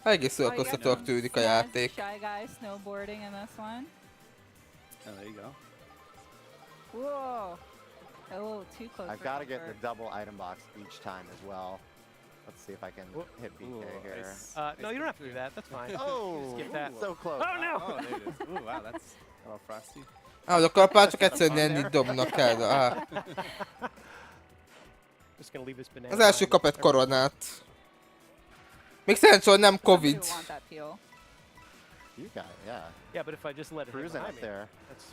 Egész szórakoztatóak tűnik a játék. Shy guy snowboarding in this one. Oh, there you go. Whoa. A little too close. I've for got to get the comfort. double item box each time as well. Let's see if I can hit BK Ooh, here. nice. No, you don't have to do that. That's fine. Oh, Skip that. so close. Oh, no! Oh, there it is. Ooh, wow, that's a little frosty. Ah, a kalapácsok egyszerűen ennyit dobnak el. Ah. Just gonna leave this banana. Az első kap egy koronát. Még szerencsére nem Some people Covid. want that peel. You got it, yeah. Yeah, but if I just let it hit Cruising behind up me, there. that's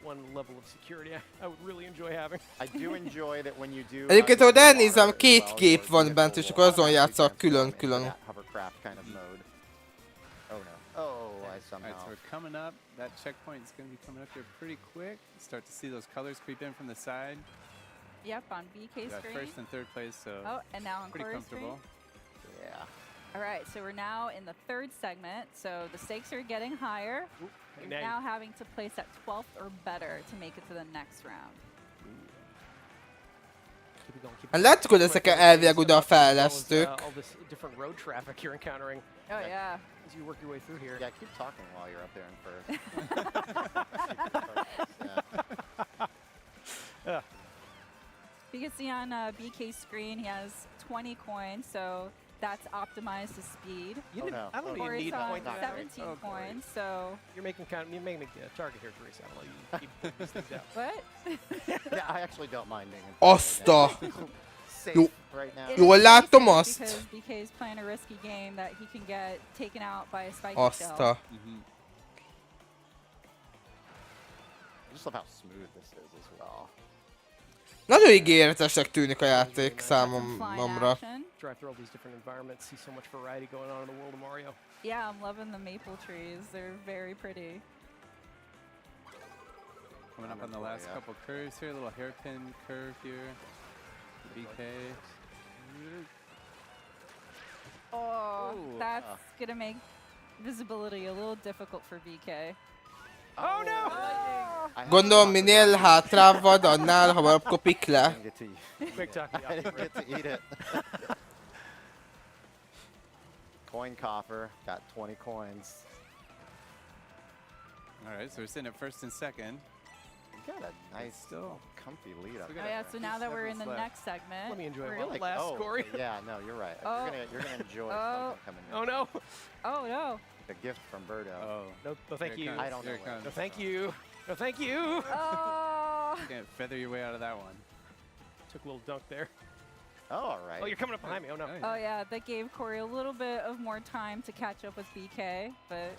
one level of security I would really enjoy having. I do enjoy that when you do. Egyébként, go ahogy to the elnézem, water as két well, kép so van you bent, get és to akkor azon automatically játszak transform into külön-külön. that hovercraft kind of mode. Oh no. Oh, I All somehow. right, so we're coming up. That checkpoint is going to be coming up here pretty quick. Start to see those colors creep in from the side. Yep, on BK We got screen. first and third place, so Oh, and now on pretty Corey's comfortable. screen. Yeah. All right, so we're now in the 3rd segment. So the stakes are getting higher. You're now now having to place at 12th or better to make it to the next round. Keep it going, keep it Hát going. látjuk, hogy ezek elvileg oda a As well as, fejlesztők. all this different road traffic you're encountering Oh yeah. as you work your way through here. Yeah, keep talking while you're up there in first. Yeah. You can see on BK's screen, he has 20 coins, so that's optimized to speed. You Oh, didn't, no. I don't Oh, even Corey's need a on point to that. 17 Oh, Corey. coins, so You're making a target here, Teresa. I'll let you keep putting these things out. what? Yeah, I actually don't mind being in Azt a... safe Jó- right now. It Jól is látom safe azt? Because BK's playing a risky game that he can get taken out by a spiky Azt shell. a... I just love how smooth this is as well. Nagyon ígéretesnek tűnik a játék Some flying számomra. action. Drive through all these different environments, see so much variety going on in the world of Mario. Yeah, I'm loving the maple trees. They're very pretty. Coming up on the last couple curves here, a little hairpin curve here. BK. Oh, Ooh. that's gonna make visibility a little difficult for BK. Oh no! I had Gondolom, to minél hátrább vagy, annál hamarabb kopik I le. didn't get to, Quick talk. I didn't get to eat it. Coin coffer, got 20 coins. All right, so we're sitting at first and second. got a nice, still- comfy lead up we Oh got there. yeah, so now that we're in the 7 next segment. Let me enjoy we're my gonna- last, Corey. Yeah, no, you're right. Oh. You're gonna enjoy Oh. something coming in. Oh no. Oh no. A gift from Birdo. Oh, No, thank here it you. comes, I don't here know it what- comes. No, thank you. No, thank you. Oh. Can't feather your way out of that one. Took a little dunk there. Oh, all right. Oh, you're coming up behind me. Oh no. Oh yeah, that gave Corey a little bit of more time to catch up with BK, but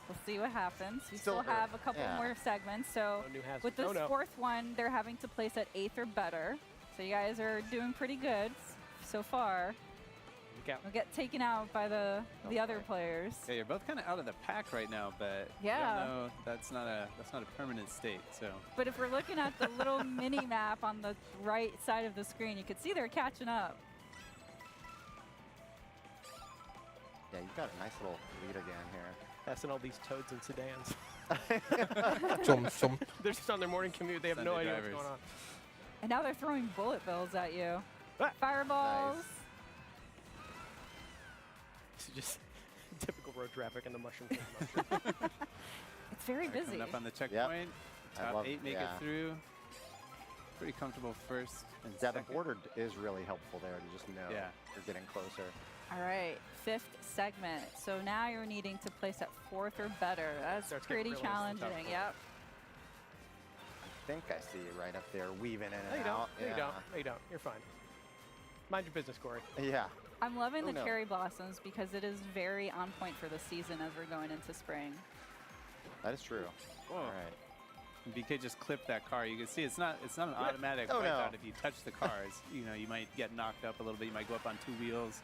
we'll see what happens. We Still still have a couple yeah. more segments, so No new hazard. with this Oh no. fourth one, they're having to place at 8th or better. So you guys are doing pretty good so far. Look out. We'll get taken out by the other Okay. players. Yeah, you're both kind of out of the pack right now, but Yeah. no, that's not a permanent state. So But if we're looking at the little mini map on the right side of the screen, you can see they're catching up. Yeah, you've got a nice little lead again here. Passing all these toads and sedans. Chomp. They're just on their morning commute. They have no Sunday idea drivers. what's going on. And now they're throwing bullet bills at you. Ah. Fireballs. Nice. It's just typical road traffic in the mushroom. It's very they're busy. coming up on the checkpoint. I Top love- 8 make yeah. it through. Pretty comfortable first and Yeah, the second. border is really helpful there to just know Yeah. you're getting closer. All right, 5th segment. So now you're needing to place at 4th or better. That's Starts getting pretty really tough challenging. for Yep. I think I see you right up there, weaving in No, and you don't. out. No, you don't. No, you don't. You're fine. Mind your business, Corey. Yeah. I'm loving Oh, the no. cherry blossoms because it is very on point for the season as we're going into spring. That is true. Whoa. All right. And BK just clipped that car. You can see it's not an automatic Oh, wipe no. out if you touch the cars. You know, you might get knocked up a little bit. You might go up on 2 wheels.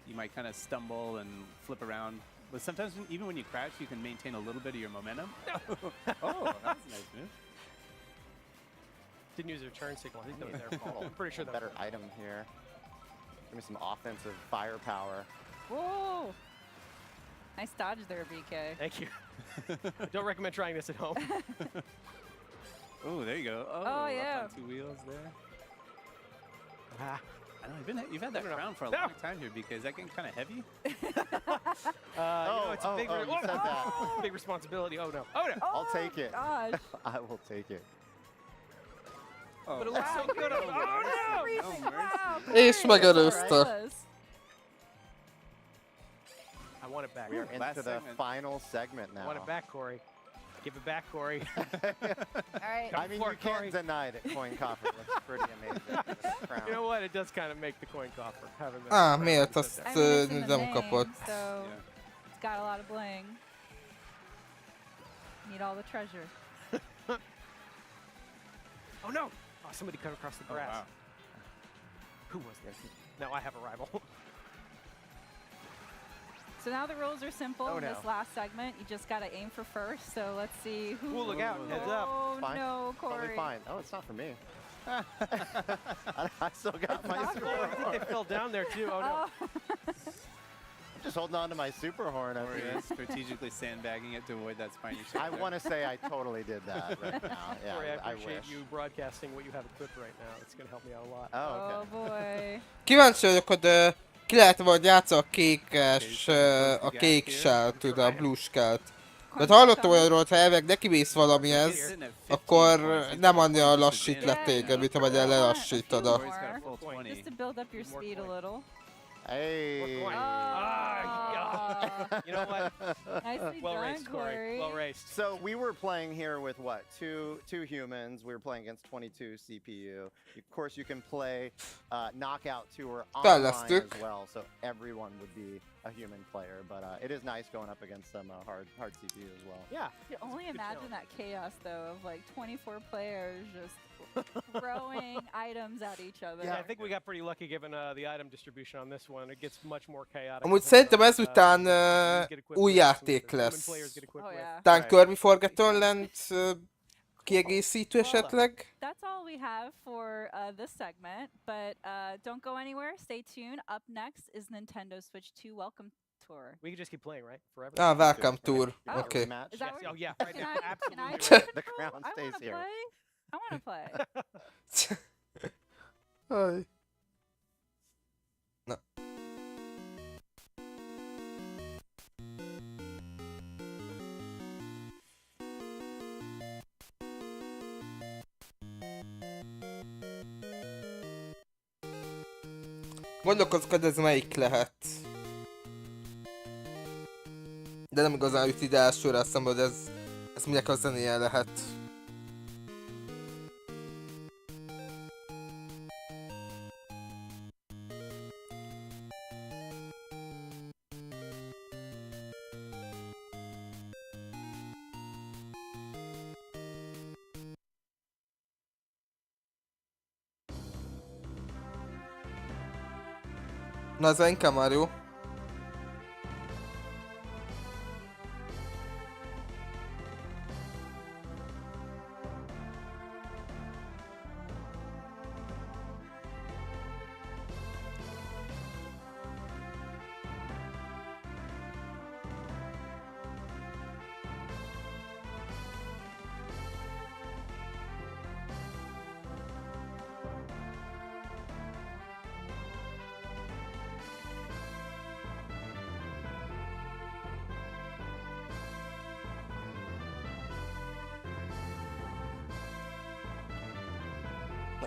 You might kind of stumble and flip around. But sometimes even when you crash, you can maintain a little bit of your momentum. Oh, that was a nice move. Didn't use their turn signal. I think that was their fault. Little I'm pretty sure that better item here. Give me some offensive firepower. Whoa! Nice dodge there, BK. Thank you. I don't recommend trying this at home. Oh, there you go. Oh, Oh, up yeah. on 2 wheels there. Ah. I don't know, you've had that No, no, no. crown for a No. long time here, BK. Is that getting kind of heavy? You know, it's a big, you said that. big responsibility. Oh no. Oh no. I'll take it. Gosh. I will take it. Oh, But it looks so good. Oh no. Everything. Wow, És Corey, megelőzte. miraculous. I want it back. We are Last into the segment. final segment now. I want it back, Corey. Give it back, Corey. All right. I mean, for you it, Corey. can't deny that coin coffer looks pretty amazing. This crown. You know what? It does kind of make the coin coffer. Having that Á, crown miért so azt down. I mean, it's in the nem name, kapott? so Yeah. it's got a lot of bling. Need all the treasure. Oh no! Oh, somebody cut across the Oh, grass. wow. Who was this? Now I have a rival. So now the rules are simple Oh, in this no. last segment. You just got to aim for first. So let's see who. Ooh, look out. Heads up. Oh Fine. no, Corey. Totally fine. Oh, it's not for me. I still got my not super for Oh, I think horn. they fell down there too. Oh no. Oh. I'm just holding on to my super horn over Corey here. is strategically sandbagging it to avoid that spiny shake. I there. want to say I totally did that right now. Yeah, Corey, I I appreciate wish. you broadcasting what you have equipped right now. It's going to help me out a lot. Oh, Oh okay. boy. Kíváncsi vagyok, hogy ki lehet vagy játszani a kékes, a kék shell, a blue shell-t. Mert hallottam olyanról, hogy ha elveg nekimész valamihez, akkor nem annyira lassít le téged, mint ha vagy lelassítod a... Corey's got a full 20. Just to build up your More speed a coin. little. Hey. More coin. Ah. You know what? Nicely Well done, raced, Corey. Well raced. So we were playing here with what? Two humans. We were playing against 22 CPU. Of course, you can play Knockout Tour online as Fejlesztük. well, so everyone would be a human player. But it is nice going up against some hard CPU as well. Yeah. You can only good imagine that chaos though of like 24 players just throwing items at each other. Yeah, I think we got pretty lucky given the item distribution on this one. It gets much more chaotic. Amúgy in terms szerintem of, ezután humans get equipped új with, some játék human lesz. players get equipped Oh with. yeah. Talán Right. Kirby Forgotten Land kiegészítő esetleg? That's all we have for this segment, but don't go anywhere. Stay tuned. Up next is Nintendo Switch 2 Welcome Tour. We can just keep playing, right? Forever. Ah, Welcome Tour. Oh. Okay. Rematch. Is that Yes. where- Oh yeah, right Can now. I, can I Absolutely. take Right. The control? crown I stays wanna here. play. I want to play. Aj. Na. Gondolkozkod, ez melyik lehet. De nem igazán jut ide elsőre, azt hiszem, hogy ez minek a zenéje lehet. Na, ez inkább már jó.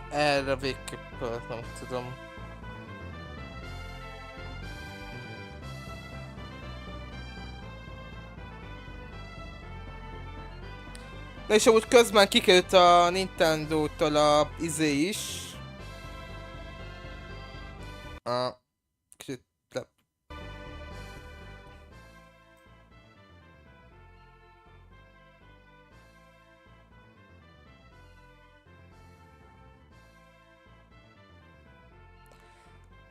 Erre végképpen nem tudom. Na és amúgy közben kikerült a Nintendo-tól a izé is. Kicsit le...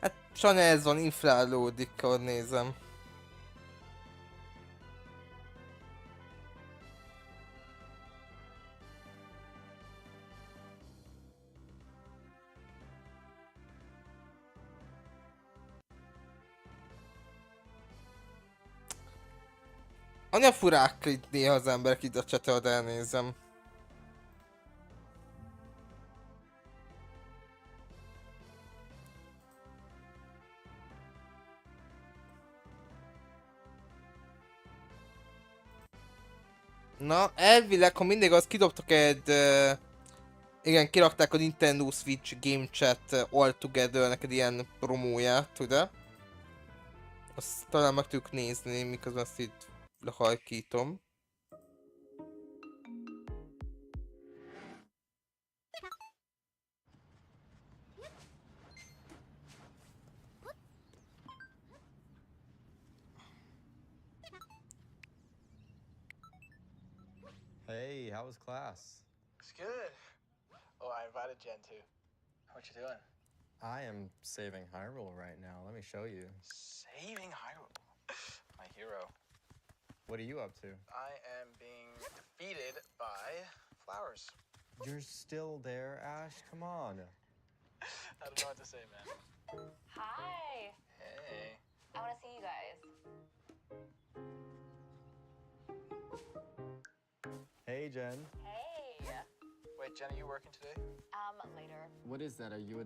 Hát sajnos ez van, inflálódik, ahogy nézem. Anya furák itt néha az emberek itt a csetet, elnézem. Na, elvileg, ha mindig azt kidobtak egy... igen, kirakták a Nintendo Switch Game Chat All Together neked ilyen promóját, tudod? Azt talán meg tudjuk nézni, miközben azt itt lehajkítom. Hey, how was class? It's good. Oh, I invited Jen too. What you doing? I am saving Hyrule right now. Let me show you. Saving Hyrule. My hero. What are you up to? I am being defeated by flowers. You're still there, Ash? Come on. I don't know what to say, man. Hi. Hey. I want to see you guys. Hey, Jen. Hey. Wait, Jen, are you working today? Later. What is that? Are you a...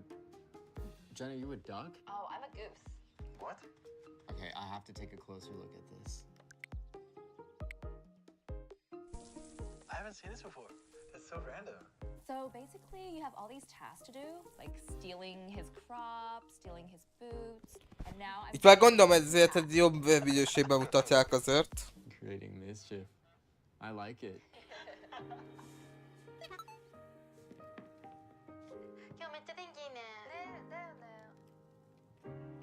Jen, are you a duck? Oh, I'm a goose. What? Okay, I have to take a closer look at this. I haven't seen this before. That's so random. So basically, you have all these tasks to do, like stealing his crop, stealing his boots, and now I'm... Itt már gondolom, ezért egy jobb minőségben mutatják azért. Creating mischief. I like it. 今日めっちゃ天気いいね。ね、だよね。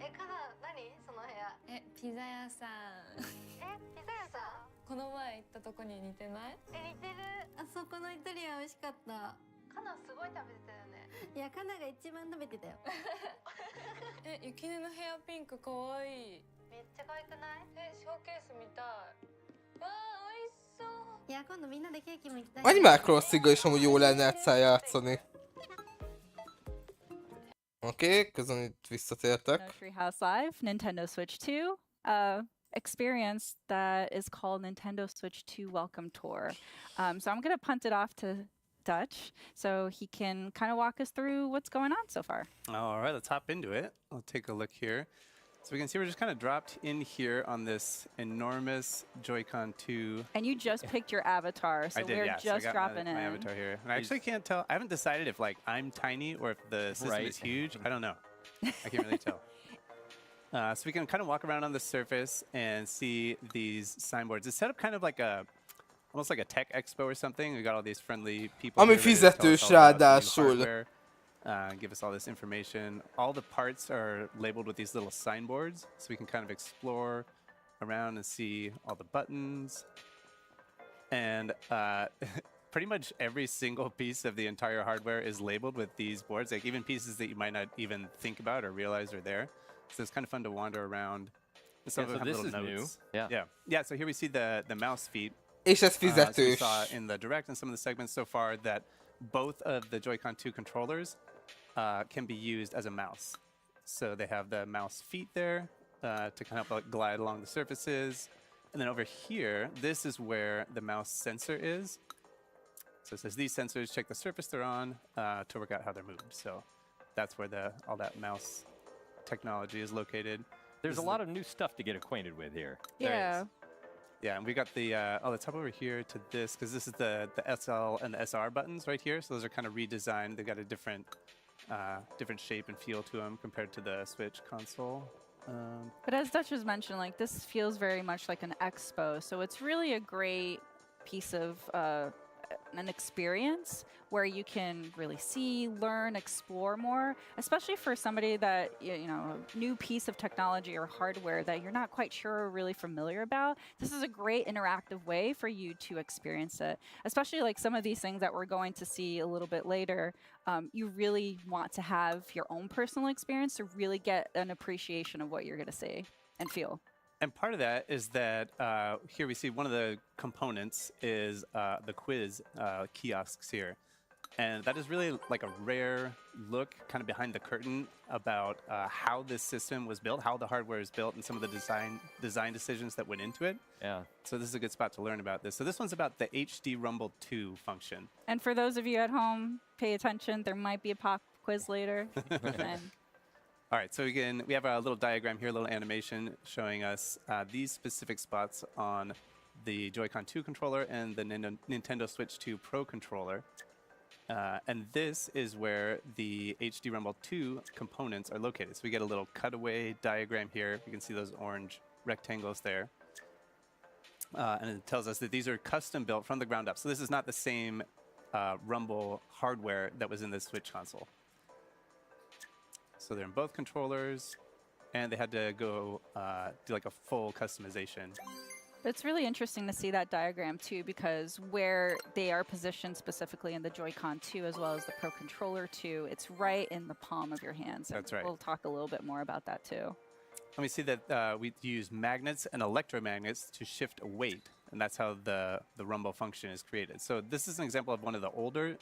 え、かな、何その部屋。ピザ屋さん。ピザ屋さん。この前行ったとこに似てない？似てる。あそこのイタリアン美味しかった。かなすごい食べてたよね。いや、カナが一番食べてたよ。ゆきねのヘアピンクかわいい。めっちゃ可愛くない？ショーケース見たい。わあ、美味しそう。いや、今度みんなでケーキも行きたい。 Animal Crossing-gal is amúgy jó lenne egyszer játszani. Oké, közben itt visszatértek. Treehouse Live, Nintendo Switch 2. Experience that is called Nintendo Switch 2 Welcome Tour. So I'm going to punt it off to Dutch so he can kind of walk us through what's going on so far. All right, let's hop into it. I'll take a look here. So we can see we're just kind of dropped in here on this enormous Joy-Con 2. And you just picked your avatar, so I did, we're yes. just I got dropping in. my avatar here. And I actually can't tell. I haven't decided if like I'm tiny or if the system is huge. I don't know. I can't really tell. So we can kind of walk around on the surface and see these signboards. It's set up kind of like almost like a tech expo or something. We got all these friendly people Ami here ready to tell us fizetős all about the new ráadásul. hardware, give us all this information. All the parts are labeled with these little signboards, so we can kind of explore around and see all the buttons. And pretty much every single piece of the entire hardware is labeled with these boards, like even pieces that you might not even think about or realize are there. So it's kind of fun to wander around. Some of them have this little is notes. new. Yeah. Yeah. So here we see the mouse feet. És ez So we fizetős. saw in the direct and some of the segments so far that both of the Joy-Con 2 controllers can be used as a mouse. So they have the mouse feet there to kind of like glide along the surfaces. And then over here, this is where the mouse sensor is. So it says these sensors check the surface they're on to work out how they're moved. So that's where all that mouse technology is located. There's a lot of new stuff to get acquainted with here. Yeah. Yeah, and we got the let's hop over here to this because this is the SL and the SR buttons right here. So those are kind of redesigned. They've got a different shape and feel to them compared to the Switch console. But as Dutch has mentioned, like this feels very much like an expo, so it's really a great piece of an experience where you can really see, learn, explore more, especially for somebody that, you know, a new piece of technology or hardware that you're not quite sure or really familiar about. This is a great interactive way for you to experience it, especially like some of these things that we're going to see a little bit later. You really want to have your own personal experience to really get an appreciation of what you're going to see and feel. And part of that is that here we see one of the components is the quiz kiosks here. And that is really like a rare look kind of behind the curtain about how this system was built, how the hardware is built, and some of the design decisions that went into it. Yeah. So this is a good spot to learn about this. So this one's about the HD Rumble 2 function. And for those of you at home, pay attention. There might be a pop quiz later. And All right, so again, we have a little diagram here, a little animation showing us these specific spots on the Joy-Con 2 controller and the Nintendo Switch 2 Pro controller. And this is where the HD Rumble 2 components are located. So we get a little cutaway diagram here. You can see those orange rectangles there. And it tells us that these are custom built from the ground up. So this is not the same Rumble hardware that was in the Switch console. So they're in both controllers, and they had to go do like a full customization. it's really interesting to see that diagram too, because where they are positioned specifically in the Joy-Con 2 as well as the Pro Controller 2, it's right in the palm of your hands. That's right. We'll talk a little bit more about that too. And we see that we use magnets and electromagnets to shift a weight, and that's how the rumble function is created. So this is an example of one of the older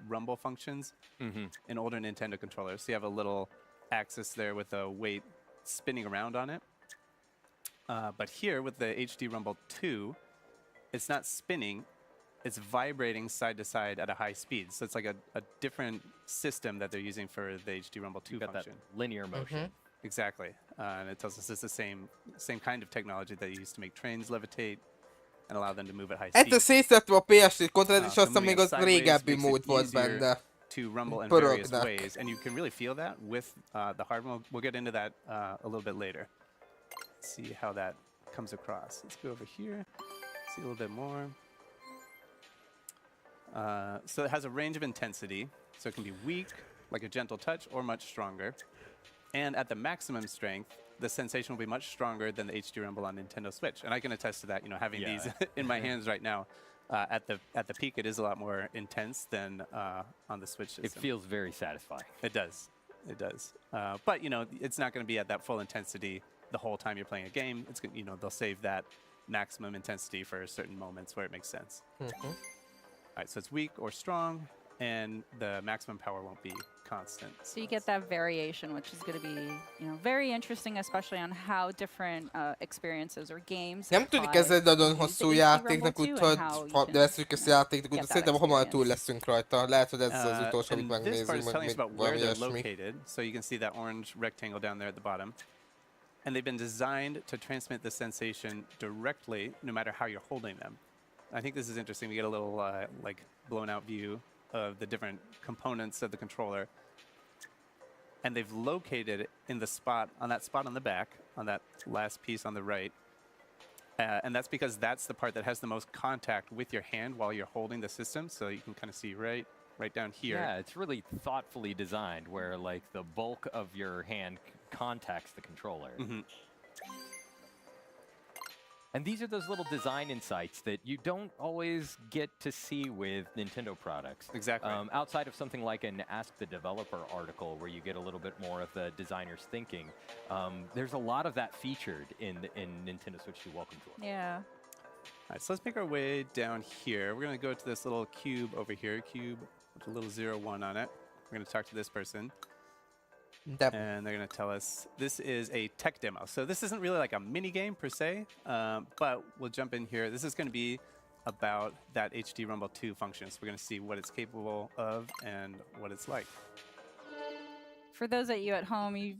rumble functions in older Nintendo controllers. So you have a little axis there with a weight spinning around on it. But here with the HD Rumble 2, it's not spinning, it's vibrating side to side at a high speed. So it's like a different system that they're using for the HD Rumble 2 function. That linear motion. Exactly. And it tells us it's the same kind of technology that you use to make trains levitate and allow them to move at high speed. Ezt a szétszettve a PS4 kontrollert, és aztán még az régebbi mód volt benne. To rumble in various ways, and you can really feel that with the hardware. We'll get into that a little bit later. See how that comes across. Let's go over here, see a little bit more. So it has a range of intensity, so it can be weak, like a gentle touch, or much stronger. And at the maximum strength, the sensation will be much stronger than the HD Rumble on Nintendo Switch. And I can attest to that, you know, having these in my hands right now. At the peak, it is a lot more intense than on the Switch system. It feels very satisfying. It does. It does. But, you know, it's not going to be at that full intensity the whole time you're playing a game. It's, you know, they'll save that maximum intensity for certain moments where it makes sense. All right, so it's weak or strong, and the maximum power won't be constant. So you get that variation, which is going to be, you know, very interesting, especially on how different experiences or games. Nem tűnik ez egy nagyon hosszú játéknak, úgyhogy ha veszük ezt a játéknak, úgyhogy szerintem hamar túl leszünk rajta. Lehet, hogy ez az utolsó, amit megnézünk, meg még valami ilyesmi. So you can see that orange rectangle down there at the bottom. And they've been designed to transmit the sensation directly, no matter how you're holding them. I think this is interesting. We get a little like blown out view of the different components of the controller. and they've located it in the spot, on that spot on the back, on that last piece on the right. And that's because that's the part that has the most contact with your hand while you're holding the system. So you can kind of see right down here. Yeah, it's really thoughtfully designed where like the bulk of your hand contacts the controller. And these are those little design insights that you don't always get to see with Nintendo products. Exactly. Outside of something like an Ask the Developer article where you get a little bit more of the designer's thinking, there's a lot of that featured in Nintendo Switch 2 Welcome Tour. Yeah. All right, so let's make our way down here. We're going to go to this little cube over here, cube with a little 01 on it. We're going to talk to this person. And they're going to tell us this is a tech demo. So this isn't really like a mini game per se, but we'll jump in here. This is going to be about that HD Rumble 2 function. So we're going to see what it's capable of and what it's like. For those of you at home,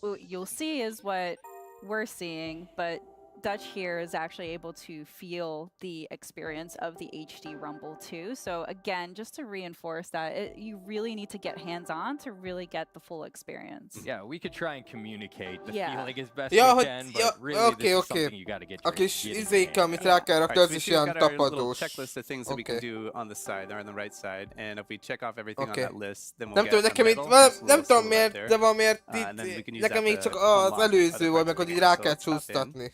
what you'll see is what we're seeing, but Dutch here is actually able to feel the experience of the HD Rumble 2. So again, just to reinforce that, you really need to get hands-on to really get the full experience. Yeah, we could try and communicate the Yeah. feeling as best Ja, we hogy- can, ja, but really oké, this is oké. something you got to get A your kis get in your izék, hand. amit rá kell rakni, az so we is see we've ilyen got our little tapadós. checklist of things that we can Oké. do on the side, or on the right side. And if we check off everything Oké. on that list, then we'll Nem get tudom, a nekem itt, medal. That's a nem little tudom symbol up miért, there. de valamiért And then we itt, can use nekem that így csak to az unlock előző other volt, parts meg of the hogy így game. rá So kell let's hop in. csúsztatni.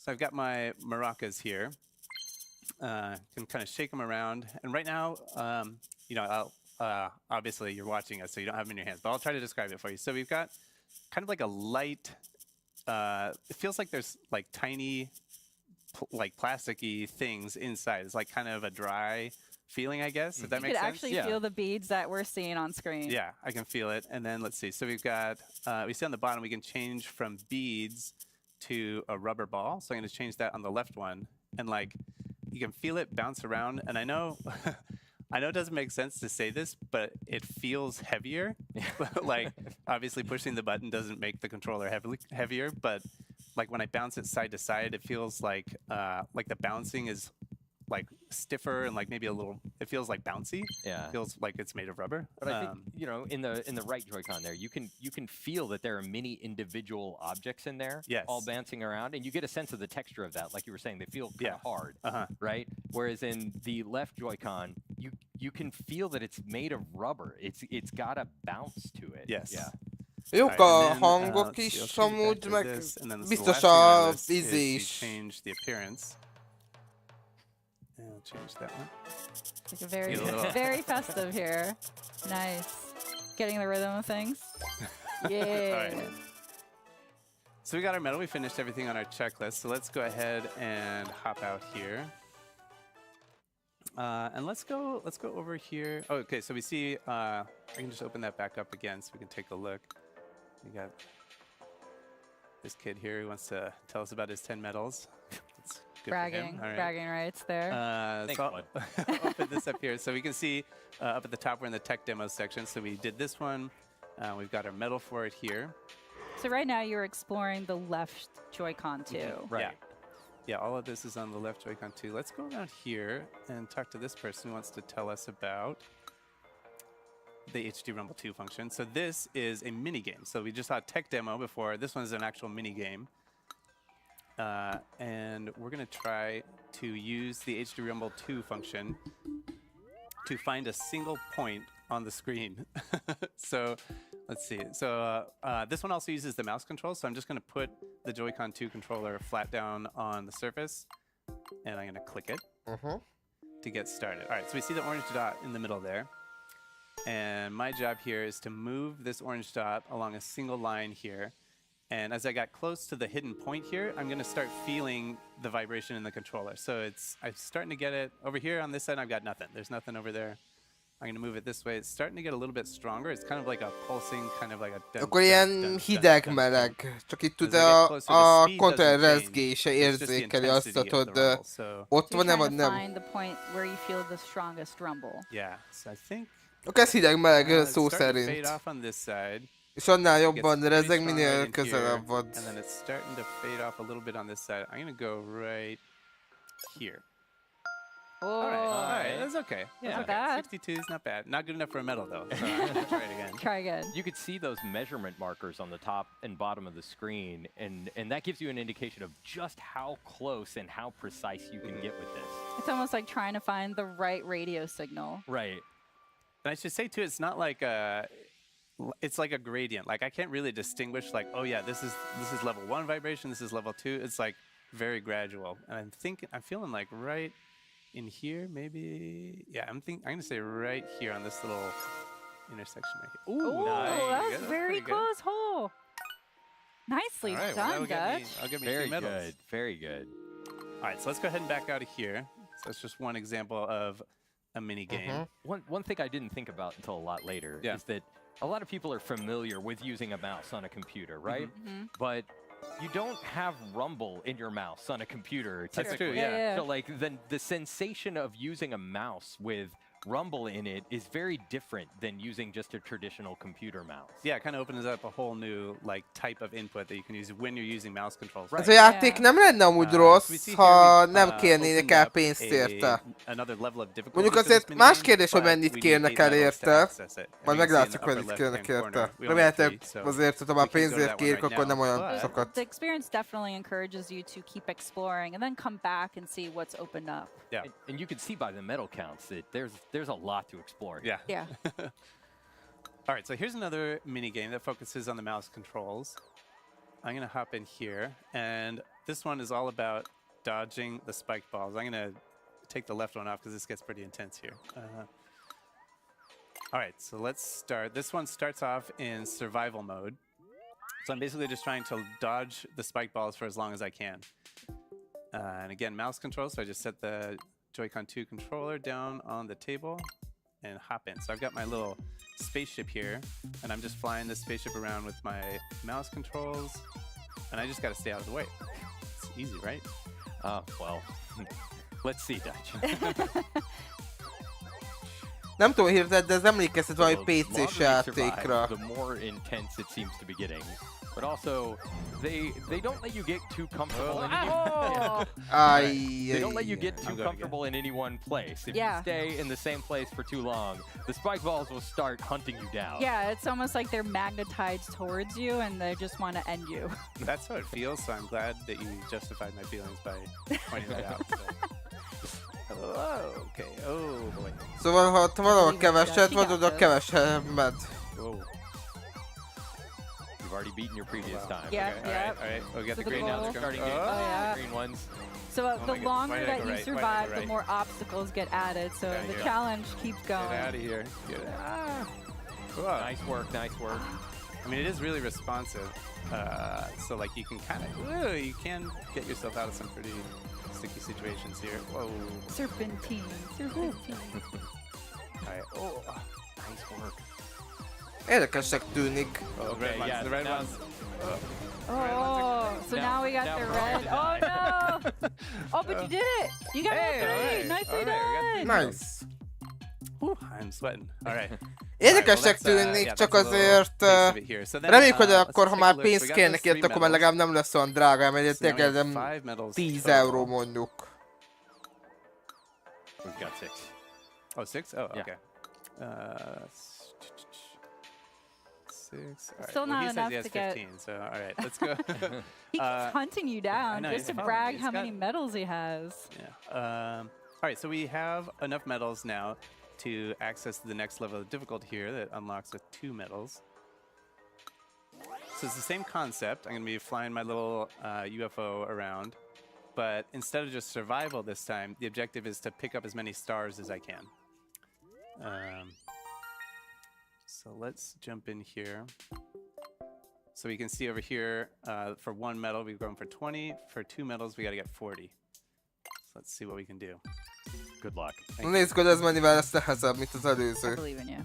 So I've got my maracas here. Can kind of shake them around. And right now, you know, obviously you're watching us, so you don't have them in your hands, but I'll try to describe it for you. So we've got kind of like a light, it feels like there's like tiny, like plasticky things inside. It's like kind of a dry feeling, I guess, if that You makes could sense. actually feel the beads that we're seeing on screen. Yeah, I can feel it. And then let's see. So we've got, we see on the bottom, we can change from beads to a rubber ball. So I'm going to change that on the left one. And like, you can feel it bounce around. And I know, I know it doesn't make sense to say this, but it feels heavier. Like, obviously pushing the button doesn't make the controller heavier, but like when I bounce it side to side, it feels like the bouncing is like stiffer and like maybe a little, it feels like bouncy. Yeah. It feels like it's made of rubber. But I think, you know, in the right Joy-Con there, you can feel that there are many individual objects in there, Yes. all bouncing around, and you get a sense of the texture of that. Like you were saying, they feel kind of hard, Uh-huh. right? Whereas in the left Joy-Con, you can feel that it's made of rubber. It's got a bounce to it. Yes. Yeah. Jók a hangok is, amúgy meg biztos a izé is. Change the appearance. And I'll change that one. Like a very, Feel a little- very festive here. Nice. Getting the rhythm of things. Yeah. All right. So we got our medal. We finished everything on our checklist. So let's go ahead and hop out here. And let's go over here. Oh, okay, so we see, I can just open that back up again so we can take a look. We got this kid here who wants to tell us about his 10 medals. That's good for him. Bragging, All right. bragging rights there. Thanks, So bud. I'll put this up here. So we can see up at the top, we're in the tech demo section. So we did this one. We've got our medal for it here. So right now you're exploring the left Joy-Con too. Right. Yeah. Yeah, all of this is on the left Joy-Con too. Let's go around here and talk to this person who wants to tell us about the HD Rumble 2 function. So this is a mini game. So we just saw a tech demo before. This one is an actual mini game. And we're going to try to use the HD Rumble 2 function to find a single point on the screen. So let's see. So this one also uses the mouse control. So I'm just going to put the Joy-Con 2 controller flat down on the surface, and I'm going to click it to get started. All right, so we see the orange dot in the middle there. And my job here is to move this orange dot along a single line here. And as I got close to the hidden point here, I'm going to start feeling the vibration in the controller. So I'm starting to get it. Over here on this side, I've got nothing. There's nothing over there. I'm going to move it this way. It's starting to get a little bit stronger. It's kind of like a pulsing, kind of like a... dun, Akkor dun, ilyen dun, dun, hideg-meleg. dun. Csak itt As tud I get a closer, the speed kontroll doesn't change. rezgése It's just the érzékeli azt, intensity of hogy the rumble. So, ott So van-e you're vagy trying to nem. find the point where you feel the strongest rumble. yeah, so I think... Akkor ez hideg-meleg it's szó starting to szerint. fade off on this side. És annál It gets jobban pretty rezeg, strong minél right in közelebb here, vagy. and then it's starting to fade off a little bit on this side. I'm going to go right here. Oh, All right, That's okay. Yeah. That's Not bad. 62 is not bad. Not good enough for a medal, though. So I'm gonna try it again. Try again. You could see those measurement markers on the top and bottom of the screen, and that gives you an indication of just how close and how precise you can get with this. It's almost like trying to find the right radio signal. Right. And I should say too, it's not like it's like a gradient. Like I can't really distinguish like, oh yeah, this is level 1 vibration, this is level 2. It's like very gradual. And I'm feeling like right in here, maybe. Yeah, I'm gonna say right here on this little intersection right here. Ooh, nice. that's That's very pretty good. close hole. Nicely All right, well, done, that'll Dutch. get me Very 3 medals. good. Very good. All right, so let's go ahead and back out of here. So that's just one example of a mini game. One thing I didn't think about until a lot later Yeah. is that a lot of people are familiar with using a mouse on a computer, right? But you don't have rumble in your mouse on a computer That's typically. true, yeah. So like the sensation of using a mouse with rumble in it is very different than using just a traditional computer mouse. Yeah, it kind of opens up a whole new like type of input that you can use when you're using mouse controls. Ez a játék nem lenne amúgy rossz, ha nem kérnének el pénzt érte. Mondjuk azért más kérdés, hogy mennyit kérnek el érte. Majd meglátjuk, hogy mennyit kérnek érte. Remélhetőleg azért, ha már pénzért kérik, akkor nem olyan sokat. The experience definitely encourages you to keep exploring and then come back and see what's opened up. Yeah. And you can see by the medal counts that there's a lot to explore. Yeah. Yeah. All right, so here's another mini game that focuses on the mouse controls. I'm gonna hop in here, and this one is all about dodging the spike balls. I'm gonna take the left one off because this gets pretty intense here. All right, so let's start. This one starts off in survival mode. So I'm basically just trying to dodge the spike balls for as long as I can. And again, mouse control, so I just set the Joy-Con 2 controller down on the table and hop in. So I've got my little spaceship here, and I'm just flying this spaceship around with my mouse controls, and I just got to stay out of the way. It's easy, right? Well, let's see, Dutch. Nem tudom, hirdet, de ez emlékeztet valami PC-s játékra. The more intense it seems to be getting. But also, they don't let you get too comfortable. They don't let you get too comfortable in any one place. If you stay in the same place for too long, the spike balls will start hunting you down. Yeah, it's almost like they're magnetized towards you and they just want to end you. That's how it feels, so I'm glad that you justified my feelings by pointing that out. Oh, okay. Oh, boy. Szóval, ha te valahol keveset vagy, oda kevesebbet. Whoa. You've already beaten your previous time. Yeah, Okay, yeah. all right. We'll get So the the green now. goal- They're Starting going. getting yeah. green ones. So my the goodness, longer why did I that go you right? Why did I go survive, the right? more obstacles get added. So Outta the here. challenge keeps Get going. out of here. Nice work, nice work. I mean, it is really responsive. So like you can kind of, you can get yourself out of some pretty sticky situations here. Whoa. Serpentine. All right. Oh, nice work. Érdekesnek tűnik. Oh, the red ones. The red ones. Oh, so now we got the red. Oh no! Oh, but you did it! You got it three! Nicely done! Nice. I'm sweating. All right. Érdekesnek tűnik, csak azért reméljük, hogy akkor, ha már pénzt kérnek érte, akkor már legalább nem lesz olyan drága, mert tényleg nem 10 euró mondjuk. We've got 6. Oh, 6? Oh, Yeah. okay. 6. All right. Still well, not he says enough he has to get- 15, so all right, let's go. He keeps hunting you down I know, just he's to following brag me. He's how got- many medals he has. Yeah. All right, so we have enough medals now to access the next level of difficulty here that unlocks with 2 medals. So it's the same concept. I'm going to be flying my little UFO around, but instead of just survival this time, the objective is to pick up as many stars as I can. So let's jump in here. So we can see over here, for 1 medal, we've gone for 20. For 2 medals, we got to get 40. So let's see what we can do. Good luck. Nézd, hogy ez mennyivel lesz nehezebb, mint az I előző. believe in you.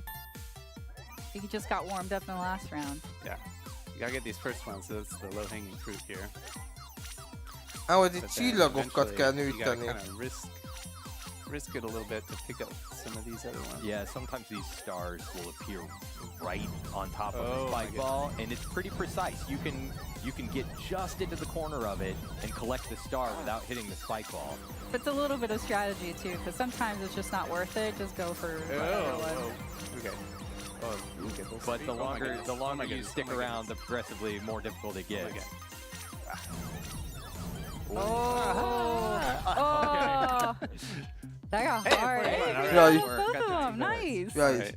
You just got warmed up in the last round. Yeah. You gotta get these first ones, so that's the low-hanging fruit here. Ahogy itt But then csillagokat eventually kell you gotta nyújtani. kind of risk it a little bit to pick up some of these other ones. Yeah, sometimes these stars will appear right on top of Oh the my spike ball, and it's pretty precise. You can get just into the corner of it and collect the star without hitting the spike ball. But it's a little bit of strategy too, because sometimes it's just not worth it. Just go for whatever one. Okay. Oh, okay, we'll But see. the Oh my longer goodness. the Oh my longer you goodness. stick Oh my around, the progressively more difficult it gets. goodness. Oh, that got hard. Jaj. Both of them, nice. Jaj. Right.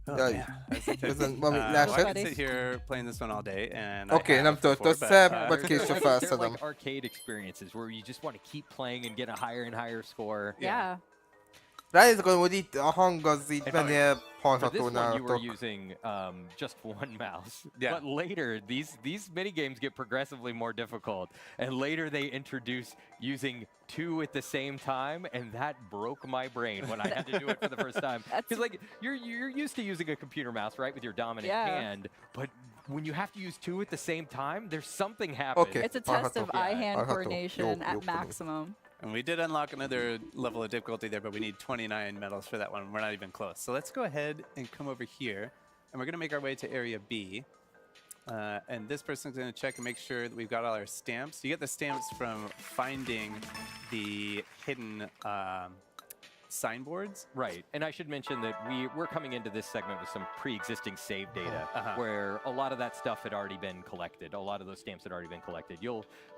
Oh, Jaj. man. That's a Közben valami well, I leesett. could sit here playing this one all day, and Oké, I have nem tölt before, össze, but, vagy They're később like felszedem. arcade experiences where you just want to keep playing and get a higher and higher score. Yeah. Ránézek, hogy itt a hang az így And mennyire For this hallható one, you were nálatok. using just one mouse. Yeah. But later, these mini games get progressively more difficult, and later they introduce using two at the same time, and that broke my brain when I had to do it for the first time. Because like you're used to using a computer mouse, right, with your dominant Yeah. hand, but when you have to use two at the same time, there's something happening. Okay. It's a test of Hallható. eye-hand Hallható. coordination Jó at tudom. maximum. And we did unlock another level of difficulty there, but we need 29 medals for that one. We're not even close. So let's go ahead and come over here, and we're going to make our way to Area B. And this person's going to check and make sure that we've got all our stamps. You get the stamps from finding the hidden signboards. Right, and I should mention that we're coming into this segment with some pre-existing save data, Uh-huh. where a lot of that stuff had already been collected. A lot of those stamps had already been collected.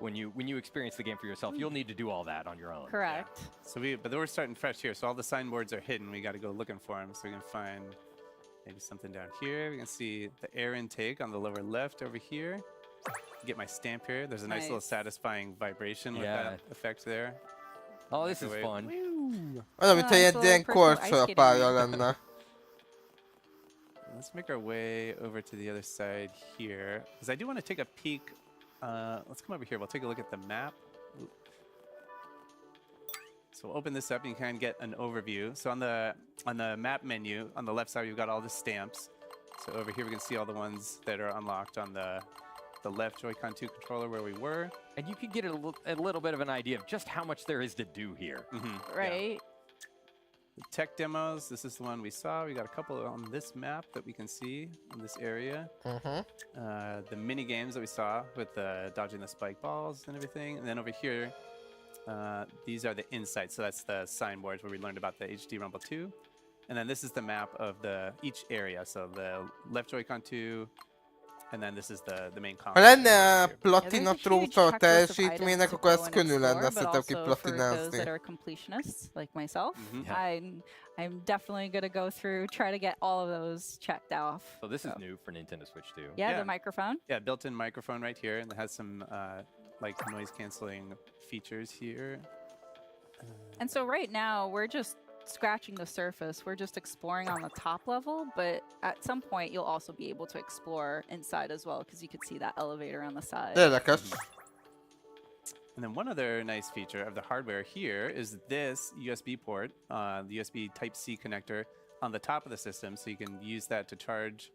When you experience the game for yourself, you'll need to do all that on your own. Correct. So but we're starting fresh here. So all the signboards are hidden. We got to go looking for them. So we can find maybe something down here. We can see the air intake on the lower left over here. Get my stamp here. There's a nice little Nice. satisfying vibration with Yeah. that effect there. Oh, this is Wait. fun. Olyan, mintha Nice egy little ilyen personal ice korcsolapálya skating lenne. Let's make our way over to the other side here, because I do want to take a peek. Let's come over here. We'll take a look at the map. So we'll open this up and you can get an overview. So on the map menu, on the left side, we've got all the stamps. So over here, we can see all the ones that are unlocked on the left Joy-Con 2 controller where we were. And you can get a little bit of an idea of just how much there is to do here. Right. The tech demos, this is the one we saw. We got a couple on this map that we can see in this area. The mini games that we saw with dodging the spike balls and everything. And then over here, these are the insights. So that's the signboards where we learned about the HD Rumble 2. And then this is the map of each area. So the left Joy-Con 2, and then this is the main Ha console. lenne platina There's a huge tróta a checklist of teljesítménynek, items to akkor go ez and könnyű lenne explore, but szerintem also for those kiplatinázni. that are completionists like myself, Mhm. I'm definitely gonna go through, try to get all of those checked off. So this is new for Nintendo Switch 2. Yeah, Yeah. the microphone. Yeah, built-in microphone right here, and it has some like noise-canceling features here. And so right now we're just scratching the surface. We're just exploring on the top level, but at some point you'll also be able to explore inside as well, because you could see that elevator on the side. Érdekes. And then one other nice feature of the hardware here is this USB port, the USB Type-C connector on the top of the system, so you can use that to charge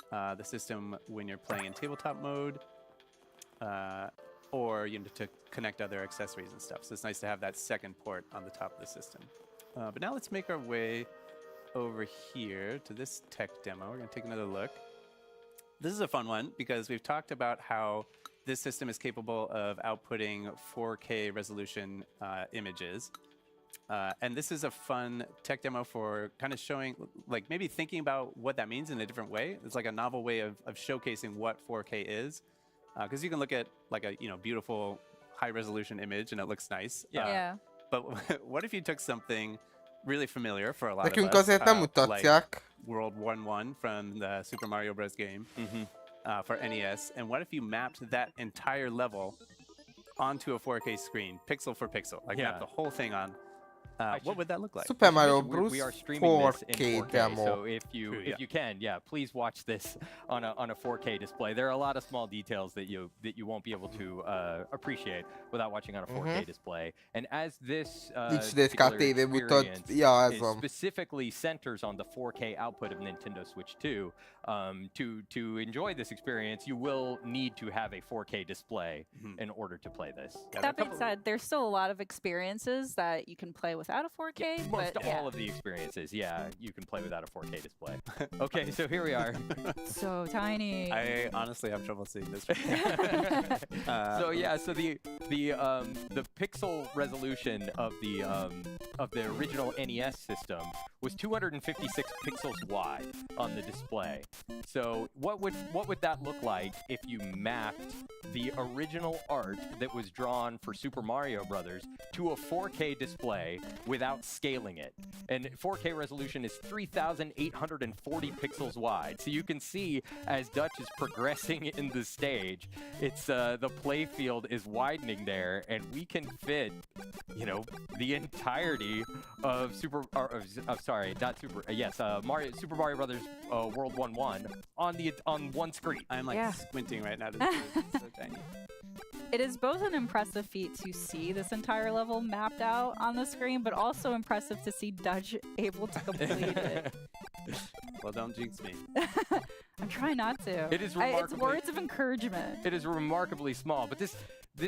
the system when you're playing in tabletop mode, or to connect other accessories and stuff. So it's nice to have that second port on the top of the system. But now let's make our way over here to this tech demo. We're going to take another look. This is a fun one because we've talked about how this system is capable of outputting 4K resolution images. And this is a fun tech demo for kind of showing, like maybe thinking about what that means in a different way. It's like a novel way of showcasing what 4K is. Because you can look at like a beautiful high resolution image and it looks nice. Yeah. But what if you took something really familiar for a lot Nekünk of us, azért nem like mutatják. World 1-1 from the Super Mario Bros. Game for NES, and what if you mapped that entire level onto a 4K screen, pixel for pixel, like map the whole thing on? What would that look like? Super Mario We Bros. are streaming this in 4K 4K, demo. so if you can, please watch this on a 4K display. There are a lot of small details that you won't be able to appreciate without watching on a 4K display. And as this XD-SK particular TV mutat, experience ja, ez is van. specifically centers on the 4K output of Nintendo Switch 2, to enjoy this experience, you will need to have a 4K display in order to play this. That being said, there's still a lot of experiences that you can play without a 4K. Most but all of the experiences, yeah, you can play without a 4K display. Okay, so here we are. So tiny. I honestly have trouble seeing this. So yeah, so the pixel resolution of the original NES system was 256 pixels wide on the display. So what would that look like if you mapped the original art that was drawn for Super Mario Brothers to a 4K display without scaling it? And 4K resolution is 3,840 pixels wide. So you can see as Dutch is progressing in the stage, it's the play field is widening there, and we can fit, you know, the entirety of Super Mario Brothers World 1-1 on one screen. I'm like squinting right now to see it. It's so tiny. It is both an impressive feat to see this entire level mapped out on the screen, but also impressive to see Dutch able to complete it. Well, don't jinx me. I'm trying not to. It is It's remarkably- words of encouragement. It is remarkably small, but this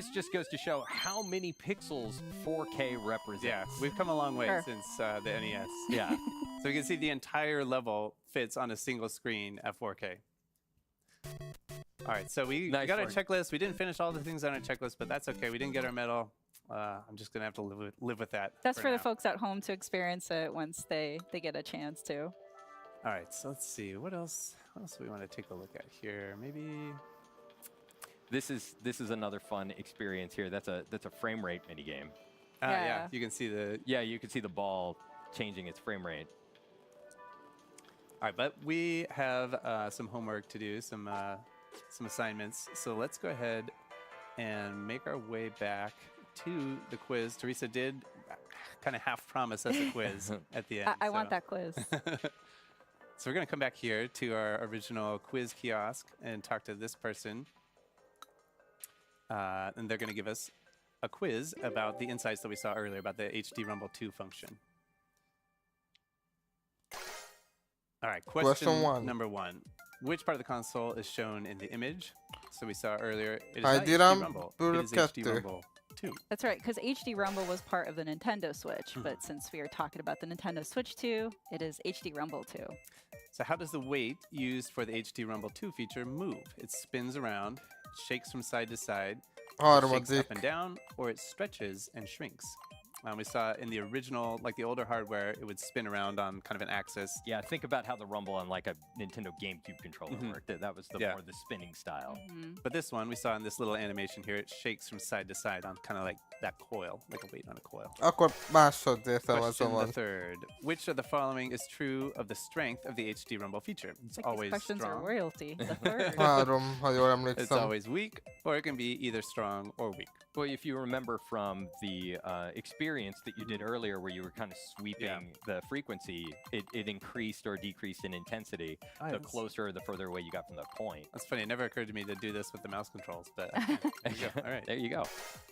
just goes to show how many pixels 4K represents. Yeah, we've come a long way Sure. since the NES. Yeah. So you can see the entire level fits on a single screen at 4K. All right, so we Nice got our work. checklist. We didn't finish all the things on our checklist, but that's okay. We didn't get our medal. I'm just gonna have to live with that. That's for the now. folks at home to experience it once they get a chance to. All right, so let's see what else do we want to take a look at here. Maybe This is another fun experience here. That's a frame rate mini game. yeah, you can see the. Yeah, you can see the ball changing its frame rate. All right, but we have some homework to do, some assignments. So let's go ahead and make our way back to the quiz. Teresa did kind of half promise us a quiz at the end. I want that quiz. So we're going to come back here to our original quiz kiosk and talk to this person. And they're going to give us a quiz about the insights that we saw earlier about the HD Rumble 2 function. All right, question one. number 1. Which part of the console is shown in the image? So we saw earlier, it is I not did HD Rumble, it is HD Burkette. Rumble 2. That's right, because HD Rumble was part of the Nintendo Switch, but since we are talking about the Nintendo Switch 2, it is HD Rumble 2. So how does the weight used for the HD Rumble 2 feature move? It spins around, shakes from side to side, it shakes up and down, or it stretches and shrinks. We saw in the original, like the older hardware, it would spin around on kind of an axis. Yeah, think about how the Rumble on like a Nintendo GameCube controller worked. That was more the spinning style. But this one, we saw in this little animation here, it shakes from side to side on kind of like that coil, like a weight on a coil. Akkor másodrésze Question the van. third. Which of the following is true of the strength of the HD Rumble feature? It's Like always these questions strong. are royalty. The third. 3, ha jól It's emlékszem. always weak, or it can be either strong or weak. Well, if you remember from the experience that you did earlier where you were kind of sweeping the frequency, it increased or decreased in intensity the closer or the further away you got from the point. That's funny. It never occurred to me to do this with the mouse controls, but there you go. All right. There you go.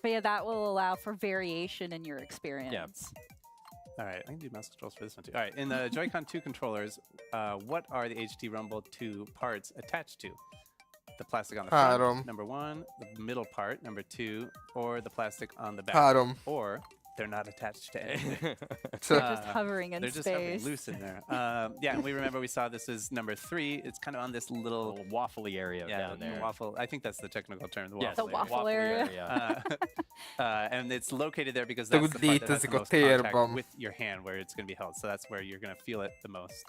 But yeah, that will allow for variation in your experience. All right, I can do mouse controls for this one too. All right, in the Joy-Con 2 controllers, what are the HD Rumble 2 parts attached to? The plastic on the front, number 1, the middle part, number 2, or the plastic on the back. 3. Or they're not attached to anything. They're just hovering in they're space. just hovering loose in there. Yeah, and we remember we saw this is number 3. It's kind of on this little waffly area down there. Waffle. I think that's the technical term. The Yes, waffle the waffle area. And it's located there because that's the part that has the most contact with your hand where it's going to be held. So that's where you're going to feel it the most.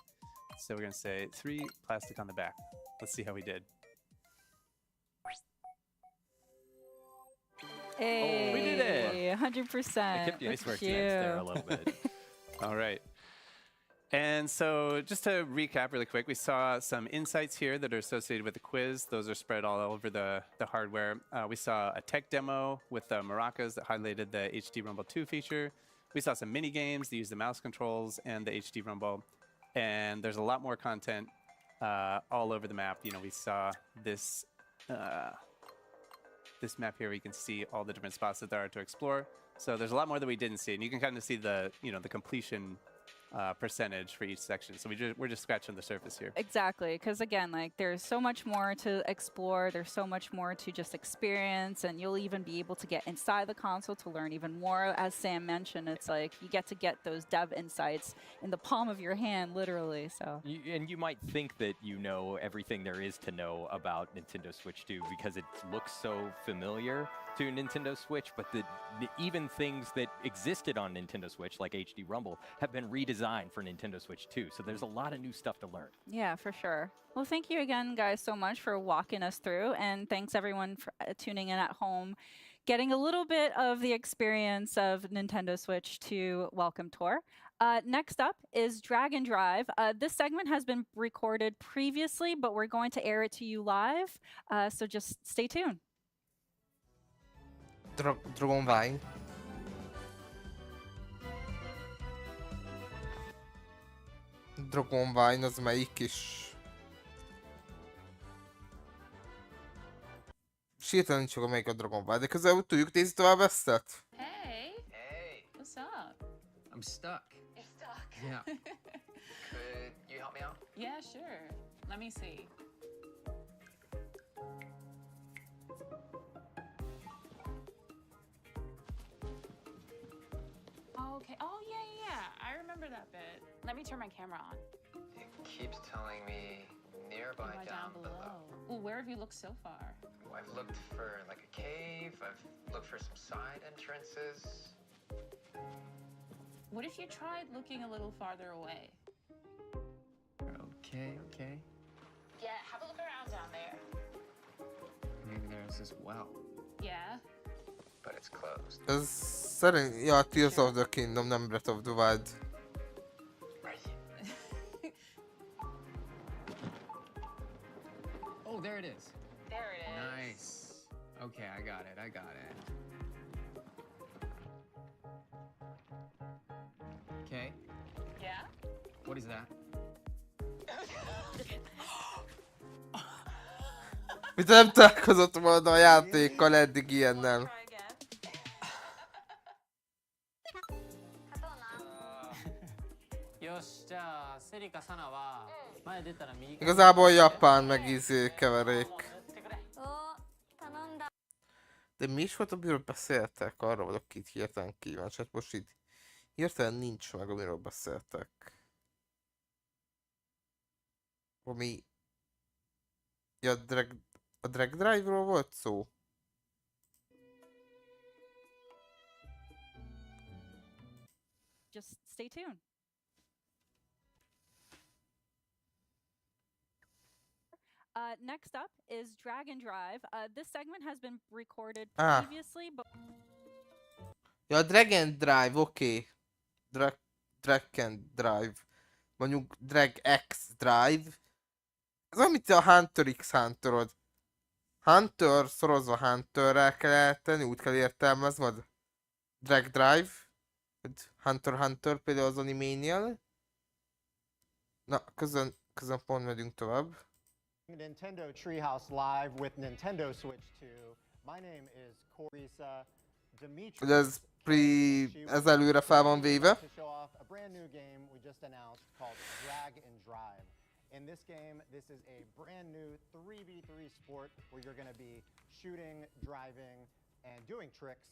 So we're going to say 3, plastic on the back. Let's see how we did. Hey, we did it. 100%. I kept you Nice work, there a little bit. All right. And so just to recap really quick, we saw some insights here that are associated with the quiz. Those are spread all over the hardware. We saw a tech demo with the maracas that highlighted the HD Rumble 2 feature. We saw some mini games that use the mouse controls and the HD Rumble. And there's a lot more content all over the map. You know, we saw this this map here. We can see all the different spots that there are to explore. So there's a lot more that we didn't see, and you can kind of see the the completion percentage for each section. So we're just scratching the surface here. Exactly, because again, like there's so much more to explore. There's so much more to just experience, and you'll even be able to get inside the console to learn even more. As Sam mentioned, it's like you get those dev insights in the palm of your hand, literally. So. And you might think that you know everything there is to know about Nintendo Switch 2 because it looks so familiar to Nintendo Switch, but even things that existed on Nintendo Switch, like HD Rumble, have been redesigned for Nintendo Switch 2. So there's a lot of new stuff to learn. Yeah, for sure. Well, thank you again, guys, so much for walking us through. And thanks, everyone, for tuning in at home, getting a little bit of the experience of Nintendo Switch 2 Welcome Tour. Next up is Drag and Drive. This segment has been recorded previously, but we're going to air it to you live. So just stay tuned. Drugą vágy. Dragon Wine az melyik is? Sírtan nincs meg melyik a Dragon Wine, de közel tudjuk nézni tovább ezt? Hey. Hey, What's up? I'm stuck. You're stuck. Yeah. Could you help me out? Yeah, sure. Let me see. Okay. Oh, yeah. I remember that bit. Let me turn my camera on. It keeps telling me nearby down below. Ooh, where have you looked so far? Well, I've looked for like a cave. I've looked for some side entrances. What if you tried looking a little farther away? Okay. Yeah, have a look around down there. Maybe there's this well, Yeah. but it's closed. Ez szerint... Ja, Tears of the Kingdom, nem Breath of the Wild. Oh, there it is. There it is. Nice. Okay, I got it. Okay, Yeah? what is that? Mit nem találkozott volna a játékkal eddig ilyennel. Igazából japán meg keverék. De mi is volt, amiről beszéltek? Arra vagyok itt hirtelen kíváncsi, hát most itt hirtelen nincs meg, amiről beszéltek. Ami... Ja, a Drag Drive-ról volt szó? Just stay tuned. Next up is Drag and Drive. This segment has been recorded previously, but... Ja, Drag and Drive, oké. Drag and Drive. Mondjuk Drag X Drive. Ez olyan, mint a Hunter x Hunterod. Hunter szorozva Hunterrel kell tenni, úgy kell értelmezned. Drag Drive. Hunter például az animénél. Na, közön pont megyünk tovább. Nintendo Treehouse Live with Nintendo Switch 2. My name is Corisa Dimitri. Ez előre fel van véve. To show off a brand new game we just announced called Drag and Drive. In this game, this is a brand new 3v3 sport where you're going to be shooting, driving, and doing tricks,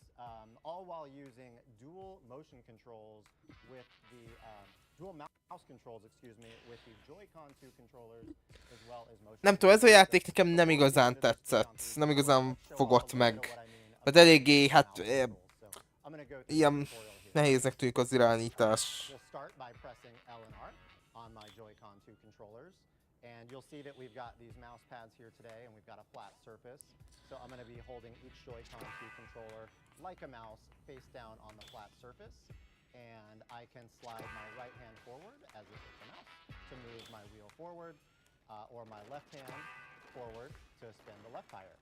all while using dual motion controls with the dual mouse controls, with the Joy-Con 2 controllers as well as motion. Nem tudom, ez a játék nekem nem igazán tetszett. Nem igazán fogott meg. Hát eléggé, hát... ilyen nehéznek tűnik az irányítás. And you'll see that we've got these mouse pads here today, and we've got a flat surface. So I'm going to be holding each Joy-Con 2 controller like a mouse face down on the flat surface. And I can slide my right hand forward as if it's a mouse to move my wheel forward, or my left hand forward to spin the left tire.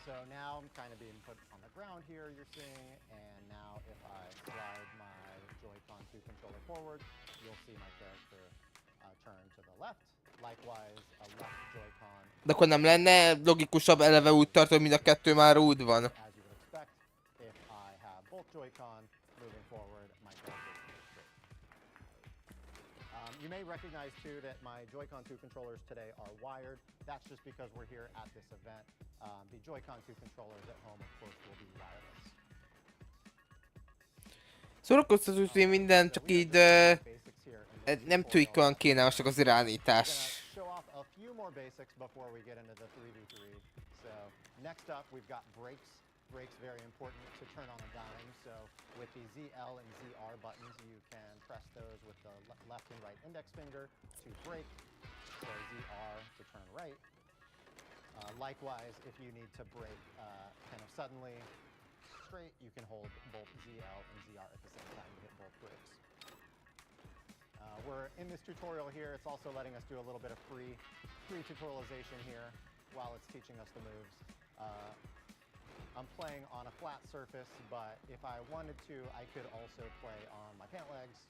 So now I'm kind of being put on the ground here, you're seeing, and now if I slide my Joy-Con 2 controller forward, you'll see my character turn to the left. Likewise, a left Joy-Con. De akkor nem lenne logikusabb eleve úgy tartani, mind a kettő már úgy van. As you would expect, if I have both Joy-Con moving forward, my You may recognize too that my Joy-Con 2 controllers today are wired. That's just because we're here at this event. The Joy-Con 2 controllers at home, of course, will be wireless. Szórakoztató minden, csak így nem tűnik olyan kényelmesek az irányítás. Show off a few more basics before we get into the 3v3. So next up, we've got brakes. Brakes very important to turn on a dime. So with the ZL and ZR buttons, you can press those with the left and right index finger to brake. So ZR to turn right. Likewise, if you need to brake kind of suddenly straight, you can hold both ZL and ZR at the same time to hit both brakes. We're in this tutorial here. It's also letting us do a little bit of free tutorialization here while it's teaching us the moves. I'm playing on a flat surface, but if I wanted to, I could also play on my pant legs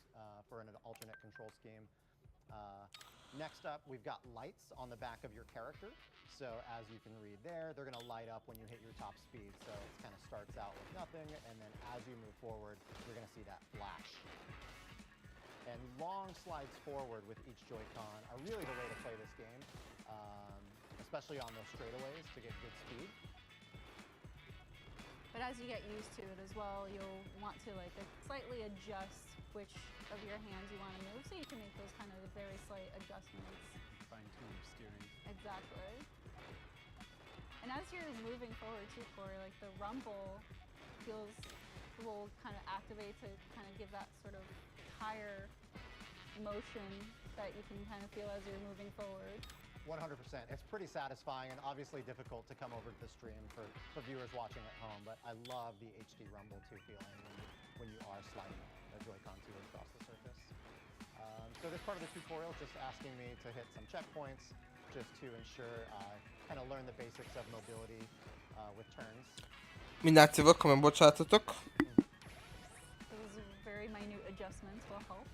for an alternate control scheme. Next up, we've got lights on the back of your character. So as you can read there, they're going to light up when you hit your top speed. So it kind of starts out with nothing, and then as you move forward, you're going to see that flash. And long slides forward with each Joy-Con are really the way to play this game, especially on those straightaways to get good speed. But as you get used to it as well, you'll want to like slightly adjust which of your hands you want to move, so you can make those kind of very slight adjustments. Fine-tune your steering. Exactly. And as you're moving forward too, Corey, like the rumble will kind of activate to kind of give that sort of higher motion that you can kind of feel as you're moving forward. 100%. It's pretty satisfying and obviously difficult to come over to the stream for viewers watching at home, but I love the HD Rumble 2 feeling when you are sliding a Joy-Con 2 across the surface. So this part of the tutorial is just asking me to hit some checkpoints just to ensure I kind of learn the basics of mobility with turns. Mindjárt szívok, amen bocsátatok. Those very minute adjustments will help.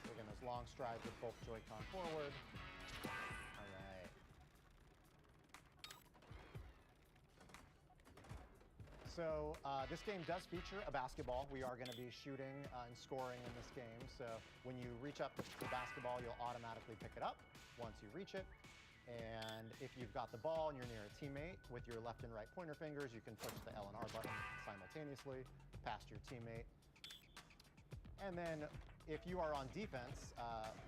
So again, those long strides with both Joy-Con forward. All right. So this game does feature a basketball. We are going to be shooting and scoring in this game. So when you reach up to the basketball, you'll automatically pick it up once you reach it. And if you've got the ball and you're near a teammate, with your left and right pointer fingers, you can push the L and R button simultaneously past your teammate. And then if you are on defense,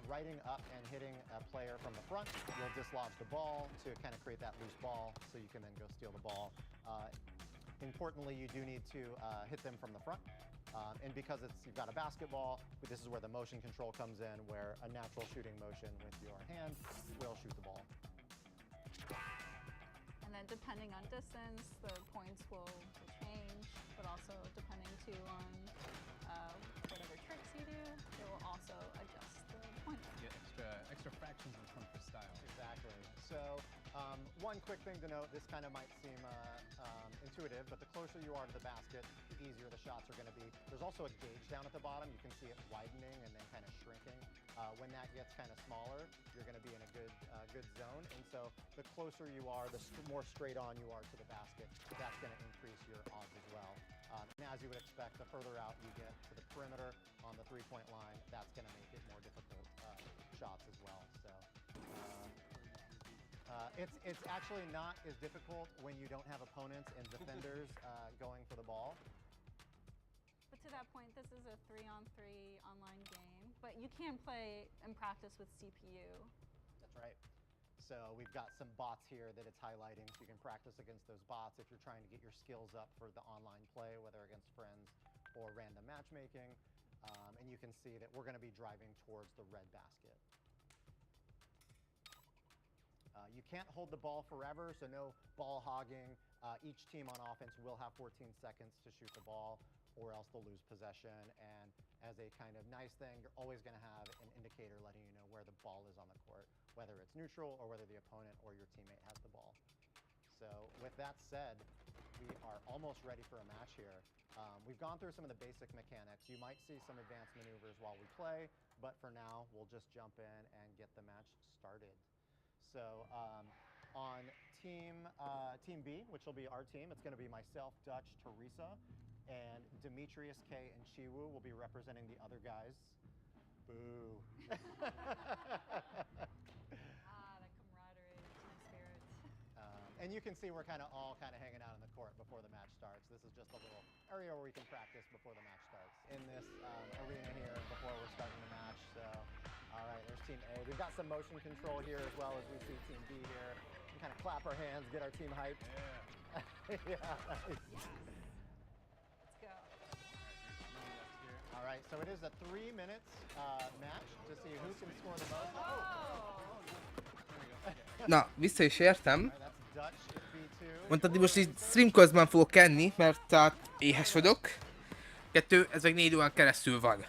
riding up and hitting a player from the front will dislodge the ball to kind of create that loose ball so you can then go steal the ball. Importantly, you do need to hit them from the front. And because you've got a basketball, this is where the motion control comes in, where a natural shooting motion with your hand will shoot the ball. And then depending on distance, the points will change, but also depending too on whatever tricks you do, it will also adjust the point. Get extra fractions of a point per style. Exactly. So one quick thing to note, this kind of might seem intuitive, but the closer you are to the basket, the easier the shots are going to be. There's also a gauge down at the bottom. You can see it widening and then kind of shrinking. When that gets kind of smaller, you're going to be in a good zone. And so the closer you are, the more straight on you are to the basket, that's going to increase your odds as well. And as you would expect, the further out you get to the perimeter on the three-point line, that's going to make it more difficult shots as well. So it's actually not as difficult when you don't have opponents and defenders going for the ball. But to that point, this is a 3-on-3 online game, but you can play and practice with CPU. That's right. So we've got some bots here that it's highlighting, so you can practice against those bots if you're trying to get your skills up for the online play, whether against friends or random matchmaking. And you can see that we're going to be driving towards the red basket. You can't hold the ball forever, so no ball hogging. Each team on offense will have 14 seconds to shoot the ball, or else they'll lose possession. And as a kind of nice thing, you're always going to have an indicator letting you know where the ball is on the court, whether it's neutral or whether the opponent or your teammate has the ball. So with that said, we are almost ready for a match here. We've gone through some of the basic mechanics. You might see some advanced maneuvers while we play, but for now, we'll just jump in and get the match started. So on team B, which will be our team, it's going to be myself, Dutch, Teresa, and Demetrius, K, and Chiwu will be representing the other guys. Boo. The camaraderie, team spirit. And you can see we're kind of all hanging out in the court before the match starts. This is just a little area where we can practice before the match starts. In this arena here before we're starting the match. So, all right, there's Team A. We've got some motion control here as well as we see Team B here. We can kind of clap our hands, get our team hyped. Yeah. Nice. Let's go. All right, so it is a 3 minutes match to see who can score the most. Na, vissza is értem. All right, that's Dutch at B2. Mondtad, hogy most így stream közben fogok enni, mert tehát éhes vagyok. 2, ez meg 4 órán keresztül van.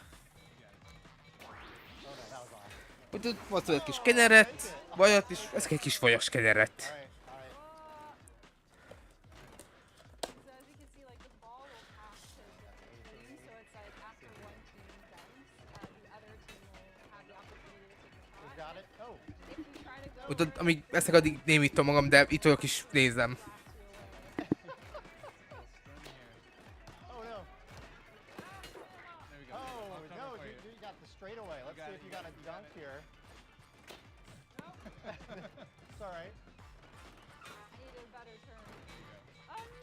Úgyhogy most egy kis kenyeret, vajat is, ez egy kis vajas kenyeret. Úgyhogy amíg eszek, addig némítom magam, de itt vagyok is nézem.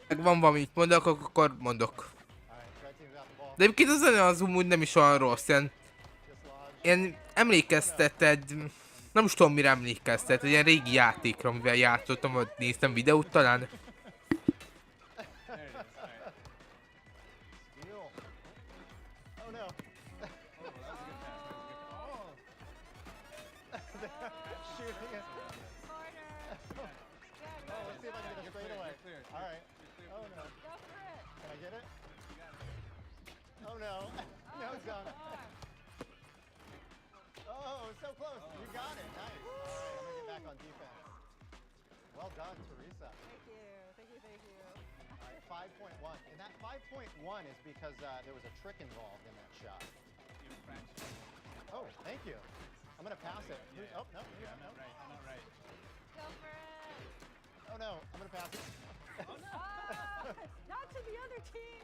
Meg van valamit mondok, akkor mondok. De egyébként a zene az úgy nem is olyan rossz, ilyen emlékeztet egy... Nem is tudom mire emlékeztet, egy ilyen régi játékra, amivel játszottam, vagy néztem videót talán. Well done, Teresa. Thank you. All right, 5.1. And that 5.1 is because there was a trick involved in that shot. Oh, thank you. I'm going to pass it. Oh, no. I'm not right. Go for it. Oh, no. I'm going to pass it. Oh, no. Not to the other team.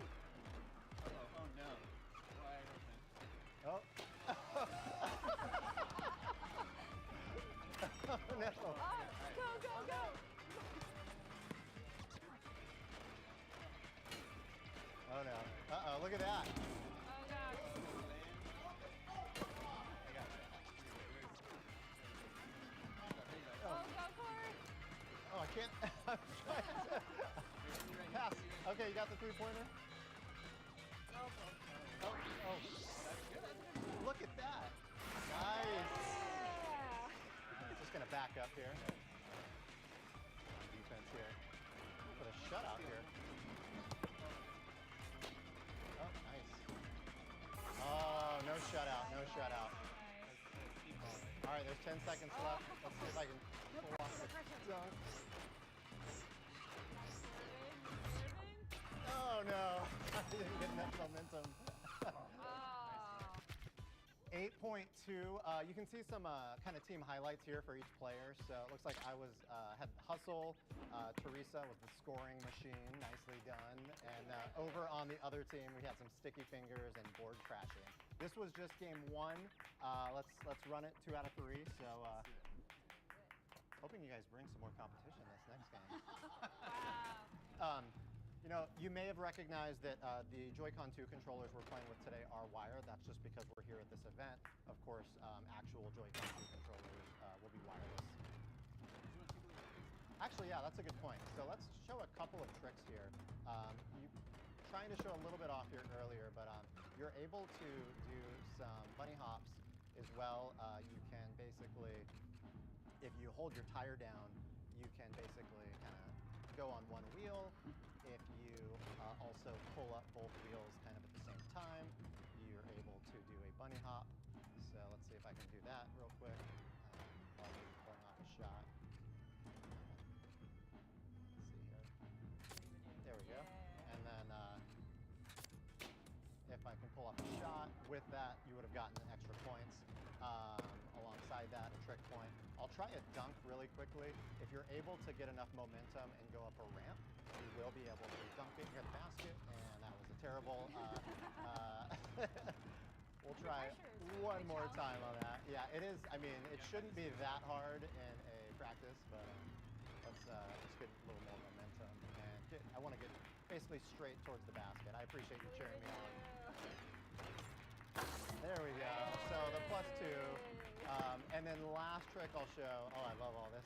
Oh no. Wide open. Oh. Oh, no. Go. Oh, no. Uh-oh, look at that. Oh, gosh. Oh, go for it. Oh, I can't. I'm trying to pass. Okay, you got the three-pointer? Oh. Look at that. Nice. Just going to back up here. Defense here. Put a shutout here. Oh, nice. Oh, no shutout. All right, there's 10 seconds left. Let's see if I can pull off the dunk. Oh, no. I didn't get enough momentum. 8.2. You can see some kind of team highlights here for each player. So it looks like I had hustle. Teresa was the scoring machine, nicely done. And over on the other team, we had some sticky fingers and board crashing. This was just game 1. Let's run it 2 out of 3. So hoping you guys bring some more competition this next game. Wow. You know, you may have recognized that the Joy-Con 2 controllers we're playing with today are wired. That's just because we're here at this event. Of course, actual Joy-Con 2 controllers will be wireless. Actually, yeah, that's a good point. So let's show a couple of tricks here. Trying to show a little bit off here earlier, but you're able to do some bunny hops as well. You can basically, if you hold your tire down, you can basically kind of go on one wheel. If you also pull up both wheels kind of at the same time, you're able to do a bunny hop. So let's see if I can do that real quick while we're pulling off a shot. Let's see here. There we go. And then if I can pull off a shot with that, you would have gotten extra points. Alongside that, a trick point. I'll try a dunk really quickly. If you're able to get enough momentum and go up a ramp, you will be able to dunk it near the basket, and that was a terrible We'll try one more time on that. Yeah, it is. I mean, it shouldn't be that hard in a practice, but let's get a little more momentum and I want to get basically straight towards the basket. I appreciate you cheering me on. There we go. So the +2. And then last trick I'll show. Oh, I love all this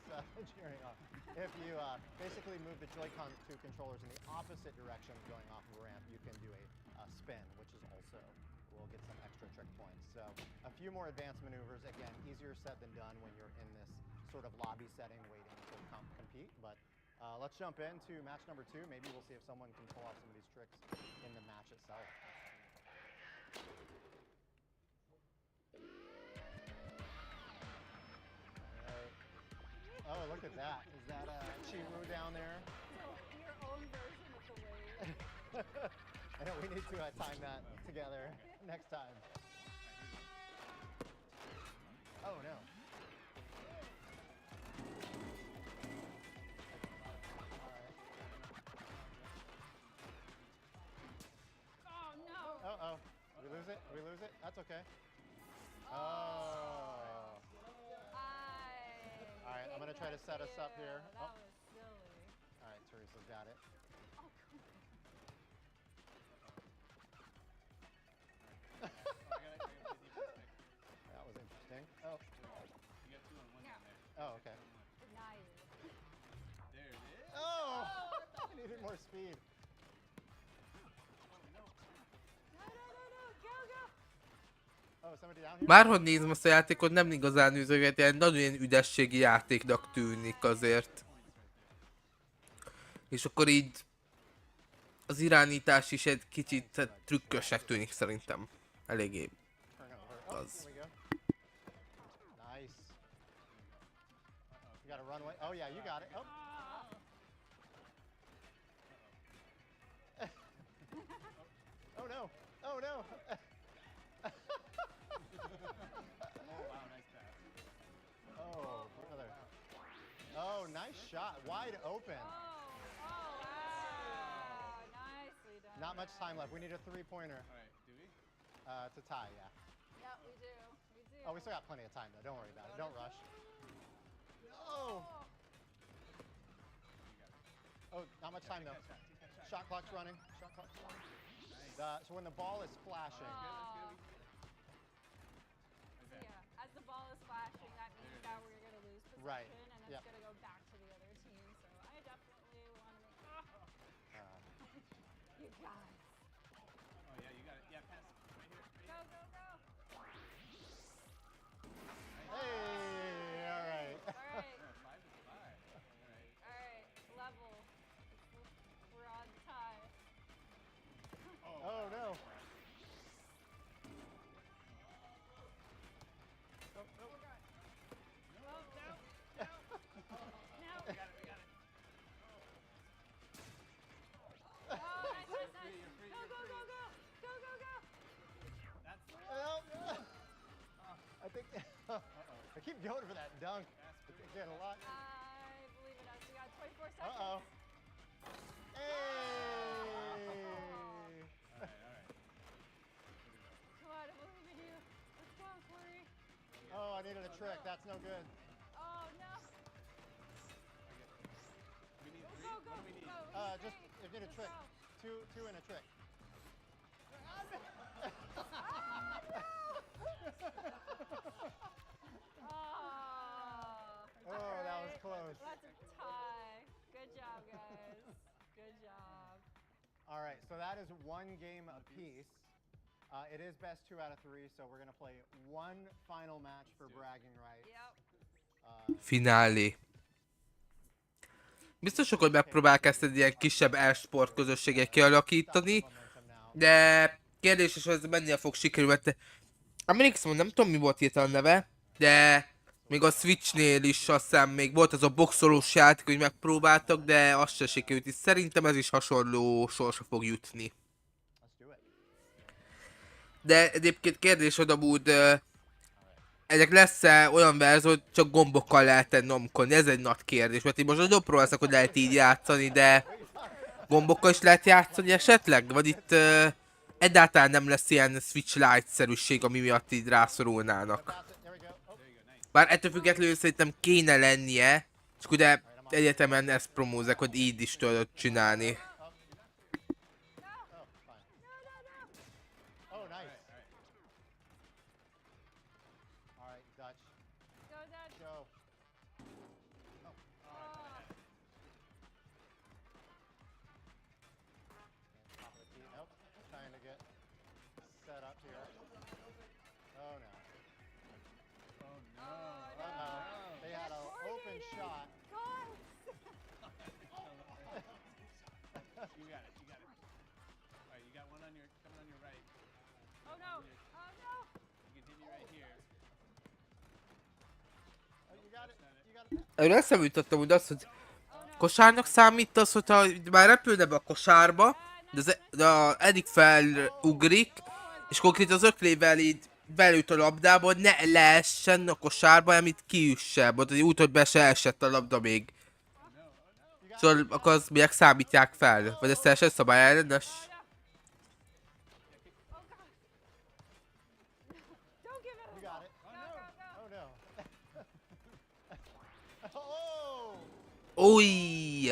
cheering on. If you basically move the Joy-Con 2 controllers in the opposite direction going off of a ramp, you can do a spin, which is also will get some extra trick points. So a few more advanced maneuvers. Again, easier said than done when you're in this sort of lobby setting waiting to compete. But let's jump into match number 2. Maybe we'll see if someone can pull off some of these tricks in the match itself. Oh, look at that. Is that Chimu down there? Your own version of the wave. I know we need to time that together next time. Oh, no. Oh, no. Uh-oh. We lose it? We lose it? That's okay. Oh. All right, I'm going to try to set us up here. That was silly. All right, Teresa's got it. Oh, come on. That was interesting. Oh. You got 2 on 1 down there. Oh, okay. Deny you. There it is. Oh! I needed more speed. No, go, go. Oh, somebody down here? Bárhogy nézem azt a játékot, nem igazán üzöget, ilyen nagyon ilyen üdességi játéknak tűnik azért. És akkor így az irányítás is egy kicsit trükkösnek tűnik szerintem. Eléggé az. Nice. You got a runway. Oh yeah, you got it. Oh. Oh no. Oh no. Oh, wow, nice pass. Oh, brother. Oh, nice shot. Wide open. Oh, wow. Nicely done. Not much time left. We need a 3-pointer. All right, do we? To tie, yeah. Yeah, we do. We do. Oh, we still got plenty of time though. Don't worry about it. Don't rush. Oh. Oh, not much time though. Shot clock's running. Shot clock's running. So when the ball is flashing. Yeah, as the ball is flashing, that means that we're going to lose possession, Right. and it's Yep. going to go back to the other team. So I definitely want to make. You guys. Oh, yeah, you got it. Yeah, pass. Right here. Go, go, go. Hey, all right. All right. 5 is 5. All right. All right. Level. We're on tie. Oh no. I think I keep going for that dunk. Get a lot. I believe in us. We got 24 seconds. Uh-oh. Hey! All right. Come on, I believe in you. Let's go, Corey. Oh, I needed a trick. That's no good. Oh, no. We need 3? Go, go, What do we need? go. Just you need a trick. Two and a trick. Oh, that was close. That's a tie. Good job, guys. Good job. All right, so that is 1 game apiece. It is best 2 out of 3, so we're gonna play one final match for bragging rights. Yep. Finálé. Biztos, hogy megpróbálják ezt egy ilyen kisebb e-sport közösséget kialakítani, de kérdéses, hogy ez mennyire fog sikerülni, mert emlékszem, nem tudom mi volt hirtelen a neve, de még a Switchnél is azt hiszem még volt az a boxolós játék, hogy megpróbáltak, de azt se sikerült, és szerintem ez is hasonló sorsa fog jutni. De egyébként kérdés, hogy amúgy ezek lesz-e olyan verzió, hogy csak gombokkal lehet nyomkodni? Ez egy nagy kérdés, mert én most nagyon próbálszak, hogy lehet így játszani, de gombokkal is lehet játszani esetleg? Vagy itt egyáltalán nem lesz ilyen Switch Lite-szerűség, ami miatt így rászorulnának. Bár ettől függetlenül szerintem kéne lennie, csak ugye egyetemen ezt promózek, hogy így is tudod csinálni. Erről eszembe jutottam úgy azt, hogy kosárnak számít az, hogyha már repülne be a kosárba, de eddig felugrik, és konkrétan az öklével így belőtt a labdába, hogy ne leessen a kosárba, amit kiüsse, vagy úgy, hogy be se esett a labda még. Szóval akkor az miért számítják fel? Vagy ez teljesen szabályellenes? Új!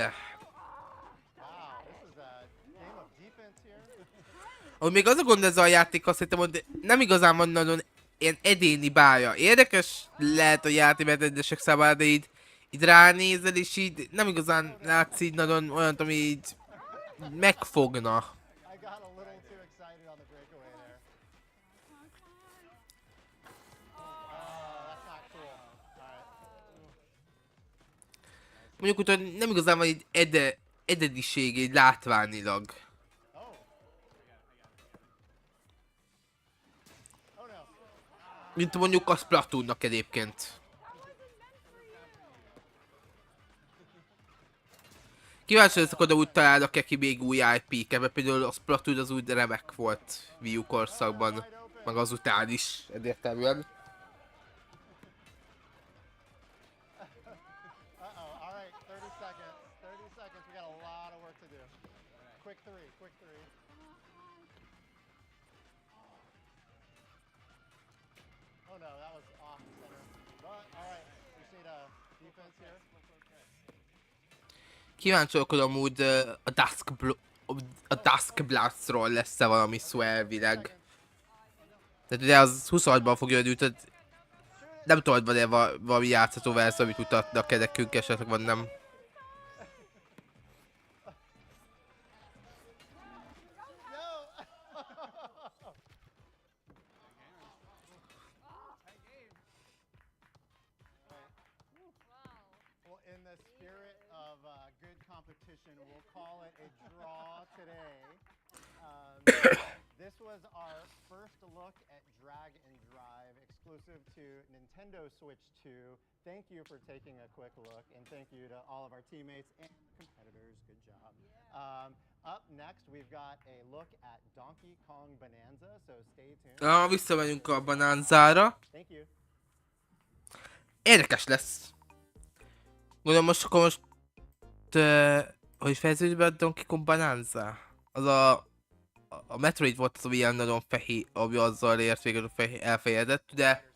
Ahogy még az a gond ezzel a játékkal, szerintem, hogy nem igazán van nagyon ilyen egyéni bája. Érdekes lehet a játék, mert egyesek számára, de így ránézel, és így nem igazán látsz így nagyon olyat, ami így megfogna. Mondjuk úgy, hogy nem igazán van így egyediség, így látványilag. Mint mondjuk a Splatoonnak egyébként. Kíváncsi leszek, oda úgy találnak-e ki még új IP-ket, mert például a Splatoon az úgy remek volt Wii U korszakban, meg azután is egyértelműen. Kíváncsi vagyok, hogy amúgy a Dusk Blastról lesz-e valami szó elvileg. Tehát ugye az 26-ban fog jönni, tehát nem tudom, hogy van-e valami játszható verzió, amit mutatnak nekünk, esetleg van nem. This was our first look at Drag and Drive exclusive to Nintendo Switch 2. Thank you for taking a quick look, and thank you to all of our teammates and competitors. Good job. Up next, we've got a look at Donkey Kong Bonanza, so stay tuned. Visszamegyünk a Bonanzára. Thank you. Érdekes lesz. Gondolom most hogy fejeződik be a Donkey Kong Bonanza? Az a Metroid volt az, ami ilyen nagyon fehér, ami azzal ért végül elfejezett, de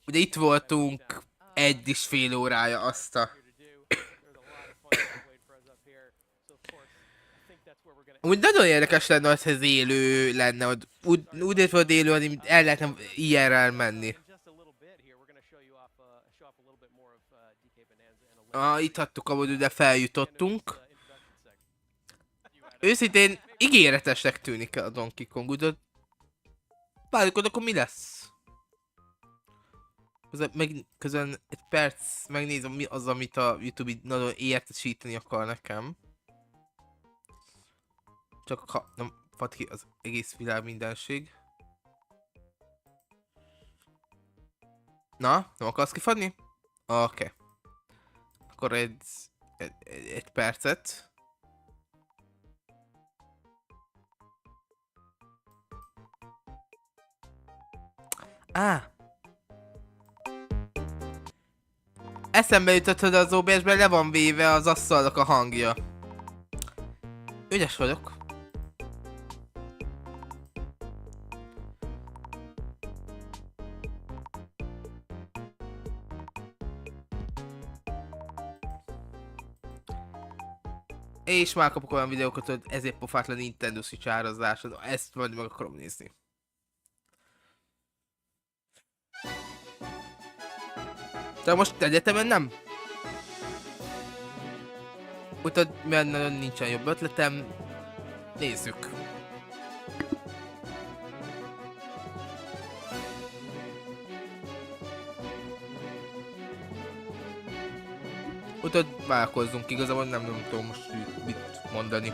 ugye itt voltunk 1,5 órája azt a... Úgy nagyon érdekes lenne, hogy ez élő lenne, hogy úgy értve, hogy élő, hogy el lehetne IRL menni. Itt hagytuk, ahogy ugye feljutottunk. Őszintén ígéretesnek tűnik a Donkey Kong, úgyhogy várjuk, hogy akkor mi lesz? Közben egy perc megnézem, mi az, amit a YouTube nagyon értesíteni akar nekem. Csak ha nem fad ki az egész világ mindenség. Na, nem akarsz kifadni? Oké. Akkor egy percet. Eszembe jutott, hogy az OBS-ben le van véve az asztalnak a hangja. Ügyes vagyok. És már kapok olyan videókat, hogy ezért pofátlan Nintendo Switch árazása. No, ezt majd meg akarom nézni. De most egyetemen nem? Úgyhogy mert nagyon nincsen jobb ötletem. Nézzük. Úgyhogy vállalkozzunk, igazából nem tudom most mit mondani.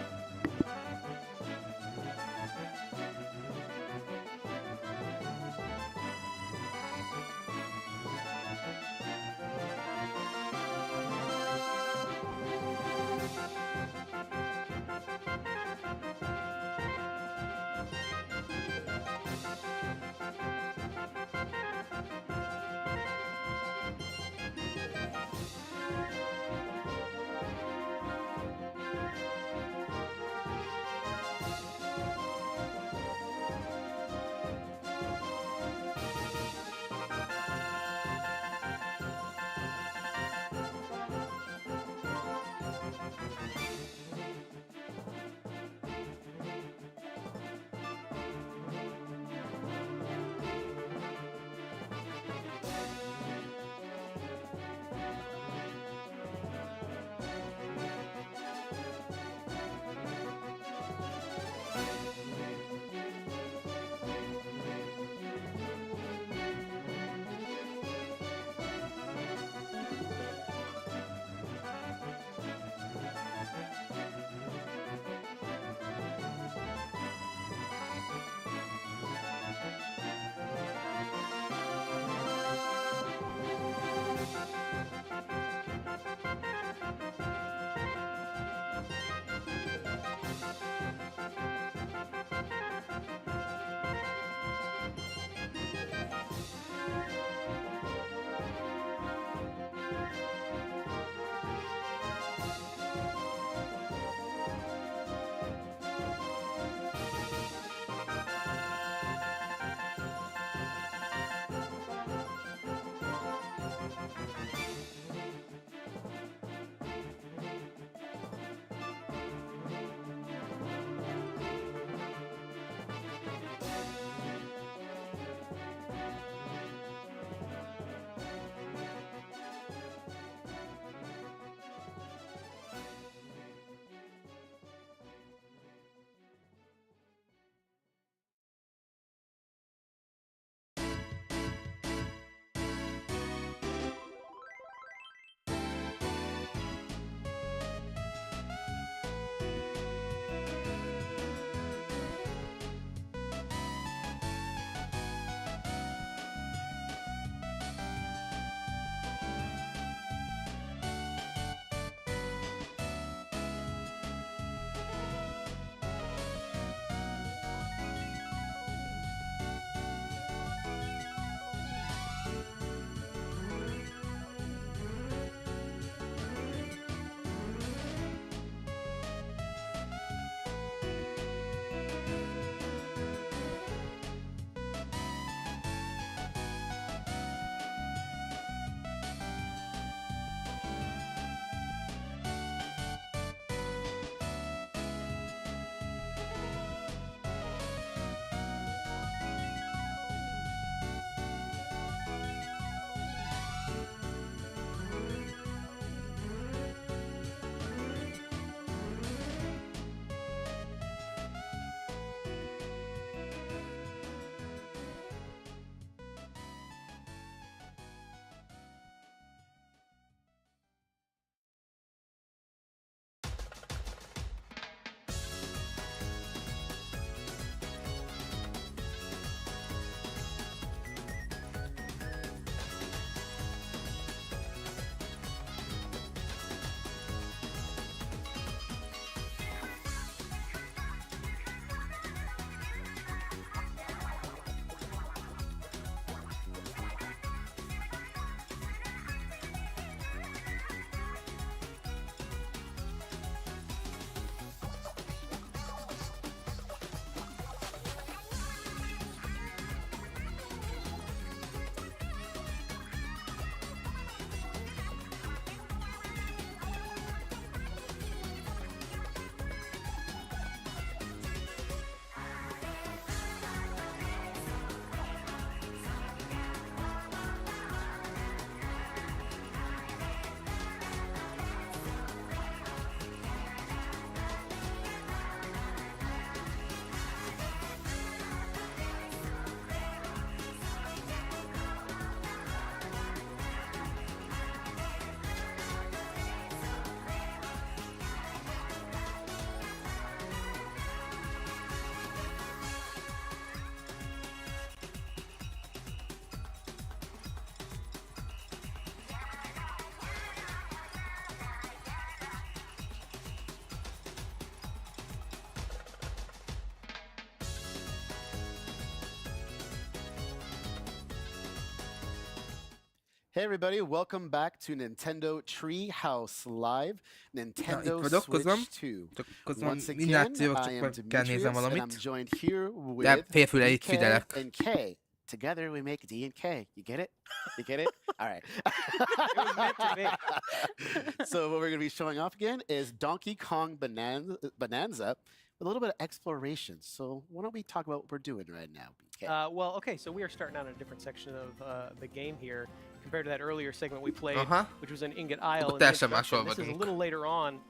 Hey everybody, welcome back to Nintendo Treehouse Live, Nintendo itt vagyok, közben. Switch 2. Csak közben Once mindjárt again, jövök, I csak am meg kell Demetrius, néznem and I'm valamit. joined here De with félfőre itt DK figyelek. and K. Together we make D and K. You get it? You get it? All right. It was meant to be. So what we're going to be showing off again is Donkey Kong Bonanza with a little bit of exploration. So why don't we talk about what we're doing right now, BK? Well, okay, so we are starting out in a different section of the game here compared to that earlier segment we played, which was an Ingot Isle. And teljesen this máshol is a vagyunk. little later on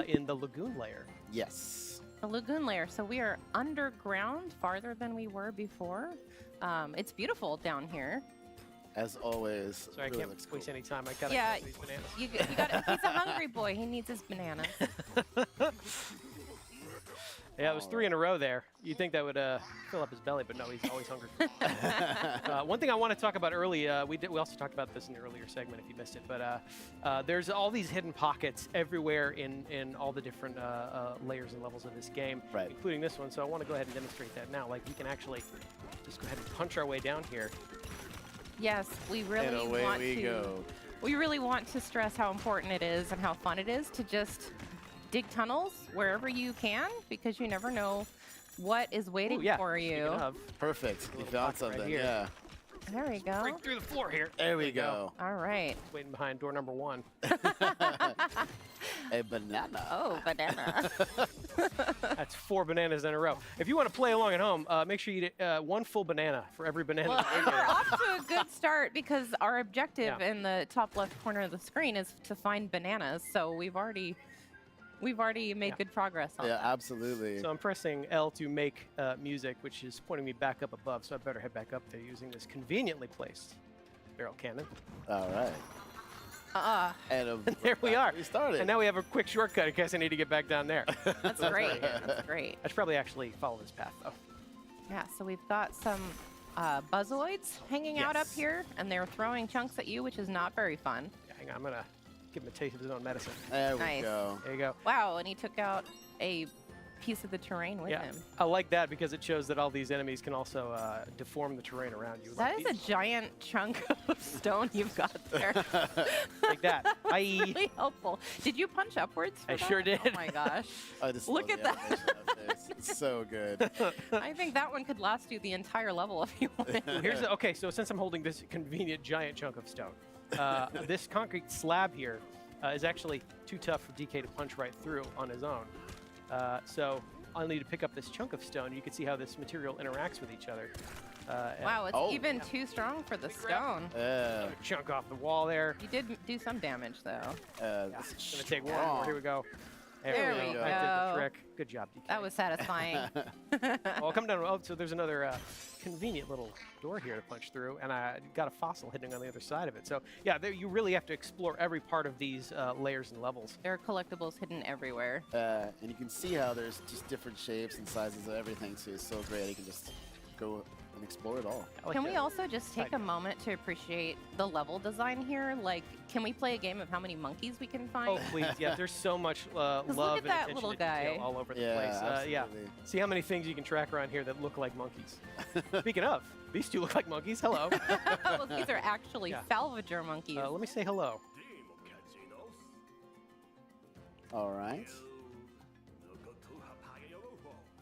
in the lagoon layer. Yes. The lagoon layer. So we are underground, farther than we were before. It's beautiful down here. As always, Sorry, really I looks can't waste any time. I gotta Yeah, get these bananas. you got. He's a hungry boy. He needs his bananas. Yeah, it was 3 in a row there. You'd think that would fill up his belly, but no, he's always hungry. One thing I want to talk about early, we also talked about this in the earlier segment if you missed it, but there's all these hidden pockets everywhere in all the different layers and levels of this game, including this one. So I want to go ahead and demonstrate that now. Like, we can actually just go ahead and punch our way down here. Yes, we really And away want we to. go. We really want to stress how important it is and how fun it is to just dig tunnels wherever you can, because you never know what is waiting for you. Perfect. You found something. here. Yeah. There we go. Break through the floor here. There we go. All right. Waiting behind door number 1. A banana. Oh, banana. That's 4 bananas in a row. If you want to play along at home, make sure you eat 1 full banana for every banana. Well, that and we're off to a good start because our objective Yeah. in the top left corner of the screen is to find bananas. So we've already made good progress on Yeah, that. absolutely. So I'm pressing L to make music, which is pointing me back up above, so I better head back up there using this conveniently placed barrel cannon. All right. And There we are. We started. And now we have a quick shortcut in case I need to get back down there. That's great. That's great. I should probably actually follow this path, though. Yeah, so we've got some buzzoids hanging out up here, and they're throwing chunks at you, which is not very fun. Yeah, hang on, I'm going to give him a taste of his own medicine. There we Nice. go. There you go. Wow, and he took out a piece of the terrain with him. I like that because it shows that all these enemies can also deform the terrain around you. That is a giant chunk of stone you've got there. Like that. That's really helpful. Did you punch upwards for I that? sure did. Oh my gosh. I just Look love at the that. animation of this. It's so good. I think that one could last you the entire level if you wanted. Okay, so since I'm holding this convenient giant chunk of stone, this concrete slab here is actually too tough for DK to punch right through on his own. So I'll need to pick up this chunk of stone. You can see how this material interacts with each other. Wow, it's even too strong for the stone. Another chunk off the wall there. You did do some damage, though. This is Gonna take one more. Here we go. There we That did the go. trick. Good job, DK. That was satisfying. Well, come down. Oh, so there's another convenient little door here to punch through, and I got a fossil hidden on the other side of it. So yeah, you really have to explore every part of these layers and levels. There are collectibles hidden everywhere. And you can see how there's just different shapes and sizes of everything, so it's so great. You can just go and explore it all. Can we also just take a moment to appreciate the level design here? Like, can we play a game of how many monkeys we can find? Oh, please. Yeah, there's so much love look and at that attention little to detail guy. all over the Yeah, place. Yeah. absolutely. See how many things you can track around here that look like monkeys. Speaking of, these two look like monkeys. Hello. Well, these are actually salvager monkeys. Let me say hello. All right.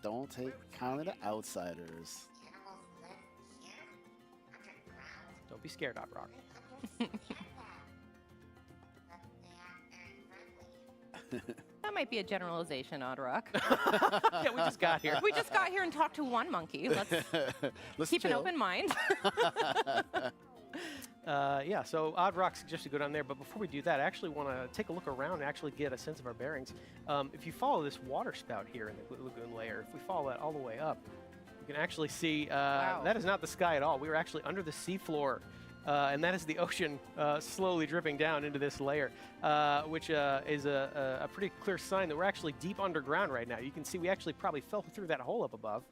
Don't take kindly to outsiders. Don't be scared, Hot Rock. That might be a generalization, Odd Rock. Yeah, we just got here. We just got here and talked to one monkey. Let's keep an chill. open mind. Yeah, so Odd Rock suggests to go down there, but before we do that, I actually want to take a look around and actually get a sense of our bearings. If you follow this water spout here in the lagoon layer, if we follow that all the way up, you can actually see that is not the sky at all. We were actually under the seafloor, and that is the ocean slowly dripping down into this layer, which is a pretty clear sign that we're actually deep underground right now. You can see we actually probably fell through that hole up above,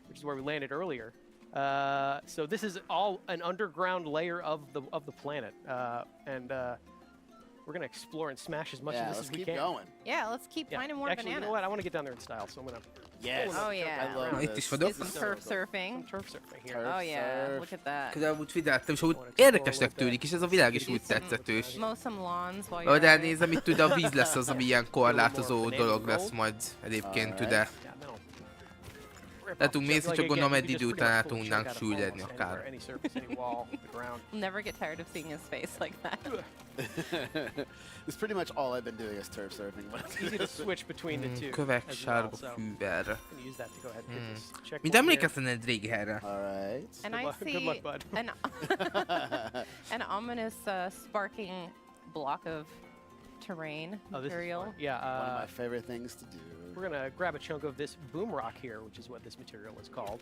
which is where we landed earlier. So this is all an underground layer of the planet, and we're gonna explore and smash as much Yeah, of this let's as we keep can. going. Yeah, let's keep finding more Actually, bananas. you know what? I want to get down there in style, so I'm gonna. Yes. Oh, yeah. I love Na, itt this. is vagyok. This Some is so turf cool. surfing. Turf surfing here. Turf Oh yeah, surf. look at that. Közben úgy figyeltem, és úgy Wanna érdekesnek explore a tűnik, és ez a világ is úgy tetszős. Mow some lawns while you're Ahogy at it. elnézem, itt ugye a víz lesz az, ami ilyen korlátozó dolog lesz majd egyébként ugye. Yeah, no. Le tudunk mészni, csak Like, gondolom again, egy you idő just után el pretty much pull the tudnánk chunk out of süllyedni almost akár. anywhere, any surface, any wall, the ground. Never get tired of seeing his face like that. It's pretty much all I've been doing is turf surfing. It's easy to switch between the two. Kövek as well, sárga so fűvel. I'm gonna use that to go ahead and get this checkpoint Mint here. emlékeztem egy régi helyre. All right. And Good I luck- good see luck, bud. an ominous sparking block of terrain Oh, this is material. fun. Yeah, One of my favorite things to do. we're gonna grab a chunk of this boom rock here, which is what this material is called.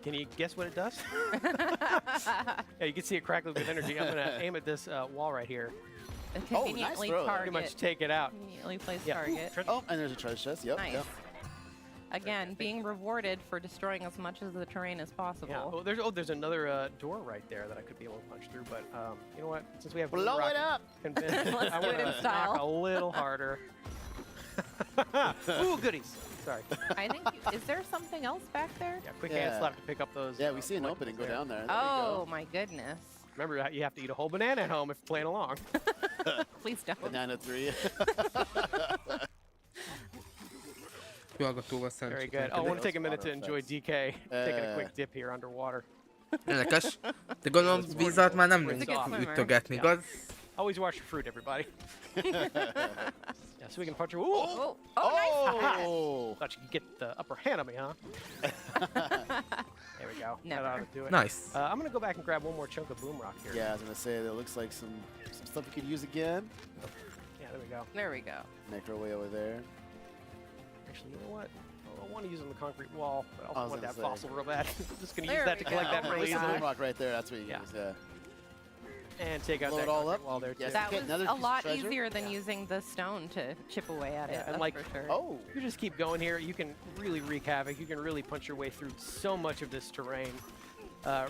Can you guess what it does? Yeah, you can see it crackling with energy. I'm gonna aim at this wall right here. A nice conveniently throw. Pretty much target. take it out. Conveniently placed Yeah. target. Oh, and there's a treasure chest. Yep. Nice. Yep. Again, being rewarded for destroying as much of the terrain as possible. Yeah. There's another door right there that I could be able to punch through, but you know what? Since we have Blow rock it up. convinced, Let's I do it want in to style. knock a little harder. Ooh, goodies. Sorry. I think. Is there something else back there? Yeah, quick hand Yeah. slap to pick up those. Yeah, we see an opening. Go collectibles there. down there. There Oh my goodness! Remember, you have to eat a whole banana at home if you're playing along. Please don't. we go. Banana 3. Hallgatóval Very good. Oh, I want to take a minute to enjoy DK taking a quick dip here underwater. Érdekes. De gondolom víz alatt már nem It's a good swimmer. ütögetni, Yeah. igaz? Always watch your fruit, everybody. Yeah, so we can punch her. Ooh! Oh, nice. Oh. Thought you could get the upper hand on me, huh? There we go. Never. That ought to do it. Nice. I'm gonna go back and grab one more chunk of boom rock here. Yeah, I was gonna say that looks like some stuff we could use again. Yeah, there we go. There we go. Make our way over there. Actually, you know what? I want to use it on the concrete wall, but I I also was want that gonna say. fossil real bad. Just gonna There use that we to collect go. that Oh my really There's easily. the rock right there. That's what you Yeah. use. Yeah. And take out Blow that it all concrete up? wall there, Yes. too. That Okay, was another a piece of lot treasure? easier than using the stone to chip away at it. Yeah, and That's like- for sure. Oh. You just keep going here. You can really wreak havoc. You can really punch your way through so much of this terrain.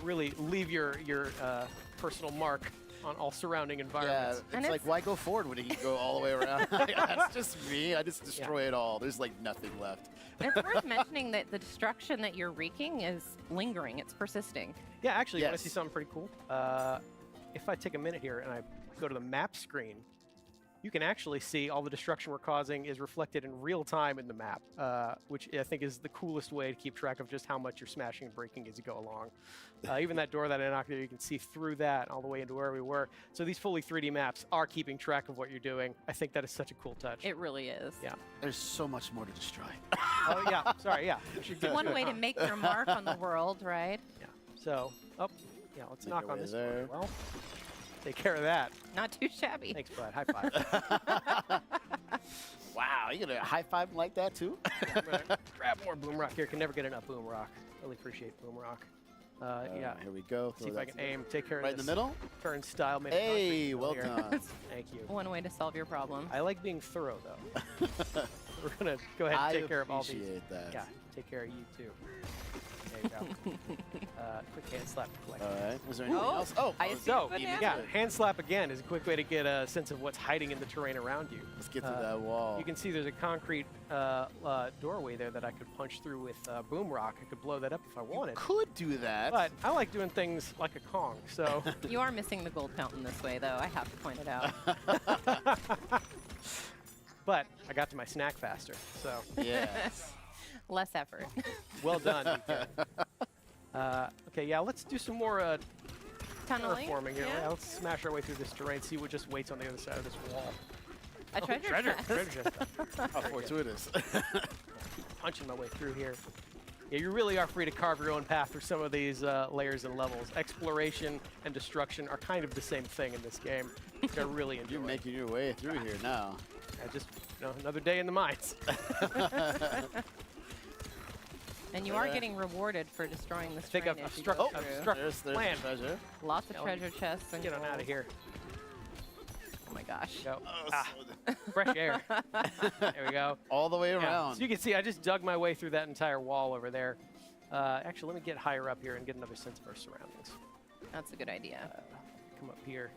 Really leave your personal mark on all surrounding Yeah, environments. it's And like it's- why go forward when you can go all the way around? That's just me. I just destroy it all. There's like nothing left. And it's worth mentioning that the destruction that you're wreaking is lingering. It's persisting. Yeah, actually, you want Yes. to see something pretty cool? If I take a minute here and I go to the map screen, you can actually see all the destruction we're causing is reflected in real time in the map, which I think is the coolest way to keep track of just how much you're smashing and breaking as you go along. Even that door that I knocked there, you can see through that all the way into where we were. So these fully 3D maps are keeping track of what you're doing. I think that is such a cool touch. It really is. Yeah. There's so much more to destroy. Oh, yeah. Sorry, yeah. We should get One to it. way to make your mark on the world, right? Yeah. So, yeah, let's Make knock our on way this there. door. Well, take care of that. Not too shabby. Thanks, bud. High five. Wow, you gonna high five him like that too? I'm gonna grab more boom rock here. Can never get enough boom rock. Really appreciate boom rock. Yeah. Here we go. See Throw if I that can aim. Take care right of in the this middle. turn style. made of Hey, concrete well here. done. Thank you. One way to solve your problem. I like being thorough, though. We're gonna go ahead and I take care of all these. appreciate that. Yeah, take care of you too. There you go. Quick hand slap to collect. All right. Was there anything Oh, else? Oh, I let's see So, banana. yeah, hand slap again is a quick way to get a sense of what's hiding in the terrain around you. get through that wall. You can see there's a concrete doorway there that I could punch through with boom rock. I could blow that up if I wanted. Could do that. But I like doing things like a Kong, so. You are missing the gold fountain this way, though. I have to point it out. But I got to my snack faster, so. Yes. Less effort. Well done, DK. Okay, yeah, let's do some more Tunneling. terraforming here. Yeah. Yeah, let's smash our way through this terrain, see what just waits on the other side of this wall. A treasure chest. Treasure chest. How fortuitous. Punching my way through here. Yeah, you really are free to carve your own path through some of these layers and levels. Exploration and destruction are kind of the same thing in this game, which I really enjoy. You're making your way through here now. Just another day in the mines. And you are getting rewarded for destroying this think terrain I've as you struck- go I've through. struck- There's Plan. the treasure. Lots of Yeah, treasure chests and Get on out of gold. here. Oh my gosh. Go. Oh, Fresh air. There we go. all the way Yeah, around. so you can see I just dug my way through that entire wall over there. Actually, let me get higher up here and get another sense of our surroundings. That's a good idea. Come up here.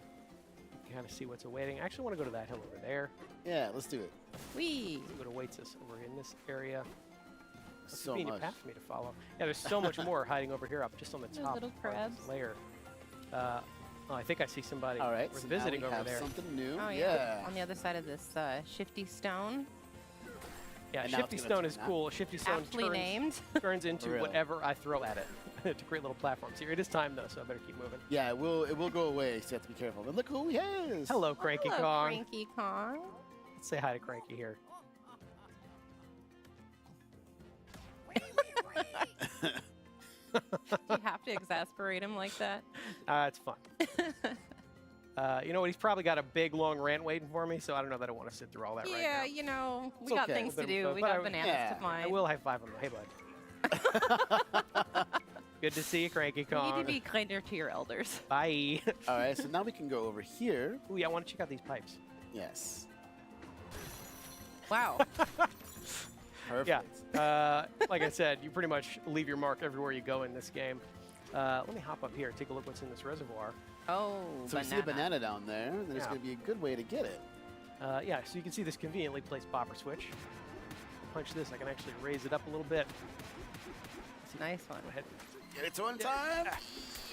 kind of see what's awaiting. I actually want to go to that hill over there. Yeah, let's do it. Wee. See what awaits us over in this area. That's So a convenient much. path for me to follow. Yeah, there's so much more hiding over here, up just on the Those top little part of this crabs. layer. Oh, I think I see somebody. All right, We're so visiting now we over have there. something new. Oh yeah. On the other side of this shifty stone, Yeah, And now Shifty it's gonna Stone turn is out. cool. Shifty Stone aptly named. turns into Really? whatever I throw at it to create little platforms here. It is time though, so I better keep moving. Yeah, it will go away, so you have to be careful. But look who he is. Hello, Cranky Hello, Kong. Cranky Kong. Let's say hi to Cranky here. You have to exasperate him like that. It's fun. You know what? He's probably got a big, long rant waiting for me, so I don't know that I want to sit through all that right Yeah, now. you know, we It's got okay. things A to bit of do. both, We but got I- bananas yeah, to find. I will high five him. Hey, bud. Good to see you, Cranky You Kong. need to be kinder to your elders. Bye. All right, so now we can go over here. Ooh, yeah, I want to check out these pipes. Yes. Wow. Perfect. Yeah. Like I said, you pretty much leave your mark everywhere you go in this game. Let me hop up here and take a look what's in this reservoir. Oh, So we see a banana down there. There's Yeah. going to be a good way to get it. Yeah, so you can see this conveniently placed popper switch. Punch this, I can actually raise it up a little bit. Nice one. Go ahead. Get it to on time.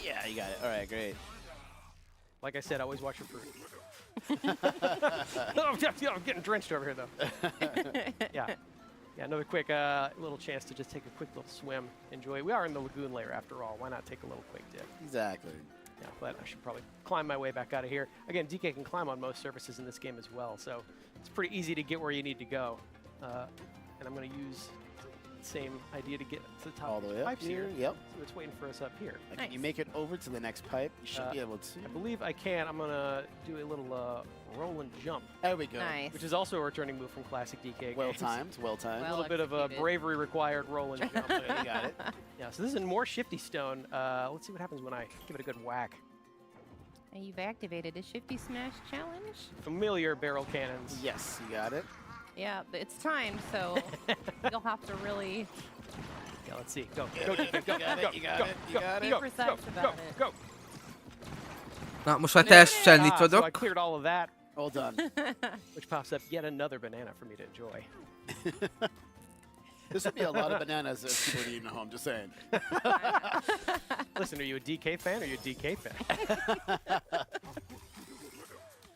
Yeah, you got it. All right, great. Like I said, always watch your fruit. Oh, I'm getting drenched over here, though. Yeah. Yeah, another quick little chance to just take a quick little swim. Enjoy. We are in the lagoon layer after all. Why not take a little quick dip? Exactly. Yeah, but I should probably climb my way back out of here. Again, DK can climb on most surfaces in this game as well, so it's pretty easy to get where you need to go. And I'm going to use the same idea to get to the top All of the the way up pipes here. here. Yep. See what's waiting for us up here. Can you make it over to the next pipe? You should be able to. I believe I can. I'm going to do a little roll and jump. There we go. Nice. Which is also a returning move from classic DK Well games. timed. Well timed. A Well little bit of a executed. bravery required roll and jump. There you got it. Yeah, so this is more Shifty Stone. Let's see what happens when I give it a good whack. And you've activated a Shifty Smash challenge. Familiar barrel cannons. Yes, you got it. Yeah, but it's timed, so you'll have to really Yeah, let's see. Go, go, DK, go, You got go, it, you got go, it, you go, got be it. go, precise go, about go, it. go. Na, most már teljesen So I nyitodok. cleared all of that, All done. which pops up yet another banana for me to enjoy. This would be a lot of bananas if people are eating at home. Just saying. Listen, are you a DK fan or are you a DK fan?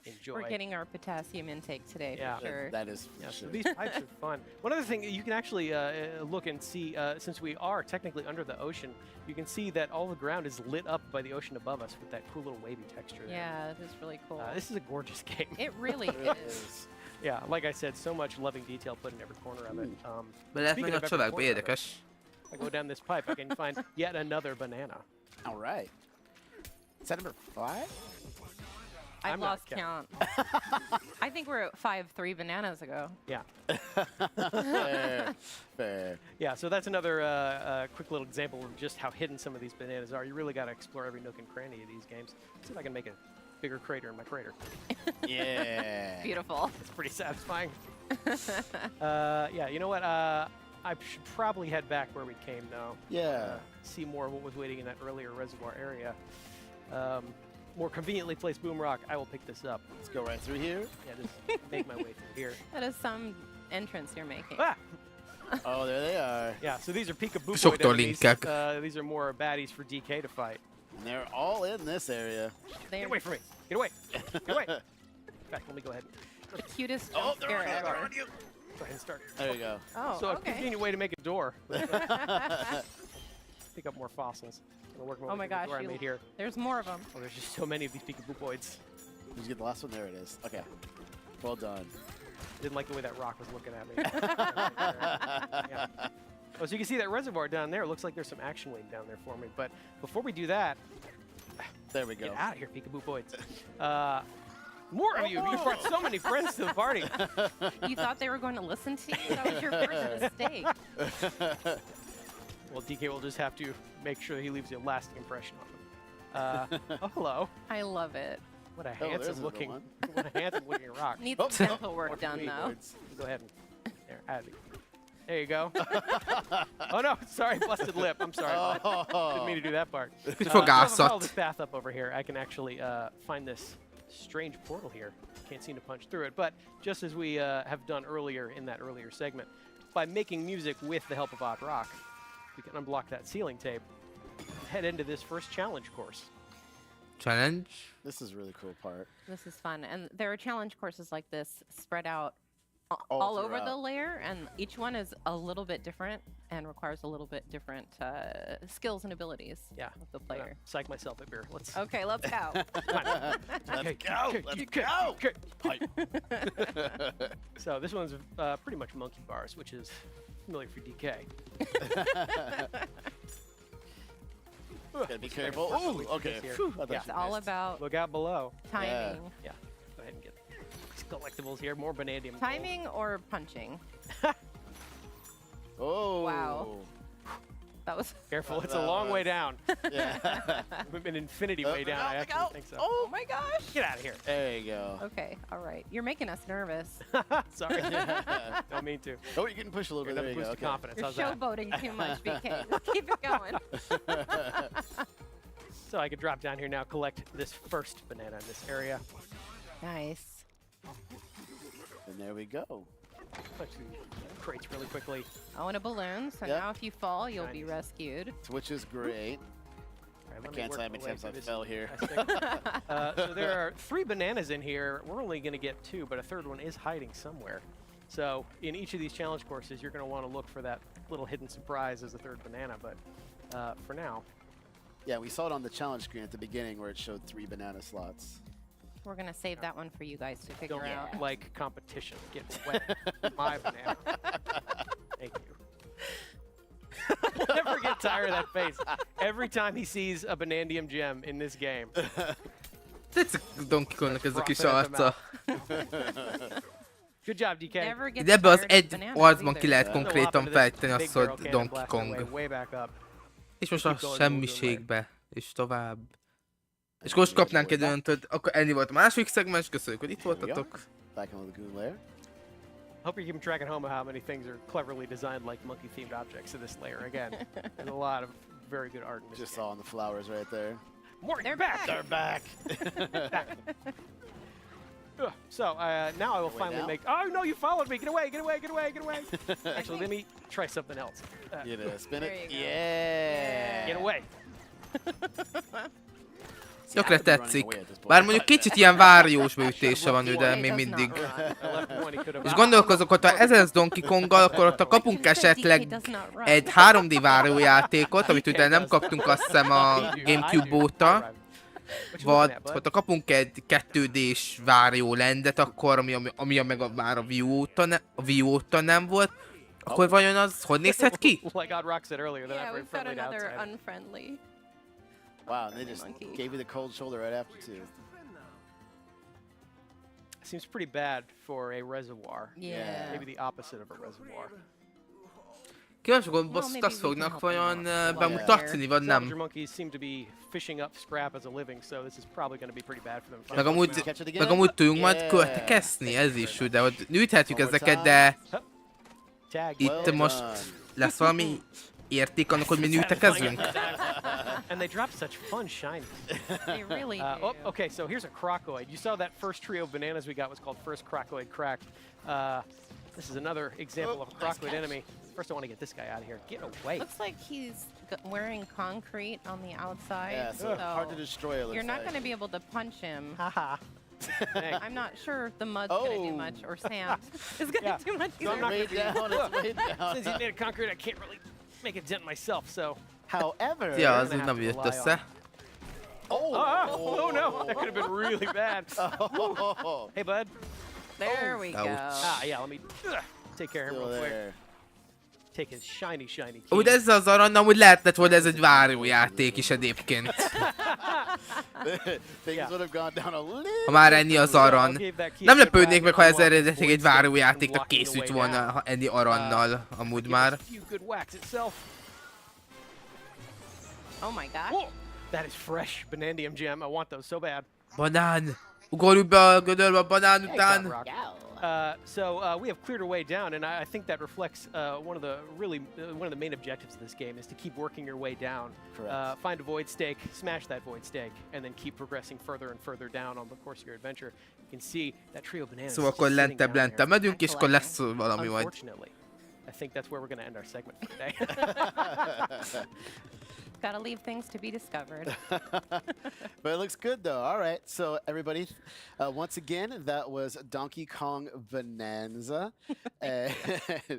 Enjoy. we're getting our potassium intake today Yeah. for sure. That is. Yeah, for so sure. these pipes are fun. One other thing, you can actually look and see, since we are technically under the ocean, you can see that all the ground is lit up by the ocean above us with that cool little wavy texture there. Yeah, it is really cool. This is a gorgeous game. It really It really is. is. Yeah, like I said, so much loving detail put in every corner of it. Be lehet Speaking menni a of every csövekbe, corner of it, érdekes. I go down this pipe, I can find yet another banana. All right. Is that number 5? I've I'm not lost count. I think we're at 5-3 bananas ago. Yeah. Fair. Fair. Yeah, so that's another quick little example of just how hidden some of these bananas are. You really got to explore every nook and cranny of these games. See if I can make a bigger crater in my crater. Yeah. Beautiful. It's pretty satisfying. Yeah, you know what? I should probably head back where we came now. Yeah. See more of what was waiting in that earlier reservoir area. More conveniently placed boom rock. I will pick this up. Let's go right through here. Yeah, just make my way through here. That is some entrance you're making. Ah! Oh, there they are. Yeah, so these are peekaboo Soktól enemies. linkek. These are more baddies for DK to fight. And they're all in this area. Get away from me! Get away! Get away! In fact, let me go ahead. The cutest Oh, jump scare they're ever. on you. Go ahead and start. There you go. Oh, So a okay. convenient way to make a door. Pick up more fossils. I'm gonna work Oh my way through the gosh, door I you- made here. There's more of them. Oh, there's just so many of these peekaboopoids. Did you get the last one? There it is. Okay. Well done. Didn't like the way that rock was looking at me. Yeah. Oh, so you can see that reservoir down there. Looks like there's some action waiting down there for me. But before we do that, There we go. get out of here, peekaboopoids. More of you. You brought so many friends to the party. You thought they were going to listen to you? That was your first mistake. Well, DK will just have to make sure he leaves a lasting impression on them. Oh, hello. I love it. What a there's another handsome looking, one. what a handsome looking rock. Needs Oh, some dental more work done, though. peekaboopoids. Go ahead and there you go. Oh no, sorry, busted lip. I'm sorry. Didn't mean to do that part. Kicsit If I follow fogászott. this path up over here, I can actually find this strange portal here. Can't seem to punch through it. But just as we have done earlier in that earlier segment, by making music with the help of Odd Rock, we can unblock that ceiling tape, head into this first challenge course. Challenge? This is a really cool part. This is fun. And there are challenge courses like this spread out All all over the throughout. layer, and each one is a little bit different and requires a little bit different skills and abilities Yeah. of the I'm gonna player. Psych myself up here. Let's. Okay, let's go. Let's go. Let's go. Hype. So this one's pretty much monkey bars, which is familiar for DK. Gotta be careful. Oh, okay. Here. Phew, I thought Yeah. you It's all missed. about Look out below. timing. Yeah. Go ahead and get these collectibles here. More vanadium. gold. Timing or punching? Oh. Wow. That was Careful, it's a That long way was- down. Yeah. An infinity way down. I look actually out. think so. Oh my gosh. Get out of here. There you go. Okay, all right. You're making us nervous. Sorry. Don't mean to. Oh, you're getting pushed a little bit. Another There you boost go. of Okay. confidence. You're How's that? showboating too much, BK. Keep it going. So I could drop down here now, collect this first banana in this area. Nice. And there we go. Punch these crates really quickly. Oh, and a balloon. So Yep. now if you fall, you'll be Nice. rescued. Which is great. All right, I let me can't work tell how my many way times I through this fell here. So there are 3 bananas in here. We're only going to get 2, but a third one is hiding somewhere. So in each of these challenge courses, you're going to want to look for that little hidden surprise as a third banana. But for now, Yeah, we saw it on the challenge screen at the beginning where it showed 3 banana slots. We're going to save that one for you guys to figure don't out. like competition. Get wet. My banana. Thank you. We'll never get tired of that face. Every time he sees a bananium gem in this game. Tetszik Donkey Kongnak ez a kis Frothing at the arca. Good job, DK. Never gets De ebbe az tired of egy bananas arcban ki either. lehet Yeah. konkrétan fejteni azt, hogy Donkey Way, Kong. way back up. És most a Keep going, semmiségbe, és tovább. És most kapnánk egy öntött, akkor ennyi volt a második szegmens, köszönjük, hogy itt voltatok. Back in the Lagoon Lair. Hope you're keeping track at home of how many things are cleverly designed like monkey-themed objects in this layer. Again, there's a lot of very good art in this Just game. saw on the flowers right there. More, They're back! They're back. So now I will Way finally down? make... Oh, no, you followed me! Get away, get away, get away, get away! Actually, let me try something else. You know, spin There it. you go. Yeah. Get away. Tökre tetszik. Bár mondjuk kicsit ilyen váriós beütése van ő, de még mindig. I left one, he could have... És gondolkozok, hogy ha ezen Donkey Konggal, akkor ott kapunk esetleg egy 3D várójátékot, amit ugye nem kaptunk azt hiszem a Gamecube óta. Vagy ha kapunk egy 2D-s Wario Landet, akkor ami meg már a Wii óta nem volt, akkor vajon az hogy nézhet ki? Like Odd Rock said earlier, they're Yeah, not very we've got friendly to another outsiders. unfriendly. Wow, and they just Monkey. gave you the cold shoulder right after too. Seems pretty bad for a reservoir. Yeah. Maybe the opposite of a reservoir. Kíváncsi, hogy Well, azt maybe we can fognak help vajon them out. bemutatni, vagy Scavenger nem. monkeys seem to be fishing up scrap as a living, so this is probably going to be pretty bad for them. Meg amúgy, Catch it again? meg amúgy tudjunk majd Yeah. költekeszni, ez is, de hogy nyújthatjuk One more ezeket, time. de Tag. itt Well most done. lesz valami érték annak, hogy mi nyújtekezünk? And they drop such fun shiny. They really do. Oh, okay, so here's a crocoid. You saw that first trio of bananas we got was called First Crocoid Crack. This is another example of a crocoid enemy. First, I want to get this guy out of here. Get away. Looks like he's wearing concrete on the outside. Yeah, so hard to destroy. It looks You're not like. going to be able to punch him. Haha. Dang. I'm not sure if the mud's going to do Oh. much or sand is going to Yeah. do much So I'm either. not Way gonna be- down, it's way down. Since he's made of concrete, I can't really make a dent myself, so... However, Ja, gonna az úgy have nem to jött rely össze. Oh no, that could have been really bad. Oh, Hey, bud. There we go. Ah, yeah, let me take care of him still real quick. there. Take his shiny key. Úgy ezzel az arannal, úgy lehetett volna ez egy várójáték is egyébként. Things would have gone down a little. Ha már ennyi az aran. Nem lepődnék meg, ha ez eredetileg egy várójátéknak készült volna, ha ennyi arannal amúgy már. Few good whacks itself. Oh my gosh. Whoa, that is fresh bananium gem. I want those so bad. Banán! Ugorjuk be a gödörbe a banán Hey, után. Top Rock. We have cleared our way down, and I think that reflects one of the main objectives of this game is to keep working your way down. Correct. Find a void stake, smash that void stake, and then keep progressing further and further down on the course of your adventure. You can see that trio of bananas. Szóval akkor lentebb megyünk, és akkor lesz valami majd. Unfortunately, I think that's where we're going to end our segment for today. Gotta leave things to be discovered. But it looks good though. All right, so everybody, once again, that was Donkey Kong Bonanza. And,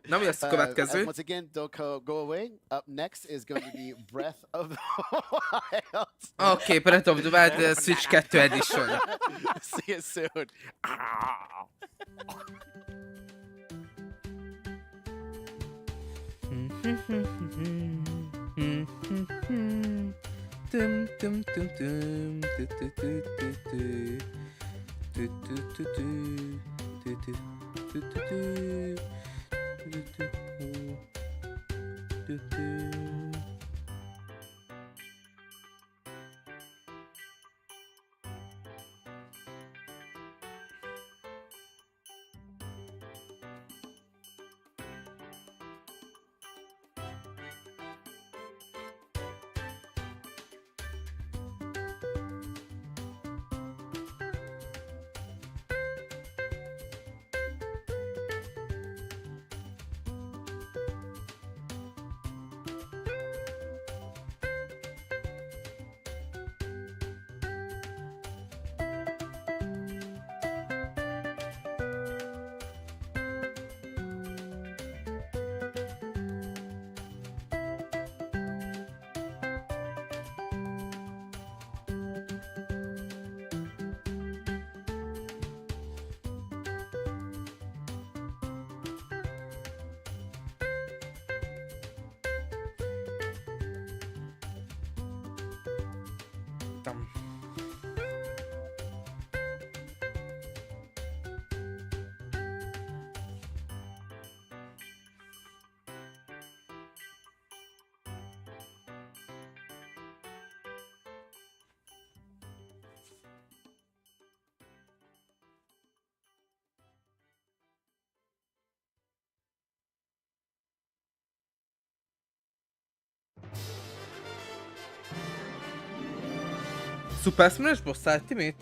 Na, mi lesz a következő? and once again, don't go away. Up next is going to be Breath of the Wild. Oké, Breath of the Wild Switch 2 Edition. See you soon. Tum, tum, tum, tum, tu, tu, tu, tu, tu. Tu, tu, tu, tu. Tu, tu, tu, tu, tu. Tu, tu, tu, tu. Tam. Super Smash Bros. Ultimate?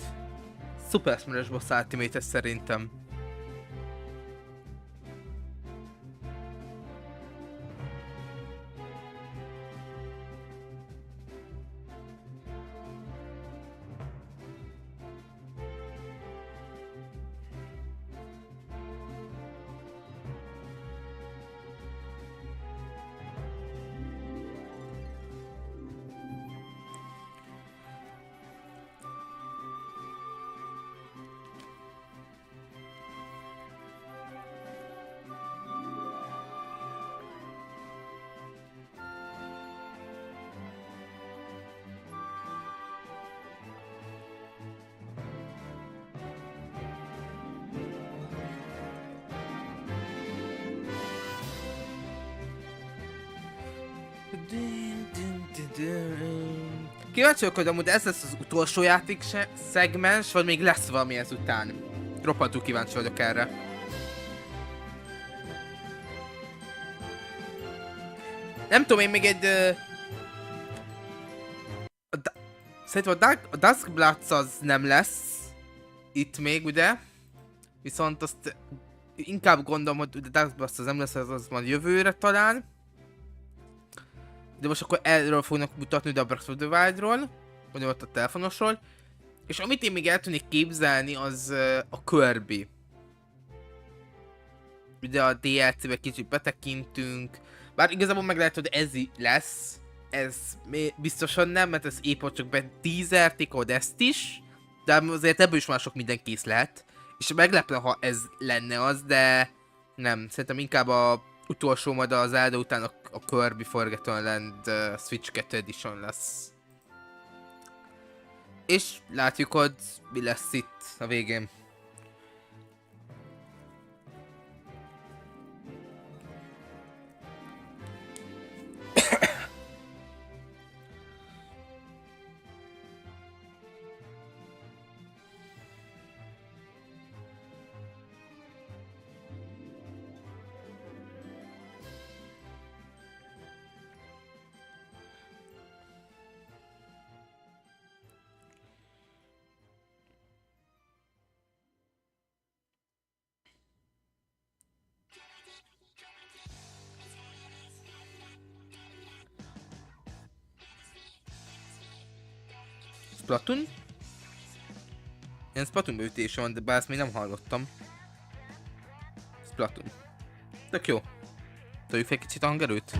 Super Smash Bros. Ultimate ez szerintem. Kíváncsi vagyok, hogy amúgy ez lesz az utolsó játék szegmens, vagy még lesz valami ezután. Roppantul kíváncsi vagyok erre. Nem tudom, én még egy... Szerintem a Dusk Bloods az nem lesz itt még, ugye? Viszont azt inkább gondolom, hogy a Dusk Bloods az nem lesz, az majd jövőre talán. De most akkor erről fognak mutatni, de a Breath of the Wild-ról, vagy ott a telefonosról. És amit én még el tudnék képzelni, az a Kirby. Ugye a DLC-be kicsit betekintünk. Bár igazából meg lehet, hogy ez lesz. Ez biztosan nem, mert ez épp csak beteaserték, ahogy ezt is. De azért ebből is már sok minden kész lehet. És meglepne, ha ez lenne az, de nem. Szerintem inkább a utolsó, majd az Zelda után a Kirby Forgotten Land Switch 2 Edition lesz. És látjuk, hogy mi lesz itt a végén. Splatoon? Ilyen Splatoon beütése van, de bár ezt még nem hallottam. Splatoon. Tök jó. Toljuk fel kicsit a hangerőt.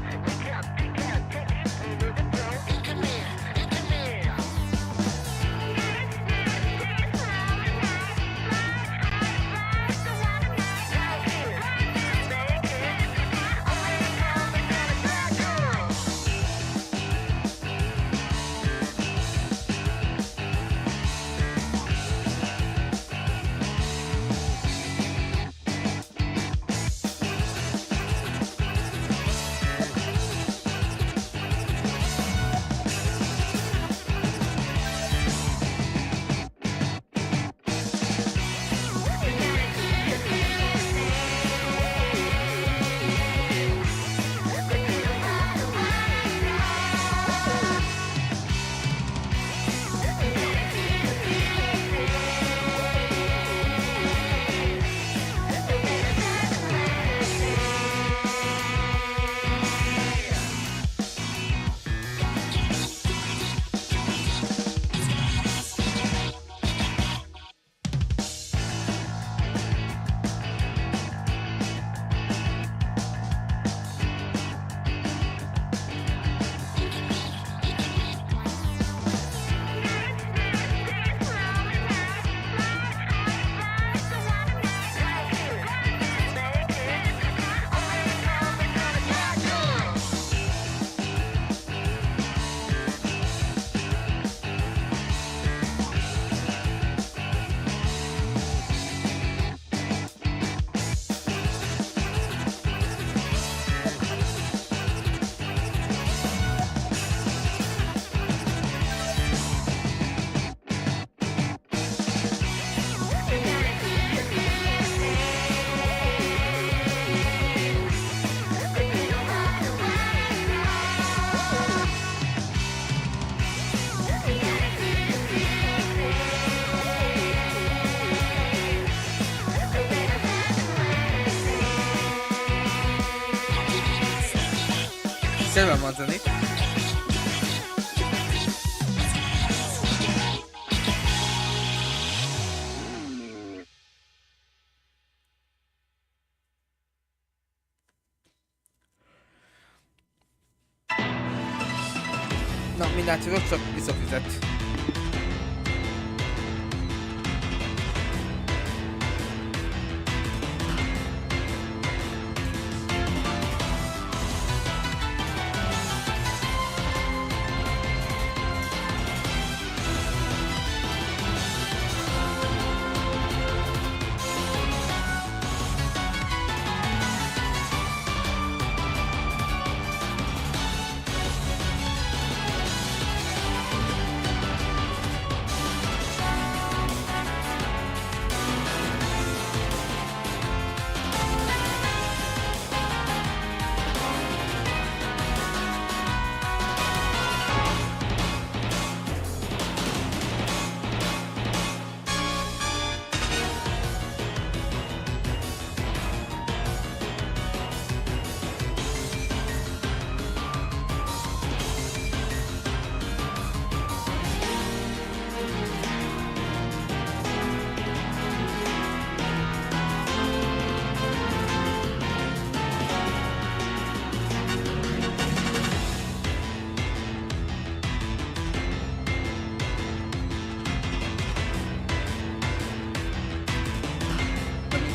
Szépen mozdani. Na, mindjárt csak visszafizet.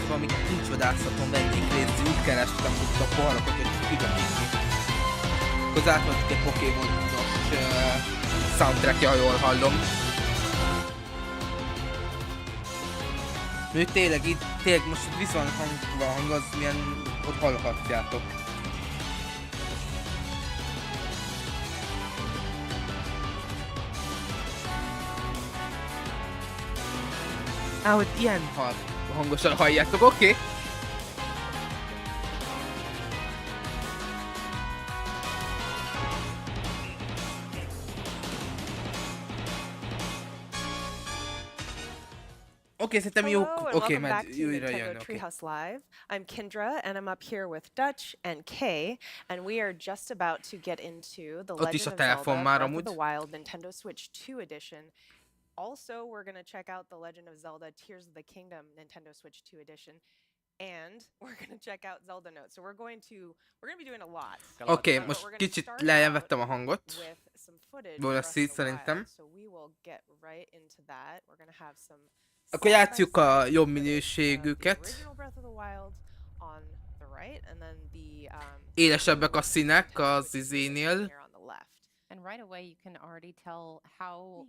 Valami kincsvadászaton vennék részt, úgy kerestem ott a poharakat, hogy kivetítni. Akkor átvettük egy Pokémonos soundtrackja, ha jól hallom. Még tényleg itt, tényleg most itt vissza van hangva a hang, az milyen ott hallhatjátok. Hogy ilyen hangosan halljátok, oké? Oké, szerintem jó. Oké, mert újra jön. Treehouse Live. I'm Kendra, and I'm up here with Dutch and Kay, and we are just about to get into the Ott is Legend a of telefon Zelda már Breath of amúgy. the Wild Nintendo Switch 2 edition Also, we're going to check out The Legend of Zelda Tears of the Kingdom Nintendo Switch 2 edition. And we're going to check out Zelda Notes. So we're going to be doing a lot. Oké, But most we're gonna kicsit start lejjebb out vettem a hangot. with some footage Jól for lesz Breath így of the Wild. szerintem. So we will get right into that. We're going to have some Akkor játsszuk a side-by-side jobb footage of the minőségüket. original Breath of the Wild on the right, and then the Élesebbek a színek Nintendo az Switch 2 edition izénél. here on the left. And right away, you can already tell how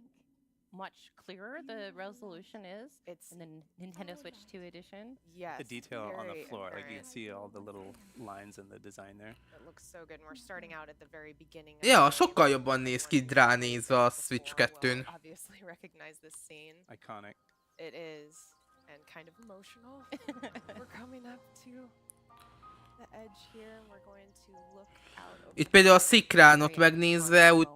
much clearer the resolution is in the Nintendo Switch 2 edition. Yes. The detail on the very floor, like you can apparent. see all the little lines in the design there. It looks so good, and we're starting out at the very beginning. of Ja, the game. sokkal jobban néz ki Anyone who's ránézve a played this Switch before will 2-n. obviously recognize this scene. Iconic. It is, and kind of emotional. We're coming up to the edge here, and we're going to look out over Itt például a szikránot megnézve, úgy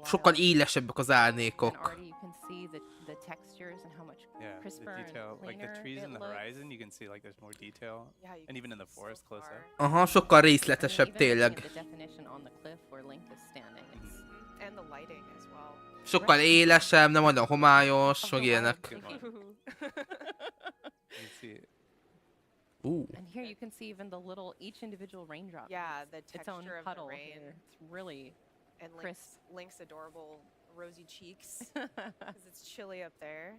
sokkal élesebbek az And árnékok. already you can see the textures and how much Yeah, the crisper and detail, like the cleaner trees it in the looks. horizon, you can see like there's more detail, Yeah, you and can even in the see so forest close far. up. Aha, sokkal I mean, részletesebb even looking tényleg. at the definition on the cliff where Link is standing, it's And the lighting as well. Sokkal élesebb, nem olyan homályos, meg ilyenek. Good one. You can see it. And here you can see even the little, each individual raindrop. Yeah, has the its own texture of puddle the rain. here. It's really And crisp. Link's adorable rosy cheeks, because it's chilly up there.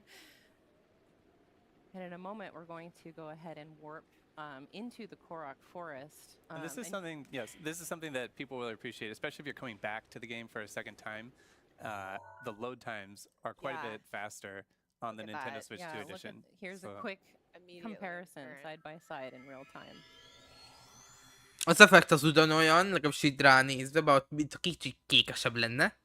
And in a moment, we're going to go ahead and warp into the Korok Forest. And this is something, yes, this is something that people will appreciate, especially if you're coming back to the game for a second time. The load times are quite a Yeah. bit faster on the Look at Nintendo that. Switch Yeah, 2 look at, edition. here's a So- quick Immediately comparison apparent. side by side in real time. Az effekt az ugyanolyan, legalábbis így ránézve, bár mint a kicsit kékesebb lenne.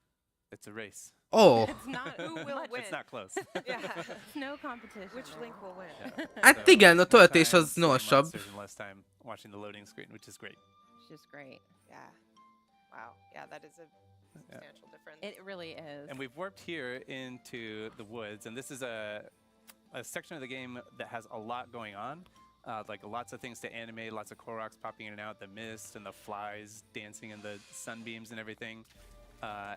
It's a race. Oh, It's not Who will much- win? It's not close. Yeah. It's no competition. Which there. Link will win? Yeah. hát So igen, a more töltés time az seeing gyorsabb. monsters and less time watching the loading screen, which is great. It's just great. Yeah. Wow. Yeah, that is a substantial difference. It really is. And we've warped here into the woods, and this is a section of the game that has a lot going on. Like lots of things to animate, lots of Koroks popping in and out, the mist and the flies dancing in the sunbeams and everything.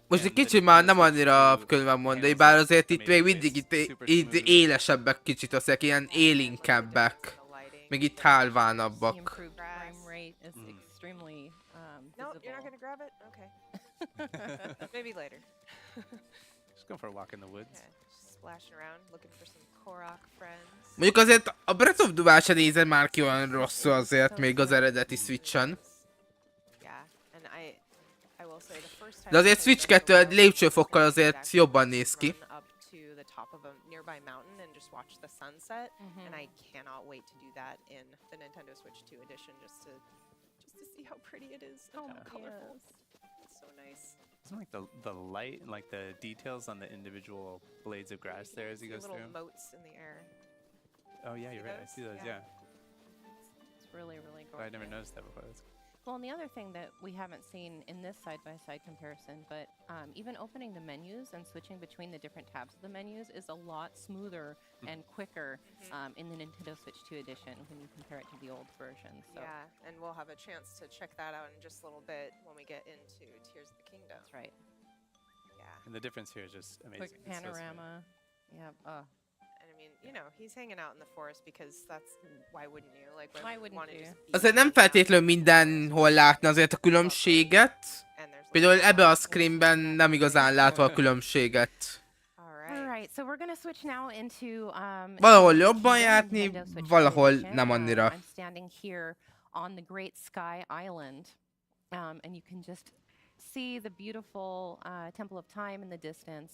Most egy And the kicsit már nem Nintendo Switch annyira 2 könnyen mondani, handles bár that azért itt még amazing mindig ways, itt, super itt smooth. élesebbek kicsit, azok ilyen élénkebbek. Még itt The hálvánabbak. improved frame Grass. rate is Mm. extremely No, visible. you're not going to grab it? Okay. Maybe later. Just going for a walk in the woods. Yeah, just splashing around, looking for some Korok friends. Mondjuk azért a Breath of the Wild se nézed már ki olyan rosszul azért, még az eredeti Switch-en. Yeah, and I will say the first time De azért I played Switch Breath of the 2 egy Wild, lépcsőfokkal I could azért actually jobban néz ki. run up to the top of a nearby mountain and just watch the sunset, and I cannot wait to do that in the Nintendo Switch 2 edition just to see how pretty it is and Oh, how colorful. yes. It's so nice. Isn't like the light and like the details on the individual blades of grass there as he See goes little through? moats in the air. Oh yeah, see you're right. I those? see those. Yeah. Yeah. It's really, really But I gorgeous. never noticed that before. That's Well, and the other thing that we haven't seen in this side-by-side comparison, but even opening the menus and switching between the different tabs of the menus is a lot smoother and quicker in the Nintendo Switch 2 edition when you compare it to the old version. So Yeah, and we'll have a chance to check that out in just a little bit when we get into Tears of the Kingdom. that's right. Yeah, And the difference here is just amazing. Quick It's so smooth. panorama. Yeah. and I mean, you know, he's hanging out in the forest because that's why wouldn't you? Like, Why wouldn't wanna you? just be Azért nem hanging out feltétlenül in the mindenhol látni azért a különbséget. And there's like Például ebbe a lots of screenben nem igazán látva a különbséget. All All right. right, so we're going to switch now into Valahol Tears of the jobban Kingdom, játni, Nintendo Switch 2 valahol edition. nem annyira. I'm standing here on the Great Sky Island, and you can just see the beautiful Temple of Time in the distance.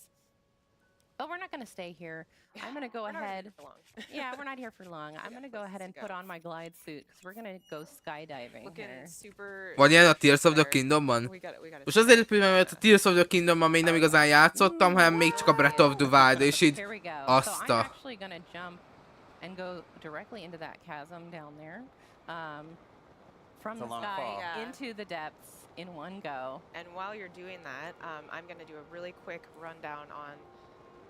But we're not going to stay here. I'm going to go We're not ahead. here for long. Yeah, we're not here for long. I'm going to go ahead and put go. on my glide suit because we're going to go skydiving Looking here. super. Van ilyen a Tears of the super- Kingdomban? We got Most azért egy pillanat, mert a Tears of the Kingdomban még nem igazán játszottam, hanem még csak a Breath of the Wild, és így Here we go. azt So I'm a... actually going to jump and go directly into that chasm down there. From It's a the long sky fall. Yeah. into the depths in one go. And while you're doing that, I'm going to do a really quick rundown on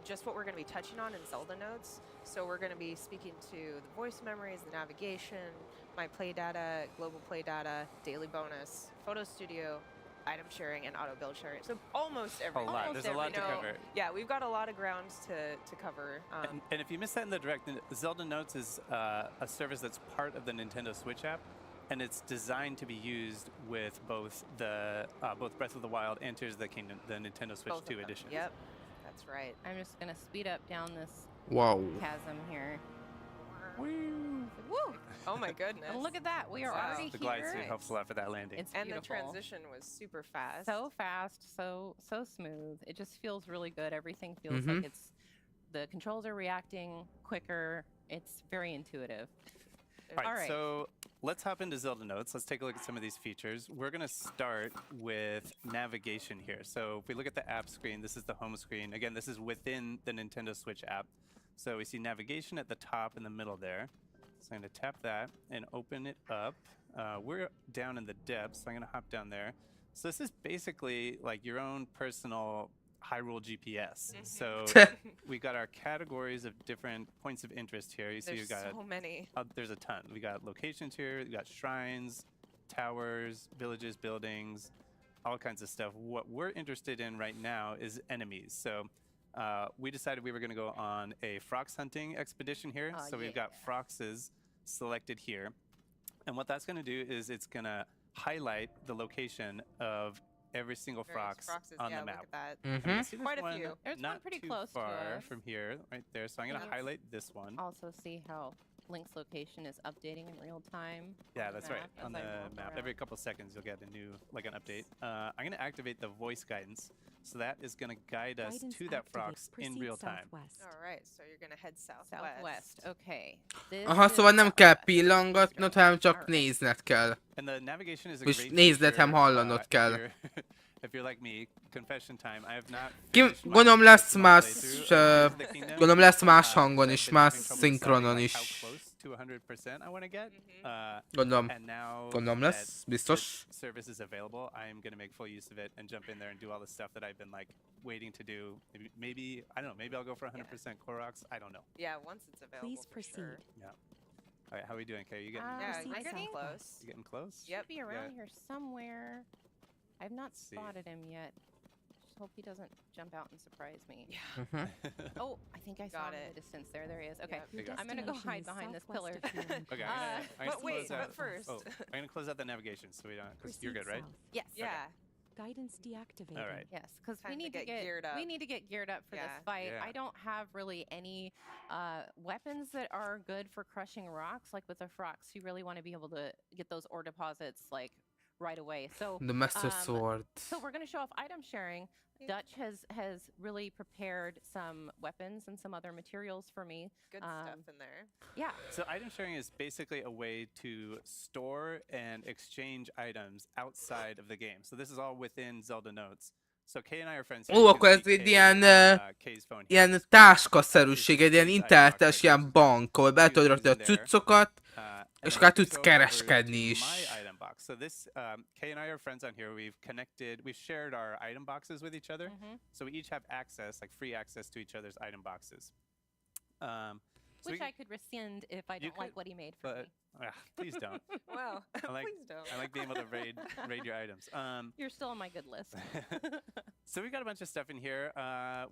just what we're going to be touching on in Zelda notes. So we're going to be speaking to the voice memories, the navigation, my play data, global play data, daily bonus, photo studio, item sharing and auto build sharing. So almost A everything. lot. There's a lot to So, cover. Yeah, we've got a lot of ground to cover. And if you missed that in the direct, Zelda Notes is a service that's part of the Nintendo Switch app, and it's designed to be used with both both Breath of the Wild and Tears of the Kingdom, the Nintendo Switch Both of 2 them. edition. Yep, that's right. I'm just gonna speed up down this Wow. chasm here. Woo! Oh my goodness. And look at that. We are Wow. already The glide here. suit helps a lot for that landing. It's And the beautiful. transition was super fast. So fast, so smooth. It just feels really good. Everything feels like it's the controls are reacting quicker. It's very intuitive. All All right. so let's hop into Zelda Notes. Let's take a look at some of these features. We're going to start with navigation here. So if we look at the app screen, this is the home screen. Again, this is within the Nintendo Switch app. So we see navigation at the top in the middle there. So I'm going to tap that and open it up. We're down in the depths, so I'm going to hop down there. So this is basically like your own personal Hyrule GPS. So we got our categories of different points of interest here. You see, There's you got so many. there's a ton. We got locations here. We got shrines, towers, villages, buildings, all kinds of stuff. What we're interested in right now is enemies. So we decided we were going to go on a frox hunting expedition here. So we've got froxes selected here. And what that's going to do is it's going to highlight the location of every single frox on the map. Look at that. And we see this Quite a one few. There's not one pretty too close to far us. from here, right there. So I'm going to highlight this one. Also see how Link's location is updating in real time. Yeah, on the that's right. map On as the I roll map, around. every couple seconds you'll get a new, like an update. I'm going to activate the voice guidance, so that is going to guide us to that frox in real time. All right, so you're gonna head southwest. Southwest. Okay. This Aha, is szóval nem kell southwest. pillangatnod, hanem csak Alright. nézned kell. And the navigation is a És great nézned, feature, hanem hallanod if kell. you're- If you're like me, confession time, I have not Kim, finished my gondolom lesz small más, playthrough of Tears of the Kingdom. gondolom lesz más So hangon I've is, been más having trouble szinkronon deciding, like, is. how close to 100% I want to get. Gondolom. And now Gondolom that lesz, biztos. this service is available, I am going to make full use of it and jump in there and do all the stuff that I've been like waiting to do. Maybe I don't know. Maybe I'll go for 100% Koroks. I don't know. Yeah, once it's available. Please for proceed. Sure. Yeah. All right, how are we doing, Kay? You getting? Yeah, Proceed you're getting southwest. close. You getting close? Yep. Should be around here somewhere. I've not see. spotted him yet. Just hope he doesn't jump out and surprise me. Yeah. Oh, I think I saw Got him in it. the distance. There he is. Okay, Yep. There you go. I'm gonna go hide behind this pillar. Okay. I'm But gonna wait, close out. but first. Oh, I'm gonna close out the navigation so we don't. Because you're good, right? Yes. Yeah. Guidance deactivated. All right. Yes, because we Time to need to get get geared up. We need to get geared up for Yeah. this fight. Yeah. I don't have really any weapons that are good for crushing rocks. Like with the frox, you really want to be able to get those ore deposits like right away. So The Master Sword. So we're going to show off item sharing. Yeah. Dutch has really prepared some weapons and some other materials for me. Good stuff in there. Yeah. So item sharing is basically a way to store and exchange items outside of the game. So this is all within Zelda Notes. So Kay and I are friends. here. Ó, You can akkor ez see egy Kay, ilyen, Kay's phone here. ilyen táskaszerűség, egy ilyen internetes ilyen bank, ahol be tudod rakni a cuccokat, és akkor tudsz kereskedni is. My item box. So this, Kay and I are friends on here. We've shared our item boxes with each other. So we each have access, like free access to each other's item boxes. So Which we- I could rescind if I don't like what he made for but me. please don't. Well, I like, please don't. I like being able to raid your items. You're still on my good list. So we got a bunch of stuff in here.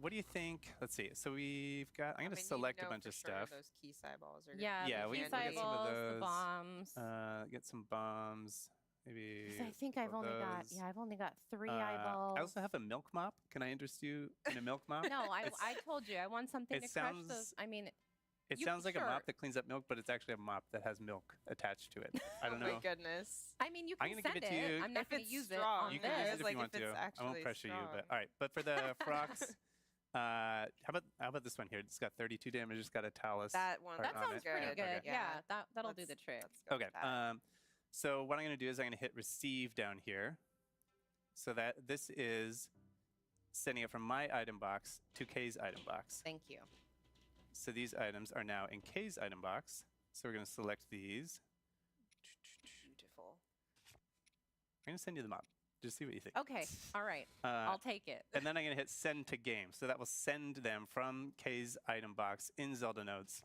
What do you think? Let's see. So we've got. I'm gonna select a bunch of stuff. Those key eyeballs are Yeah, Yeah, the we key can get some of eyeballs, those. the bombs. Get some bombs. Maybe. 'Cause I think I've only got those. I've only got 3 eyeballs. I also have a milk mop. Can I interest you in a milk mop? No, It's- I told you I want something it to crush sounds- those. I mean, It you- sounds like a sure. mop that cleans up milk, but it's actually a mop that has milk attached to it. I don't Oh know. my goodness. I mean, you I'm can gonna send give it to you. I'm not If going to it's use strong, it You on can use this. it if like you if want it's to. I won't actually pressure you, but strong. all right. But for the frogs, how about this one here? It's got 32 damage. It's got a talus. That one. part That on sounds it. pretty Okay, good. okay. Yeah, that'll do the Let's- trick. let's go Okay. with that. So what I'm gonna do is I'm gonna hit receive down here, so that this is sending it from my item box to Kay's item box. Thank you. So these items are now in Kay's item box. So we're gonna select these. Beautiful. I'm gonna send you the mop. Just see what you think. Okay. All right. I'll take it. And then I'm gonna hit send to game. So that will send them from Kay's item box in Zelda Notes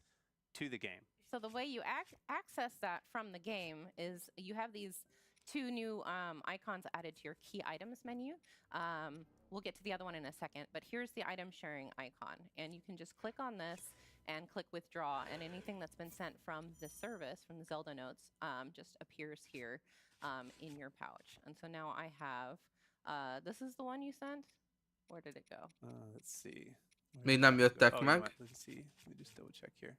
to the game. So the way you access that from the game is you have these 2 new icons added to your key items menu. We'll get to the other one in a second, but here's the item sharing icon. And you can just click on this and click withdraw, and anything that's been sent from the service, from the Zelda notes, just appears here in your pouch. And so now I have, this is the one you sent? Where did it go? Let's see. Where Még did nem that go? jöttek Oh, you know meg. what? Let's see. Let me just double check here.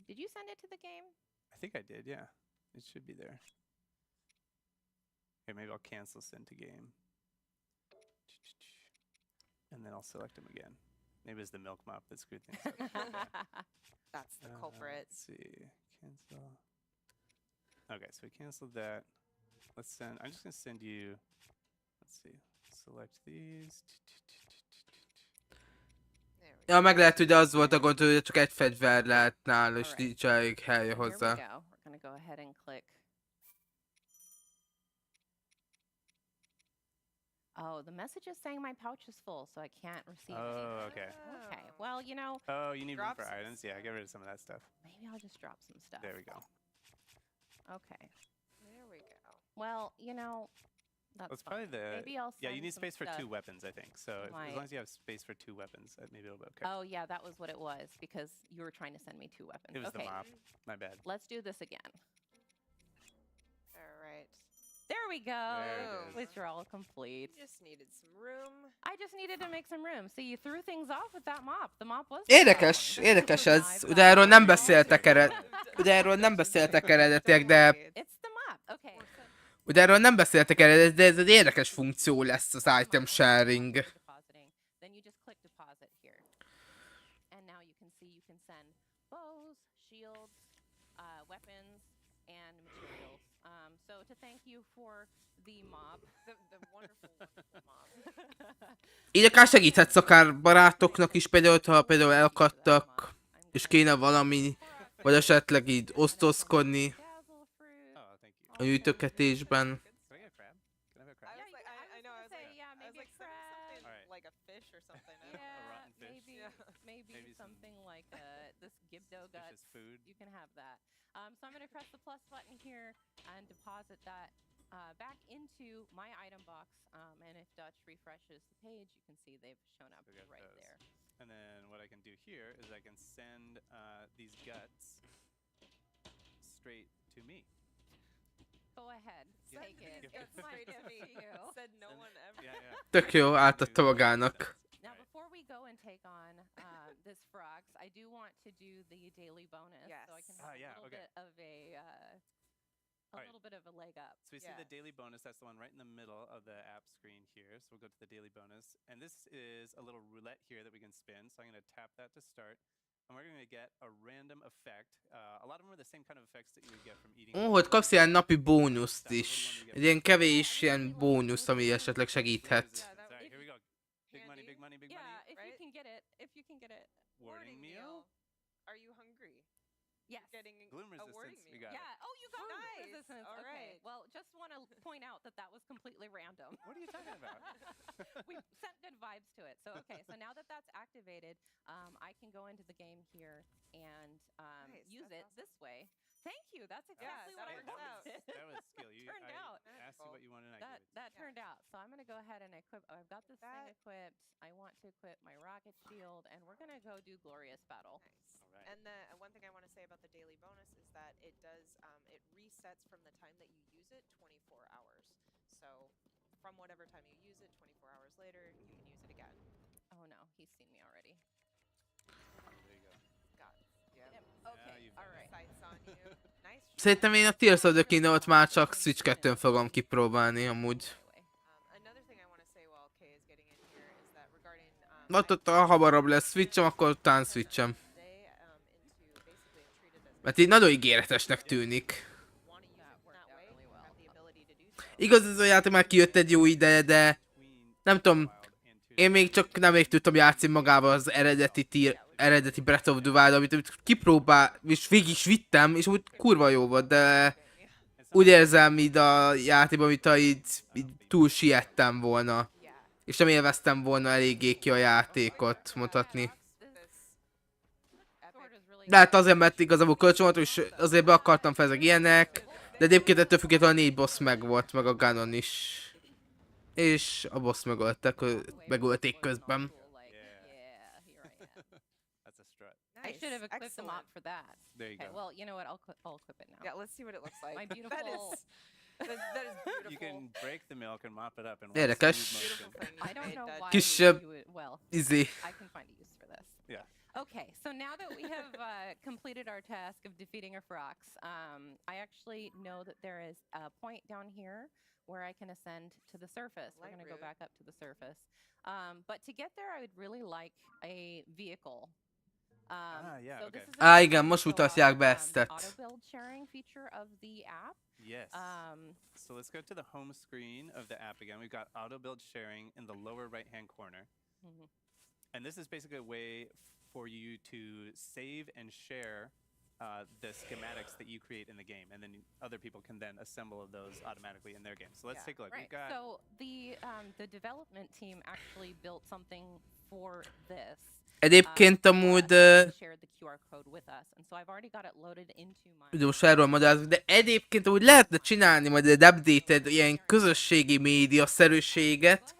Did you send it to the game? I think I did, yeah. It should be there. Okay, maybe I'll cancel send to game. And then I'll select them again. Maybe it's the milk mop that screwed things up. Okay. That's the culprit. Let's see. Cancel. Okay, so we canceled that. Let's send. I'm just going to send you. Let's see. Select these. Ja, meg lehet, hogy az volt a gond, hogy csak egy fegyver lehet nála, és nincs elég helye Here we hozzá. go. We're going to go ahead and click. Oh, the message is saying my pouch is full, so I can't receive Oh, anything. okay. Okay, well, you know, Oh, you need room Drop for some items? Yeah, get rid of some of that stuff. maybe I'll just drop some stuff. There we go. Okay. There we go. Well, you know, that's Well, it's probably fine. the. Maybe I'll Yeah, you send need some space for stuff 2 weapons, I think. So to as my- long as you have space for 2 weapons, maybe it'll be okay. Oh, yeah, that was what it was, because you were trying to send me 2 weapons. It was okay. the mop. My bad. Let's do this again. All right. There we go. There it is. Withdrawal complete. Just needed some room. I just needed to make some room. So you threw things off with that mop. The mop was Érdekes, érdekes ez. Ugye erről nem beszéltek eredetileg, de... It's the mop. Okay. Ugye erről nem beszéltek eredetileg, de ez egy érdekes funkció lesz az item sharing. Then you just click deposit here. And now you can see you can send bows, shields, weapons, and materials. So to thank you for the mop, the wonderful, wonderful mop. Így akár segíthetsz akár barátoknak is, például, ha például elakadtak, és kéne valami, vagy esetleg így osztozkodni a gyűjtögetésben. Can I get a crab? Can I have a crab? I was like, I know. I was like, yeah, I was maybe like a send me something All right. like a fish or something. I don't know. Yeah, rotten fish. maybe, Yeah. maybe Maybe some something like this Gibdo Suspicious guts. food. You can have that. So I'm going to press the plus button here and deposit that back into my item box. And if Dutch refreshes the page, you can see they've shown up We got right those. there. And then what I can do here is I can send these guts straight to me. Go ahead, Yeah. take it. Yeah. It's my Straight to gift me. to you. Said no one ever. Yeah, yeah. Tök jó, átadta magának. Now, before we go and take on this Frogs, I do want to do the daily bonus, so I can Yes. have Yeah, a little okay. bit of a Alright. little bit of a leg up. So we see Yeah. the daily bonus. That's the one right in the middle of the app screen here. So we'll go to the daily bonus. And this is a little roulette here that we can spin. So I'm going to tap that to start. And we're going to get a random effect. A lot of them are the same kind of effects that you would get from eating. Ó, hogy kapsz ilyen napi bónuszt is. Egy ilyen kevés ilyen bónuszt, ami esetleg segíthet. Sorry, here we go. Big money, big money, big Yeah, money. if you right? can get it. If you can get it. Warning meal. Are you hungry? Yes. Getting Gloom a warning resistance. We meal. got it. Yeah. Oh, you got Nice. gloom resistance. All Okay. right. Well, just want to point out that that was completely random. What are you talking about? We sent good vibes to it. So okay. So now that that's activated, I can go into the game here and Nice, use that's it this way. Thank you. That's exactly that what I works out. wanted. That was skill. You, Turned I out. asked you what you wanted and I That gave it. that turned out. So I'm gonna go ahead and equip. Oh, I've got this thing That- equipped. I want to equip my rocket shield, and we're gonna go do glorious battle. Nice. Alright. And the one thing I want to say about the daily bonus is that it does it resets from the time that you use it 24 hours. So from whatever time you use it, 24 hours later, you can use it again. Oh no, he's seen me already. There you go. Got it. Yep. Okay. you've All done right. Sights on you. Nice. Szerintem én a Tears of the Kingdomot már csak Switch 2-n fogom kipróbálni amúgy. Another thing I want to say while Kay is getting in here is that regarding Ott ha hamarabb lesz Switchem, akkor után Switchem. Mert így nagyon ígéretesnek tűnik. Igaz, ez a játék már kijött egy jó ideje, de nem tudom, én még csak nemrég tudtam játszani magával az eredeti Breath of the Wild, amit kipróbál, és végig is vittem, és úgy kurva jó volt, de úgy érzem így a játékban, mint ha így túl siettem volna. És nem élveztem volna eléggé ki a játékot, mondhatni. Lehet azért, mert igazából kölcsön volt, és azért be akartam fel ezek ilyenek. De egyébként ettől függetlenül a 4 boss megvolt, meg a Ganon is. És a boss megölték közben. That's a strut. I should have equipped Excellent. the mop for that. There you Okay, go. well, you know what? I'll equip it now. Yeah, let's see what it looks like. My beautiful. That is beautiful. You can break the milk and mop it up in one Érdekes. smooth motion. Beautiful thing you I don't made, know Dutch. why Kis, you would. Well, Izé. I can find a use for this. Yeah. Okay, so now that we have completed our task of defeating our frogs, I actually know that there is a point down here where I can ascend to the surface. We're Light going to go route. back up to the surface. But to get there, I would really like a vehicle. Yeah, so okay. this is Igen, most show mutatják off, be the ezt. auto-build sharing feature of the app. Yes. So let's go to the home screen of the app again. We've got auto build sharing in the lower right hand corner. Mhm. And this is basically a way for you to save and share the schematics that you create in the game. And then other people can then assemble those automatically in their game. So let's take a look. Right. We've got So the development team actually built something for this. Egyébként amúgy... Shared the QR code with us, and so I've already got it loaded into my. Most erről magyarázok, de egyébként úgy lehetne csinálni majd egy updated ilyen közösségi média-szerűséget,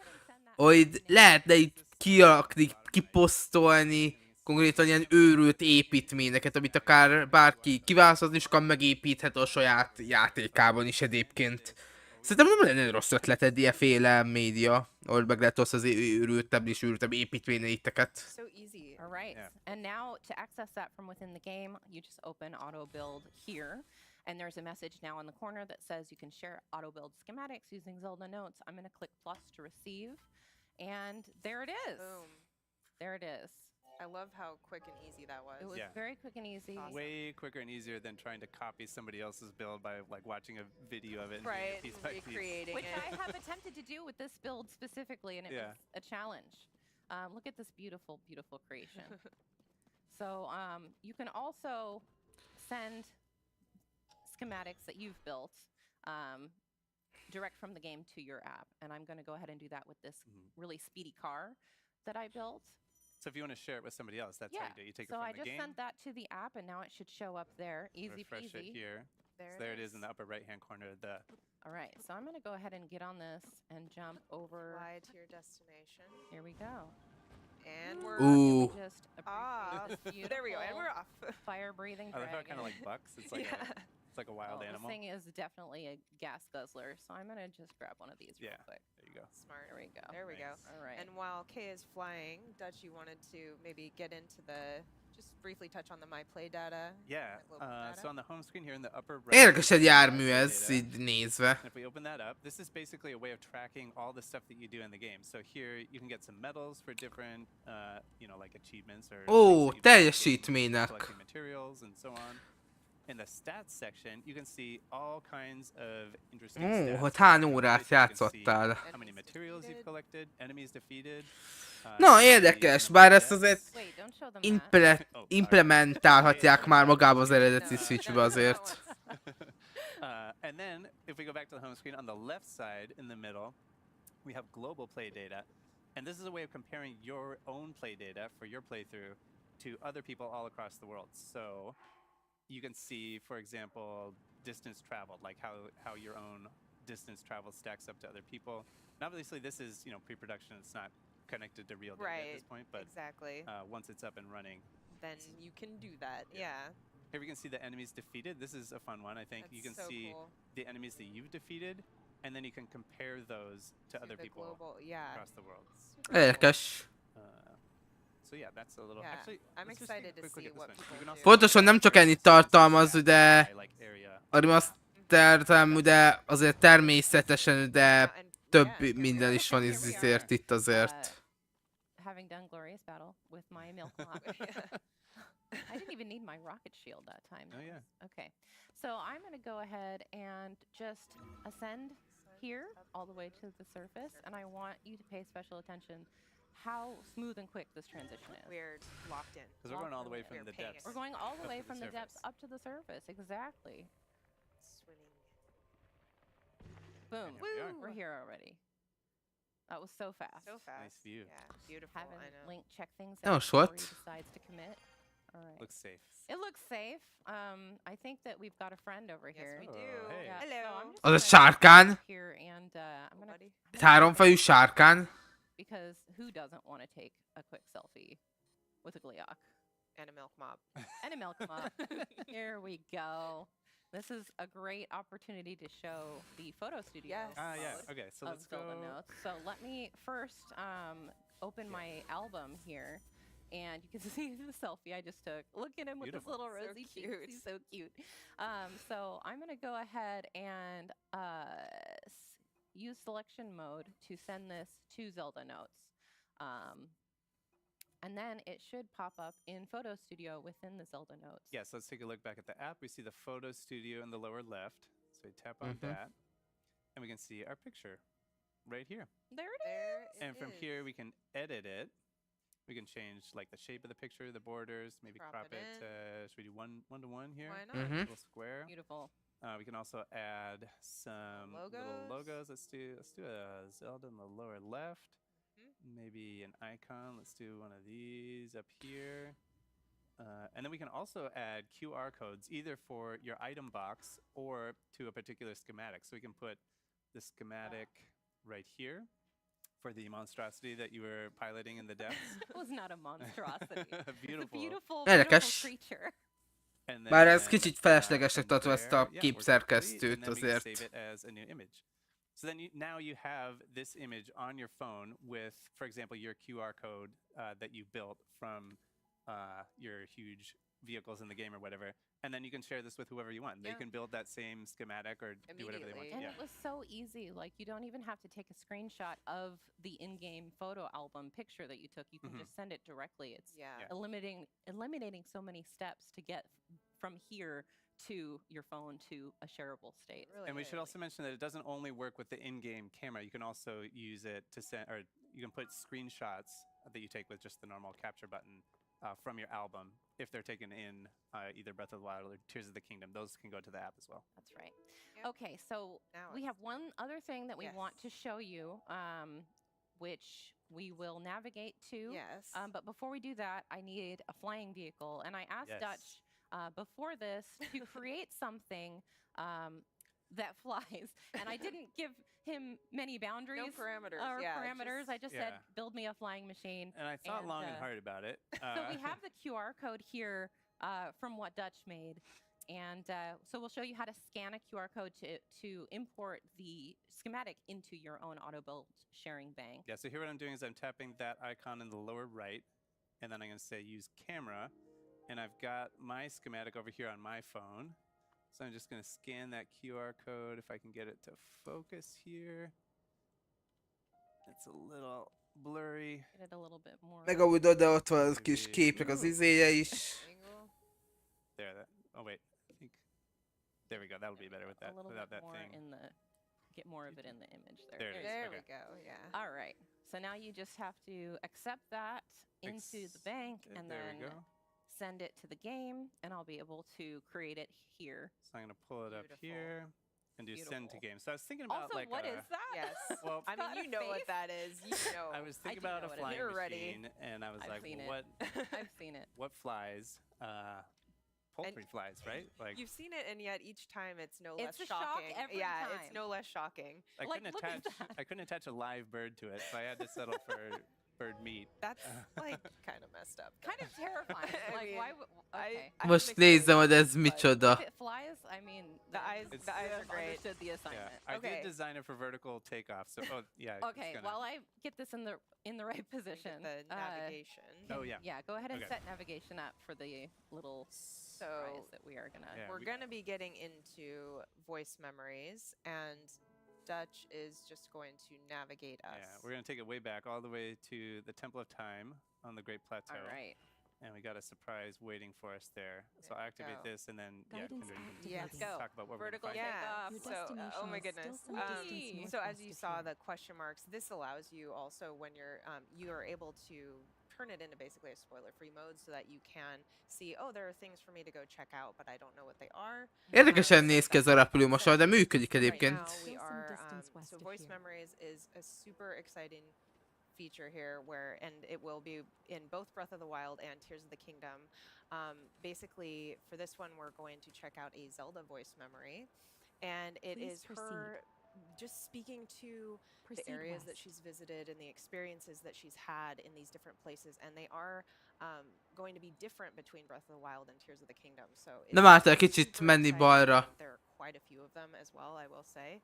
hogy lehetne itt kirakni, kiposztolni konkrétan ilyen őrült építményeket, amit akár bárki kiválasztani is akar, megépíthet a saját játékában is egyébként. Szerintem nem lenne rossz ötlet egy ilyenféle média, ahol meg lehet az őrültebb és őrültebb építményeiteket. So easy. All right. Yeah. And now to access that from within the game, you just open auto build here. And there's a message now in the corner that says you can share auto build schematics using Zelda Notes. I'm going to click plus to receive. And there it is. Boom. There it is. I love how quick and easy that was. It was Yeah. very quick and easy. way quicker and easier than trying to copy somebody else's build by like watching a video of it and doing Right, it piece by piece. recreating Which it. I have attempted to do with this build specifically, and it Yeah. was a challenge. Look at this beautiful, beautiful creation. So you can also send schematics that you've built direct from the game to your app. And I'm going to go ahead and do that with this really speedy car that I built. So if you want to share it with somebody else, that's how you do it. You take so it from I the just game, sent that to the app, and now it should show up there. Easy refresh peasy. it here. There So there it is in the upper right-hand corner. All right, so I'm going to go ahead and get on this and jump over. Fly to your destination. Here we go. And we're Ooh. Just off. appreciate this There we go. And we're beautiful off. fire-breathing I love how it dragon. kind of like bucks. It's like it's like a wild Well, animal. This thing is definitely a gas guzzler, so I'm gonna just grab one of these real quick. There you go. Smart. There we go. There we go. Nice. All right. And while Kay is flying, Dutch, you wanted to maybe get into the, just briefly touch on the My Play data. Yeah. global data. So on the home screen here in the upper right. Érdekes egy there's jármű my ez, data. így nézve. And if we open that up, this is basically a way of tracking all the stuff that you do in the game. So here you can get some medals for different, like achievements or. Ó, things that you've done, teljesítménynek. collecting materials and so on. In the stats section, you can see all kinds of interesting Ó, stats. hogy hány órát You can see játszottál. how many materials you've collected, enemies defeated. Na, érdekes, bár ezt azért Wait, don't show them that. implementálhatják már magába az eredeti Switchbe azért. And then, if we go back to the home screen, on the left side in the middle, we have global play data. And this is a way of comparing your own play data for your playthrough to other people all across the world. So you can see, for example, distance traveled, like how your own distance travel stacks up to other people. And obviously, this is pre-production. It's not connected to real data at this Right, point, but exactly. Once it's up and running, Then you can do that. Yeah. here we can see the enemies defeated. This is a fun one, I think. You can That's so see cool. the enemies that you've defeated, and then you can compare those to other the people global, yeah. across the world. Érdekes. So yeah, that's a little. Yeah, Actually, I'm let's just take a excited to quick look see at this what one. people You can also do. Pontosan nem csak ennyit tartalmaz, ugye like area. a remasterem, ugye azért természetesen, de több minden is van azért itt azért. Having done glorious battle with my milk mop. I didn't even need my rocket shield that time. Oh, yeah. Okay. So I'm going to go ahead and just ascend here all the way to the surface, and I want you to pay special attention how smooth and quick this transition is. We're locked in. Because we're going all the way from We're the paying depths. We're going all the up way to the from the depths surface. up to the surface. Exactly. Swimming. Boom. And here we are. We're here already. That was so fast. So fast. view. Yeah, beautiful. Having I know. Link check things Oh, out before what? he decides to commit. All right. Looks safe. It looks safe. I think that we've got a friend over Yes, here. we Oh, do. hey. Yeah, Hello. so I'm just Az a gonna sárkán? go here and I'm gonna Buddy. Egy háromfejű sárkán? because who doesn't want to take a quick selfie with a Gleok And a milk mop. and a milk mop? Here we go. This is a great opportunity to show the photo studio Yes. Ah, yeah. mode Okay, so of let's Zelda go. Notes. So let me first open my album here, and you can see the selfie I just took. Look at him with his Beautiful. little So rosy cheeks. cute. He's so cute. So I'm gonna go ahead and use selection mode to send this to Zelda Notes. And then it should pop up in Photo Studio within the Zelda Notes. Yes, let's take a look back at the app. We see the photo studio in the lower left. So we tap on that, and we can see our picture right here. There it There is. it And from is. here, we can edit it. We can change like the shape of the picture, the borders, maybe Crop crop it it. Should we do one to one here? Why not? Mhm. Little square. Beautiful. We can also add some little logos. Let's do a Zelda in the lower left. Maybe an icon. Let's do one of these up here. And then we can also add QR codes either for your item box or to a particular schematic. So we can put the schematic right here for the monstrosity that you were piloting in the depths. It was not a monstrosity. It's a Beautiful. beautiful, Érdekes. beautiful creature. And Bár ez then, kicsit feleslegesnek from tartom ezt there, a yeah, we're complete, képszerkesztőt and then we can azért. save it as a new image. So then now you have this image on your phone with, for example, your QR code that you built from your huge vehicles in the game or whatever. And then you can share this with whoever you want. They Yeah. can build that same schematic or do whatever they want. Immediately. And Yeah. it was so easy. Like, you don't even have to take a screenshot of the in-game photo album picture that you took. You can Mhm. just send it directly. It's Yeah. Yeah. eliminating so many steps to get from here to your phone to a shareable state. Really And we is. should also mention that it doesn't only work with the in-game camera. You can also use it to send, or you can put screenshots that you take with just the normal capture button from your album if they're taken in either Breath of the Wild or Tears of the Kingdom. Those can go to the app as well. That's right. Yep. Okay, so Now we it's have one other thing that we Yes. want to show you, which we will navigate to. Yes. But before we do that, I need a flying vehicle. And I asked Yes. Dutch before this to create something that flies. And I didn't give him many boundaries no parameters. or yeah, parameters. I just said, Yeah. build me a flying machine. And I thought And, long and hard about it. So we have the QR code here from what Dutch made. And so we'll show you how to scan a QR code to import the schematic into your own auto build sharing bank. Yeah, so here what I'm doing is I'm tapping that icon in the lower right, and then I'm going to say use camera, and I've got my schematic over here on my phone. So I'm just going to scan that QR code if I can get it to focus here. It's a little blurry. Get it a little bit more. Meg ahogy ott van az kis képnek az izéje is. Angle. There, that. Oh wait, I think. There we go. That'll be better with a that. little Without bit that more thing. in the, get more of it in the image there. There it is. There okay. we go. Yeah. All right. So now you just have to accept that into the bank and there then we go. send it to the game, and I'll be able to create it here. So I'm gonna pull it up Beautiful. here and do send to Beautiful. game. So I was thinking about Also, like what is that? Yes. Well, I got mean, a you know face? what that is. You know. I was thinking do about know a what it flying is. You're ready. machine, and I was I've like, seen it. what? I've seen it. What flies? Poultry flies, right? Like You've seen it, and yet each time it's no It's less a shock shocking. every yeah, time. it's no less shocking. I like, couldn't look at attach. that. I couldn't attach a live bird to it, so I had to settle for bird meat. That's like kind of messed up. Kind of terrifying. I Like, mean, why would... Okay. I have Most mixed nézem, hogy feelings, ez but micsoda. If it flies, I mean, The eyes, It's- the eyes you are have great. understood the Yeah, assignment. I Okay. did design it for vertical takeoff. So, oh yeah. it's Okay, gonna- while I get this in the right Get position. the navigation. Oh yeah. Yeah, go ahead and Okay. set navigation up for the little So surprise that we are gonna. Yeah, we're we- going to be getting into voice memories, and Dutch is just going to navigate us. Yeah, we're gonna take it way back, all the way to the Temple of Time on the Great Plateau. All right. And we got a surprise waiting for us there. So There I'll we activate go. this, and then Guidance Kendra, you can Yes. activated. Go. talk about what Vertical we're gonna find. Yeah. Your So, destination oh my is still goodness. some distance So as northwest you of saw here. the question marks, this allows you also when you are able to turn it into basically a spoiler-free mode so that you can see, oh, there are things for me to go check out, but I don't know what they are. Érdekesen So néz ki ez a that's repülő most, de működik Right egyébként. now we Still some are, distance west so of Voice here. Memories is a super exciting feature here and it will be in both Breath of the Wild and Tears of the Kingdom. Basically, for this one, we're going to check out a Zelda voice memory, and it Please is proceed. her just speaking to Proceed the areas that west. she's visited and the experiences that she's had in these different places, and they are going to be different between Breath of the Wild and Tears of the Kingdom. So Nem it's által kicsit super menni exciting. balra. There are quite a few of them as well, I will say.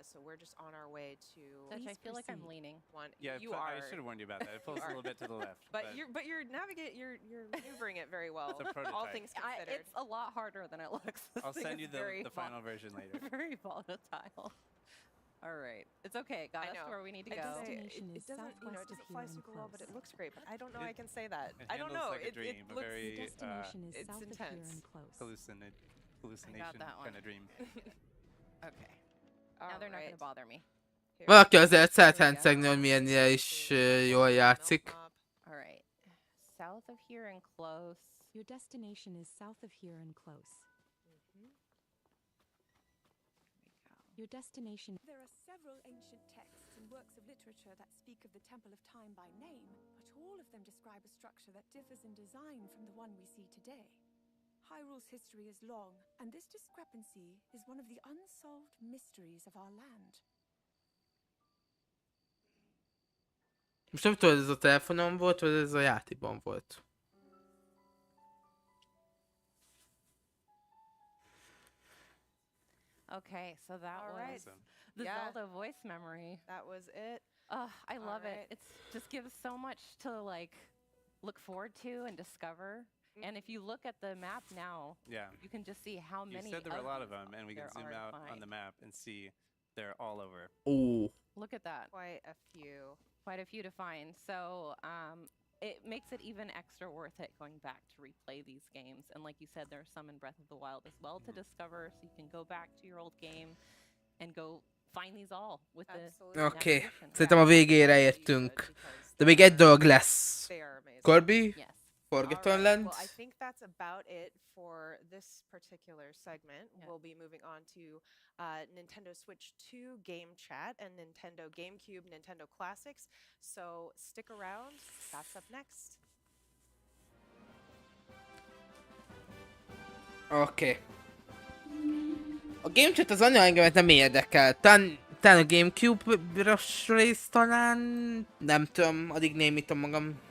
So we're just on our way to. Dutch, I Please feel like I'm proceed. leaning. One. Yeah, You I are. should have warned you about that. It pulls a little bit to the left. But you're maneuvering it very well. It's a All prototype. things considered. It's a lot harder than it looks. This I'll thing send is you very the final version later. Very volatile. All right, it's okay. Got I us know. to where we need to I go. just say Destination it is doesn't, it southwest of doesn't here fly and super well, but it close. looks great. But I don't know. It- I can say that. It I don't handles know. like a It dream, a looks very The destination is it's south of here intense. and close. hallucination that one. kind of dream. Okay. Now they're not going to bother me. Valaki azért szeret There we go. hencegni, hogy milyennyire is jól játszik. All right. South of here and close. Your destination is south of here and close. Your destination. There are several ancient texts and works of literature that speak of the Temple of Time by name, but all of them describe a structure that differs in design from the one we see today. Hyrule's history is long, and this discrepancy is one of the unsolved mysteries of our land. Most nem tudod, ez a telefonon volt, vagy ez a játékban volt. Okay, so that All was right. the Yeah. Zelda voice memory. That was it. I love right. it. It's just gives so much to like look forward to and discover. And if you look at the map now, Yeah. you can just see how You many. said there were a lot of these them, and we can there zoom are to out on find. the map and see they're all over. Ó. Look at that. Quite a few. Quite a few to find. So it makes it even extra worth it going back to replay these games. And like you said, there's some in Breath of the Wild as well to discover, so you can go back to your old game and go find these all with the Absolutely. Oké, navigation. szerintem a végére értünk. De még egy dolog lesz. They are amazing. Corby? Yes. Forgotten All right, Lands? well, I think that's about it for this particular segment. Yeah. We'll be moving on to Nintendo Switch 2 Game Chat and Nintendo GameCube Nintendo Classics. So stick around. That's up next. Oké. A Game Chat az annyira engemet nem érdekel. Talán a Gamecube-ros rész talán... Nem tudom, addig némítom magam.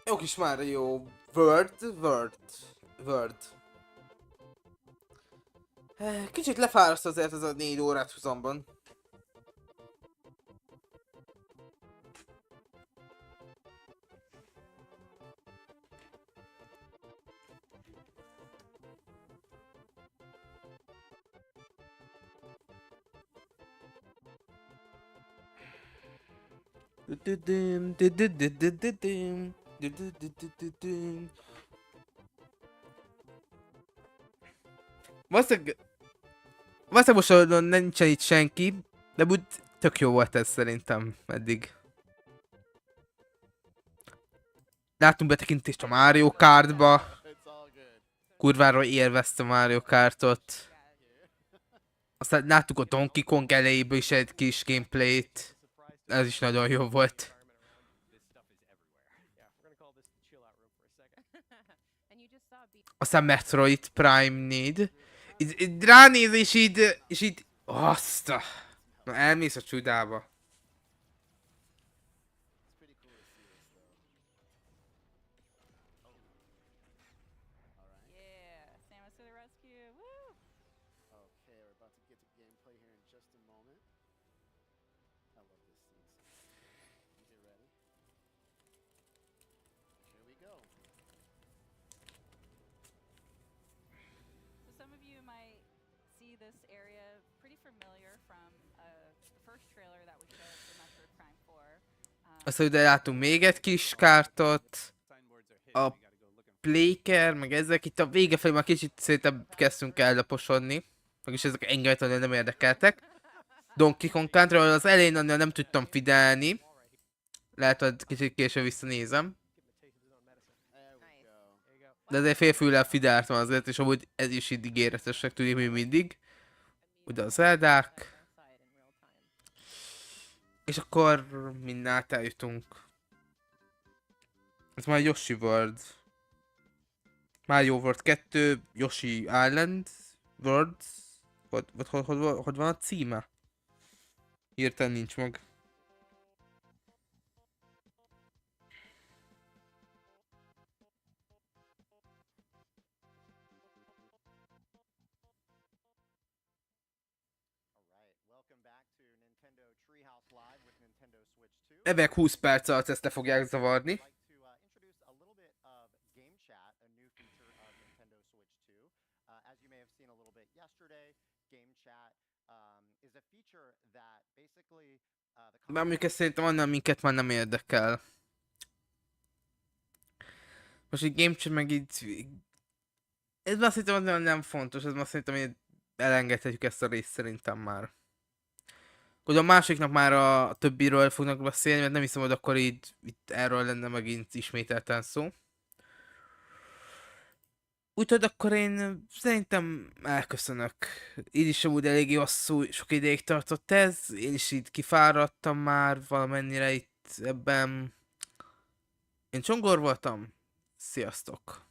Jó kis Mario World. Kicsit lefáraszt azért ez a 4 órát húzamban. Valószínűleg most nincsen itt senki, de úgy tök jó volt ez szerintem eddig. Látunk betekintést a Mario Kartba. Kurvára élvezte a Mario Kartot. Aztán láttuk a Donkey Kong elejéből is egy kis gameplayt. Ez is nagyon jó volt. Aztán Metroid Prime 4. Itt ránéz és így... Azt a... Na elmész a csudába. Okay, we're about to get to gameplay here in just a moment. I love this scene. You get ready? Here we go. So some of you might see this area pretty familiar from the first trailer that we showed for Metroid Prime 4. Aztán ide látunk még egy kis kártot. A Playker, meg ezek itt a vége felé már kicsit szerintem kezdtünk ellaposodni. Mégis ezek engem nem érdekeltek. Donkey Kong Country, az elején annyira nem tudtam figyelni. Lehet, hogy kicsit később visszanézem. De azért félfűvel figyeltem azért, és amúgy ez is így ígéretesnek tűnik még mindig. Ugye az Zeldák. És akkor mindent eljutunk. Ez már Yoshi World. Mario World 2, Yoshi Island World. Hogy van a címe? Hirtelen nincs meg. Ebben 20 perc alatt ezt le fogják zavarni. Bár mondjuk ezt szerintem annál minket már nem érdekel. Most egy game chat meg így... Ez már szerintem nagyon nem fontos, ez már szerintem hogy elengedhetjük ezt a részt szerintem már. Hogy a másiknak már a többiről fognak beszélni, mert nem hiszem, hogy akkor így itt erről lenne megint ismételten szó. Úgyhogy akkor én szerintem elköszönök. Így is amúgy eléggé hosszú, sok ideig tartott ez. Én is így kifáradtam már valamennyire itt ebben. Én Csongor voltam. Sziasztok!